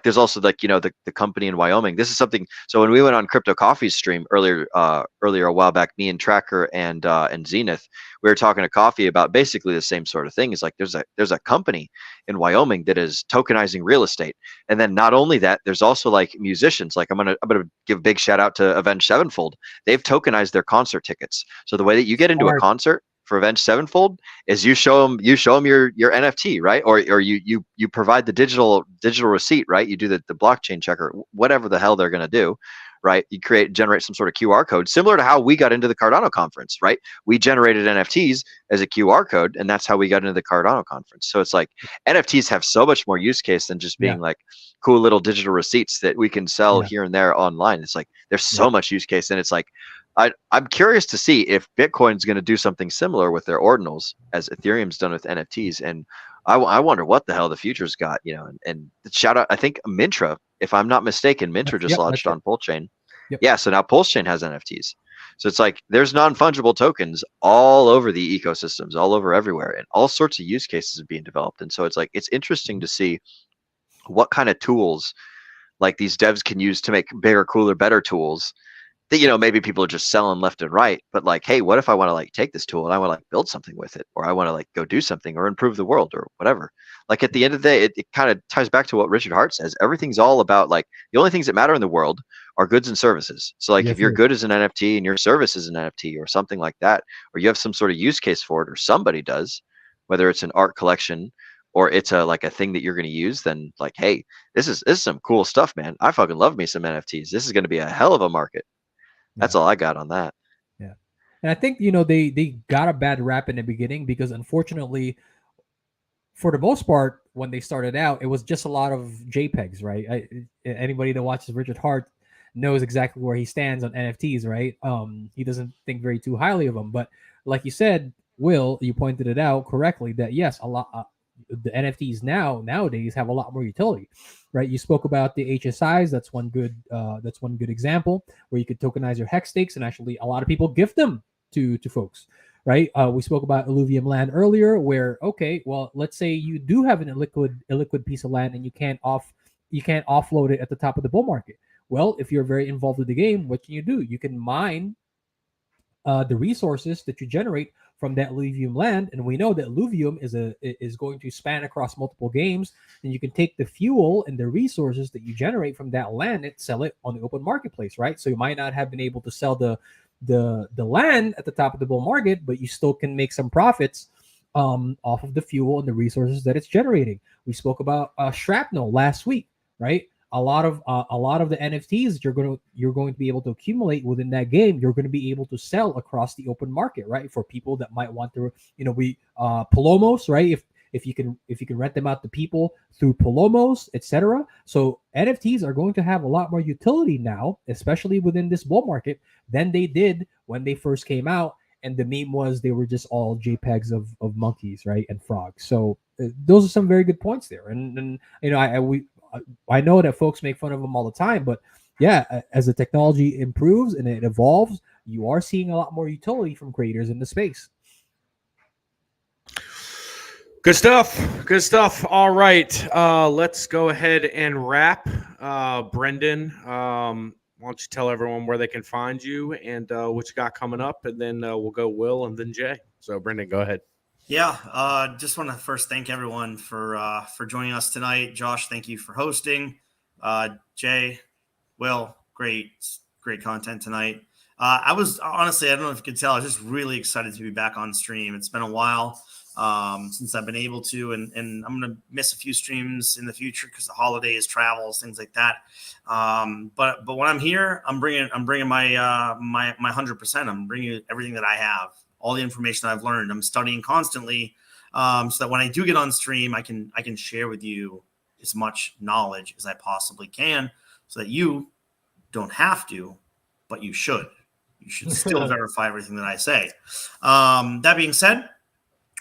there's also like the company in Wyoming. This is something. So when we went on Crypto Coffee's stream earlier a while back, me and Tracker and Zenith, we were talking to Coffee about basically the same sort of thing. Is like there's a company in Wyoming that is tokenizing real estate, and then not only that, there's also like musicians. Like I'm gonna give a big shout out to Avenged Sevenfold. They've tokenized their concert tickets. So the way that you get into a concert, for Avenged Sevenfold is you show them your NFT, right? Or you provide the digital receipt, right? You do the blockchain checker, whatever the hell they're going to do, right? You generate some sort of QR code, similar to how we got into the Cardano conference, right? We generated NFTs as a QR code, and that's how we got into the Cardano conference. So it's like NFTs have so much more use case than just being like cool little digital receipts that we can sell here and there online. It's like there's so much use case, and it's like I'm curious to see if Bitcoin's going to do something similar with their ordinals as Ethereum's done with NFTs. And I wonder what the hell the future's got, you know, and shout out, I think Mintra, if I'm not mistaken, Mintra just launched on Pulse Chain. Yeah. So now Pulse Chain has NFTs. So it's like there's non-fungible tokens all over the ecosystems, all over everywhere, and all sorts of use cases are being developed. And so it's like, it's interesting to see what kind of tools like these devs can use to make bigger, cooler, better tools that, you know, maybe people are just selling left and right, but like, hey, what if I want to like take this tool and I want to like build something with it, or I want to like go do something or improve the world or whatever. Like at the end of the day, it kind of ties back to what Richard Hart says. Everything's all about like the only things that matter in the world are goods and services. So like if your good is an NFT and your service is an NFT or something like that, or you have some sort of use case for it, or somebody does, whether it's an art collection or it's like a thing that you're going to use, then like, hey, this is some cool stuff, man. I fucking love me some NFTs. This is going to be a hell of a market. That's all I got on that. Yeah. And I think, you know, they got a bad rap in the beginning because unfortunately, for the most part, when they started out, it was just a lot of JPEGs, right? Anybody that watches Richard Hart knows exactly where he stands on NFTs, right? He doesn't think very too highly of them. But like you said, Will, you pointed it out correctly that yes, a lot the NFTs nowadays have a lot more utility, right? You spoke about the HSIs. That's one good example where you could tokenize your hex stakes, and actually a lot of people gift them to folks, right? We spoke about Illuvium land earlier, where okay, well, let's say you do have an illiquid piece of land and you can't offload it at the top of the bull market. Well, if you're very involved with the game, what can you do? You can mine the resources that you generate from that Illuvium land, and we know that Illuvium is going to span across multiple games, and you can take the fuel and the resources that you generate from that land and sell it on the open marketplace, right? So you might not have been able to sell the land at the top of the bull market, but you still can make some profits off of the fuel and the resources that it's generating. We spoke about shrapnel last week, right? A lot of the NFTs that you're going to be able to accumulate within that game, you're going to be able to sell across the open market, right? For people that might want to, you know, Palomos, right? If you can rent them out to people through Palomos, etc. So NFTs are going to have a lot more utility now, especially within this bull market, than they did when they first came out. And the meme was they were just all JPEGs of monkeys, right, and frogs. So those are some very good points there. And you know, I know that folks make fun of them all the time, but yeah, as the technology improves and it evolves, you are seeing a lot more utility from creators in the space. Good stuff. All right, let's go ahead and wrap. Brendan, why don't you tell everyone where they can find you and what you got coming up, and then we'll go Will and then Jay. So Brendan, go ahead. Yeah, just want to first thank everyone for joining us tonight. Josh, thank you for hosting. Jay, Will, great content tonight. I was honestly, I don't know if you could tell, I was just really excited to be back on stream. It's been a while since I've been able to, and I'm gonna miss a few streams in the future because the holidays, travels, things like that. But when I'm here, I'm bringing my 100%. I'm bringing everything that I have. All the information I've learned. I'm studying constantly, so that when I do get on stream, I can share with you as much knowledge as I possibly can, so that you don't have to, but you should. You should still verify everything that I say. That being said,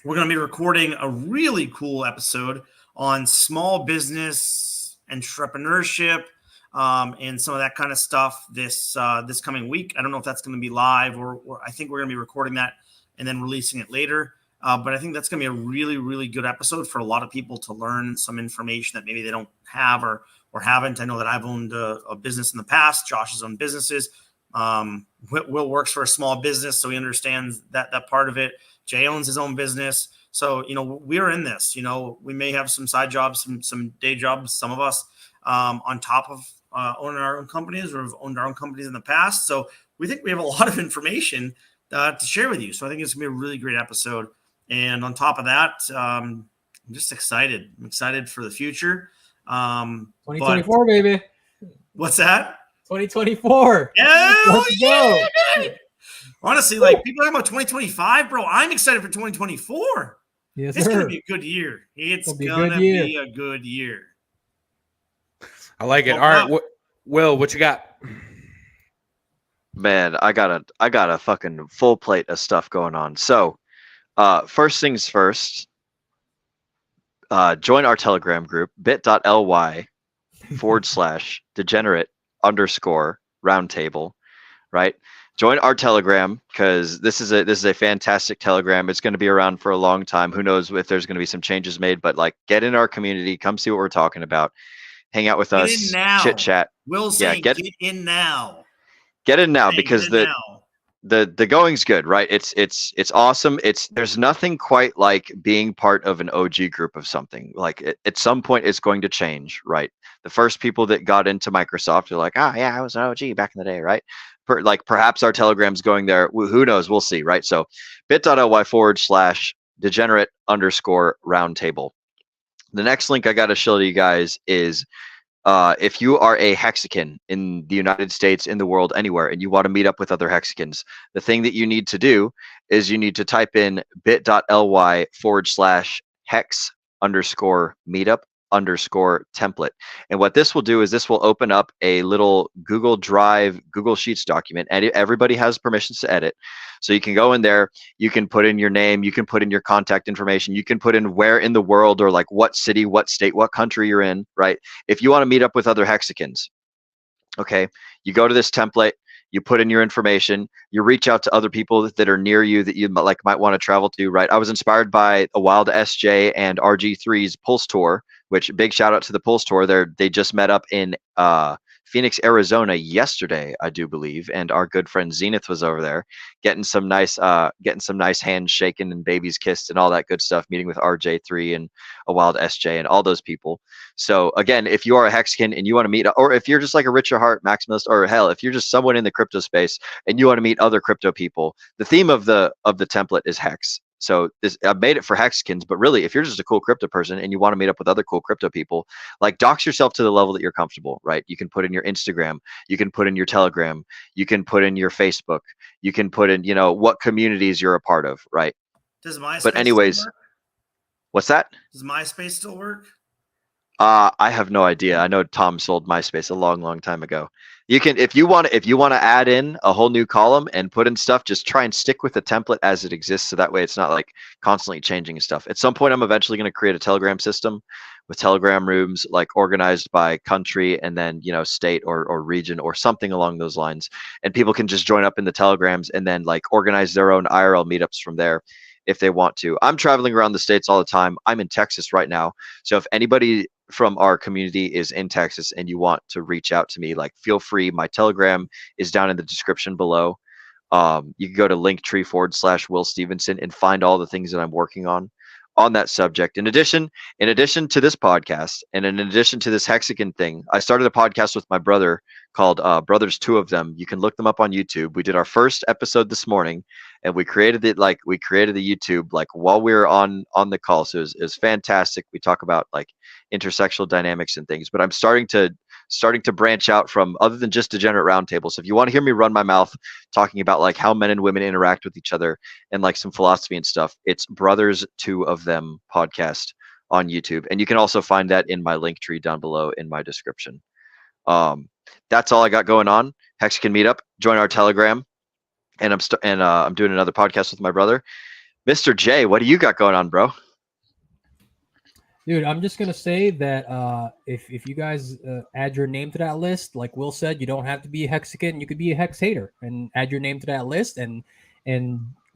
we're going to be recording a really cool episode on small business entrepreneurship and some of that kind of stuff this coming week. I don't know if that's going to be live or I think we're going to be recording that and then releasing it later. But I think that's going to be a really, really good episode for a lot of people to learn some information that maybe they don't have or haven't. I know that I've owned a business in the past. Josh has owned businesses. Will works for a small business, so he understands that part of it. Jay owns his own business. So, you know, we're in this. You know, we may have some side jobs, some day jobs, some of us on top of owning our own companies or have owned our own companies in the past. So we think we have a lot of information to share with you. So I think it's gonna be a really great episode. And on top of that, I'm just excited. I'm excited for the future. 2024, baby. What's that? 2024. Yeah, Let's go. Honestly, like people are talking about 2025, bro. I'm excited for 2024. Yes, It's sir. gonna be a good year. It's It'll be a gonna good year. be a good year. I like it. Well, All right, Will, what you got? Man, I got a fucking full plate of stuff going on. So, first things first, join our Telegram group, bit.ly/degenerate_roundtable, right? Join our Telegram because this is a fantastic Telegram. It's going to be around for a long time. Who knows if there's going to be some changes made, but like get in our community, come see what we're talking about, hang out with Get us, in now. chit chat. Will's saying, get in now. Get in now Saying, because get in now. the going's good, right? It's awesome. There's nothing quite like being part of an OG group of something. Like at some point it's going to change, right? The first people that got into Microsoft are like, oh yeah, I was an OG back in the day, right? Like perhaps our Telegram's going there. Who knows? We'll see, right? So bit.ly/degenerate_roundtable. The next link I got to show you guys is if you are a Hexican in the United States, in the world, anywhere, and you want to meet up with other Hexicans, the thing that you need to do is you need to type in bit.ly/hex_meetup_template. And what this will do is this will open up a little Google Drive, Google Sheets document, and everybody has permissions to edit. So you can go in there, you can put in your name, you can put in your contact information, you can put in where in the world or like what city, what state, what country you're in, right? If you want to meet up with other Hexicans, okay, you go to this template, you put in your information, you reach out to other people that are near you that you might want to travel to, right? I was inspired by a Wild SJ and RG3's Pulse Tour, which big shout out to the Pulse Tour. They just met up in Phoenix, Arizona yesterday, I do believe, and our good friend Zenith was over there getting some nice hands shaken and babies kissed and all that good stuff, meeting with RJ3 and a Wild SJ and all those people. So again, if you are a Hexican and you want to meet, or if you're just like a Richard Hart maximalist, or hell, if you're just someone in the crypto space and you want to meet other crypto people, the theme of the template is Hex. So I've made it for Hexicans, but really, if you're just a cool crypto person and you want to meet up with other cool crypto people, like dox yourself to the level that you're comfortable, right? You can put in your Instagram, you can put in your Telegram, you can put in your Facebook, you can put in, what communities you're a part of, right? Does MySpace But anyways, still work? What's that? Does MySpace still work? I have no idea. I know Tom sold MySpace a long, long time ago. You can, if you want to add in a whole new column and put in stuff, just try and stick with the template as it exists. So that way it's not like constantly changing stuff. At some point, I'm eventually going to create a Telegram system with Telegram rooms, like organized by country and then, state or region or something along those lines. And people can just join up in the Telegrams and then like organize their own IRL meetups from there if they want to. I'm traveling around the States all the time. I'm in Texas right now. So if anybody from our community is in Texas and you want to reach out to me, like feel free. My Telegram is down in the description below. You can go to Linktree/Will Stevenson and find all the things that I'm working on that subject. In addition to this podcast and in addition to this Hexican thing, I started a podcast with my brother called Brothers Two of Them. You can look them up on YouTube. We did our first episode this morning and we created the YouTube like while we were on the call. So it was fantastic. We talk about like intersectional dynamics and things, but I'm starting to branch out from other than just Degenerate Roundtables. So if you want to hear me run my mouth talking about like how men and women interact with each other and like some philosophy and stuff, it's Brothers Two of Them podcast on YouTube. And you can also find that in my link tree down below in my description. That's all I got going on. Hexican Meetup, join our Telegram. And I'm doing another podcast with my brother. Mr. J, what do you got going on, bro? Dude, I'm just gonna say that if you guys add your name to that list, like Will said, you don't have to be a Hexican. You could be a Hex hater and add your name to that list and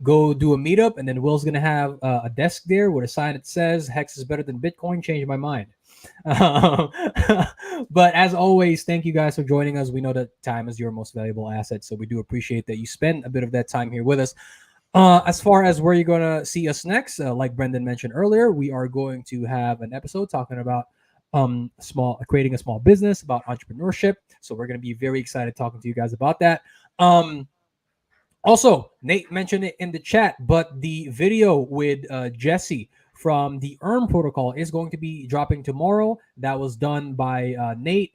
go do a meetup. And then Will's gonna have a desk there with a sign that says "Hex is better than Bitcoin." Changed my mind. But as always, thank you guys for joining us. We know that time is your most valuable asset, so we do appreciate that you spend a bit of that time here with us. As far as where you're going to see us next, like Brendan mentioned earlier, we are going to have an episode talking about creating a small business, about entrepreneurship. So we're going to be very excited talking to you guys about that. Also, Nate mentioned it in the chat, but the video with Jesse from the ERM protocol is going to be dropping tomorrow. That was done by Nate,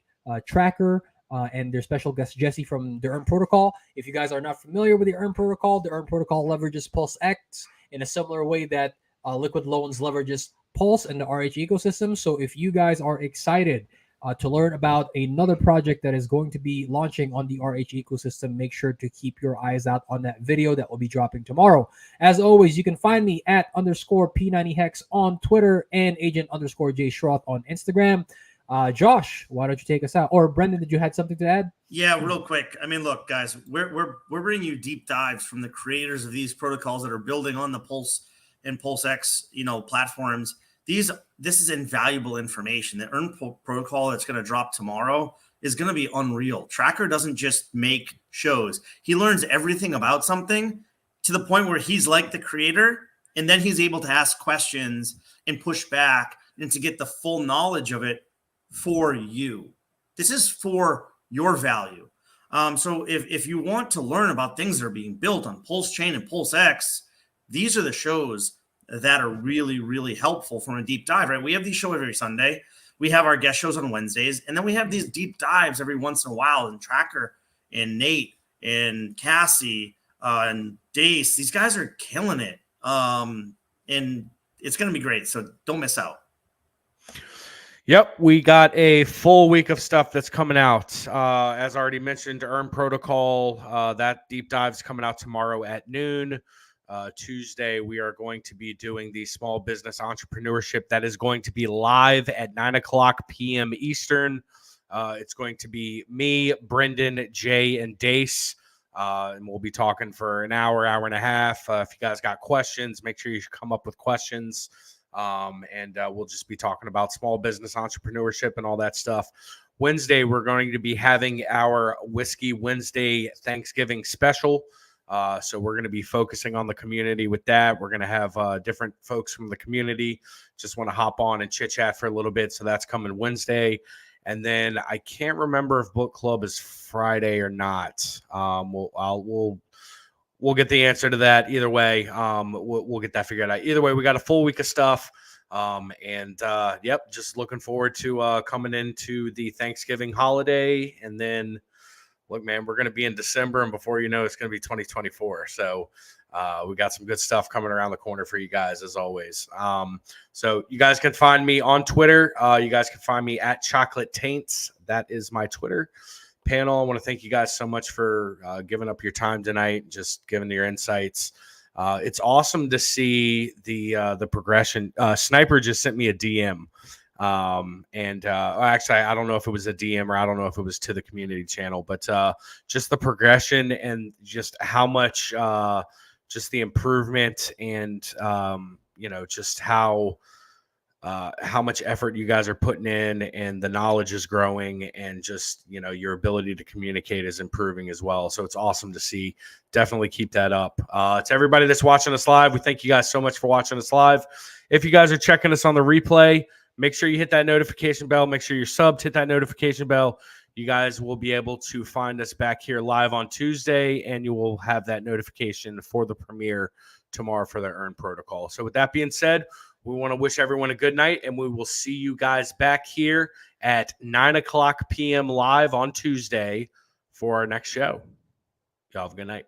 Tracker, and their special guest Jesse from the ERM protocol. If you guys are not familiar with the ERM protocol leverages Pulse X in a similar way that Liquid Loans leverages Pulse and the RH ecosystem. So if you guys are excited to learn about another project that is going to be launching on the RH ecosystem, make sure to keep your eyes out on that video that will be dropping tomorrow. As always, you can find me at _P90Hex on Twitter and agent_J Schroth on Instagram. Josh, why don't you take us out? Or Brendan, did you have something to add? Yeah, real quick. I mean, look, guys, we're bringing you deep dives from the creators of these protocols that are building on the Pulse and Pulse X, platforms. This is invaluable information. The ERM protocol that's going to drop tomorrow is going to be unreal. Tracker doesn't just make shows. He learns everything about something to the point where he's like the creator, and then he's able to ask questions and push back and to get the full knowledge of it for you. This is for your value. So if you want to learn about things that are being built on Pulse Chain and Pulse X, these are the shows that are really, really helpful from a deep dive, right? We have these shows every Sunday. We have our guest shows on Wednesdays, and then we have these deep dives every once in a while. And Tracker and Nate and Cassie and Dace, these guys are killing it. And it's going to be great. So don't miss out. Yep, we got a full week of stuff that's coming out. As already mentioned, ERM protocol, that deep dive's coming out tomorrow at noon. Tuesday, we are going to be doing the small business entrepreneurship that is going to be live at 9:00 p.m. Eastern. It's going to be me, Brendan, Jay, and Dace. And we'll be talking for an hour, hour and a half. If you guys got questions, make sure you come up with questions. And we'll just be talking about small business entrepreneurship and all that stuff. Wednesday, we're going to be having our Whiskey Wednesday Thanksgiving special. So we're going to be focusing on the community with that. We're going to have different folks from the community just want to hop on and chit chat for a little bit. So that's coming Wednesday. And then I can't remember if book club is Friday or not. We'll get the answer to that either way. We'll get that figured out. Either way, we got a full week of stuff. Yep, just looking forward to coming into the Thanksgiving holiday. And then, look, man, we're going to be in December, and before you know, it's going to be 2024. So we got some good stuff coming around the corner for you guys, as always. So you guys can find me on Twitter. You guys can find me at Chocolate Taints. That is my Twitter panel. I want to thank you guys so much for giving up your time tonight, just giving your insights. It's awesome to see the progression. Sniper just sent me a DM. Actually, I don't know if it was a DM or I don't know if it was to the community channel, but just the progression and just how much just the improvement and just how much effort you guys are putting in, and the knowledge is growing, and just your ability to communicate is improving as well. So it's awesome to see. Definitely keep that up. To everybody that's watching us live, we thank you guys so much for watching us live. If you guys are checking us on the replay, make sure you hit that notification bell. Make sure you're subbed. Hit that notification bell. You guys will be able to find us back here live on Tuesday, and you will have that notification for the premiere tomorrow for the ERM protocol. So with that being said, we want to wish everyone a good night, and we will see you guys back here at 9:00 p.m. live on Tuesday for our next show. Y'all have a good night.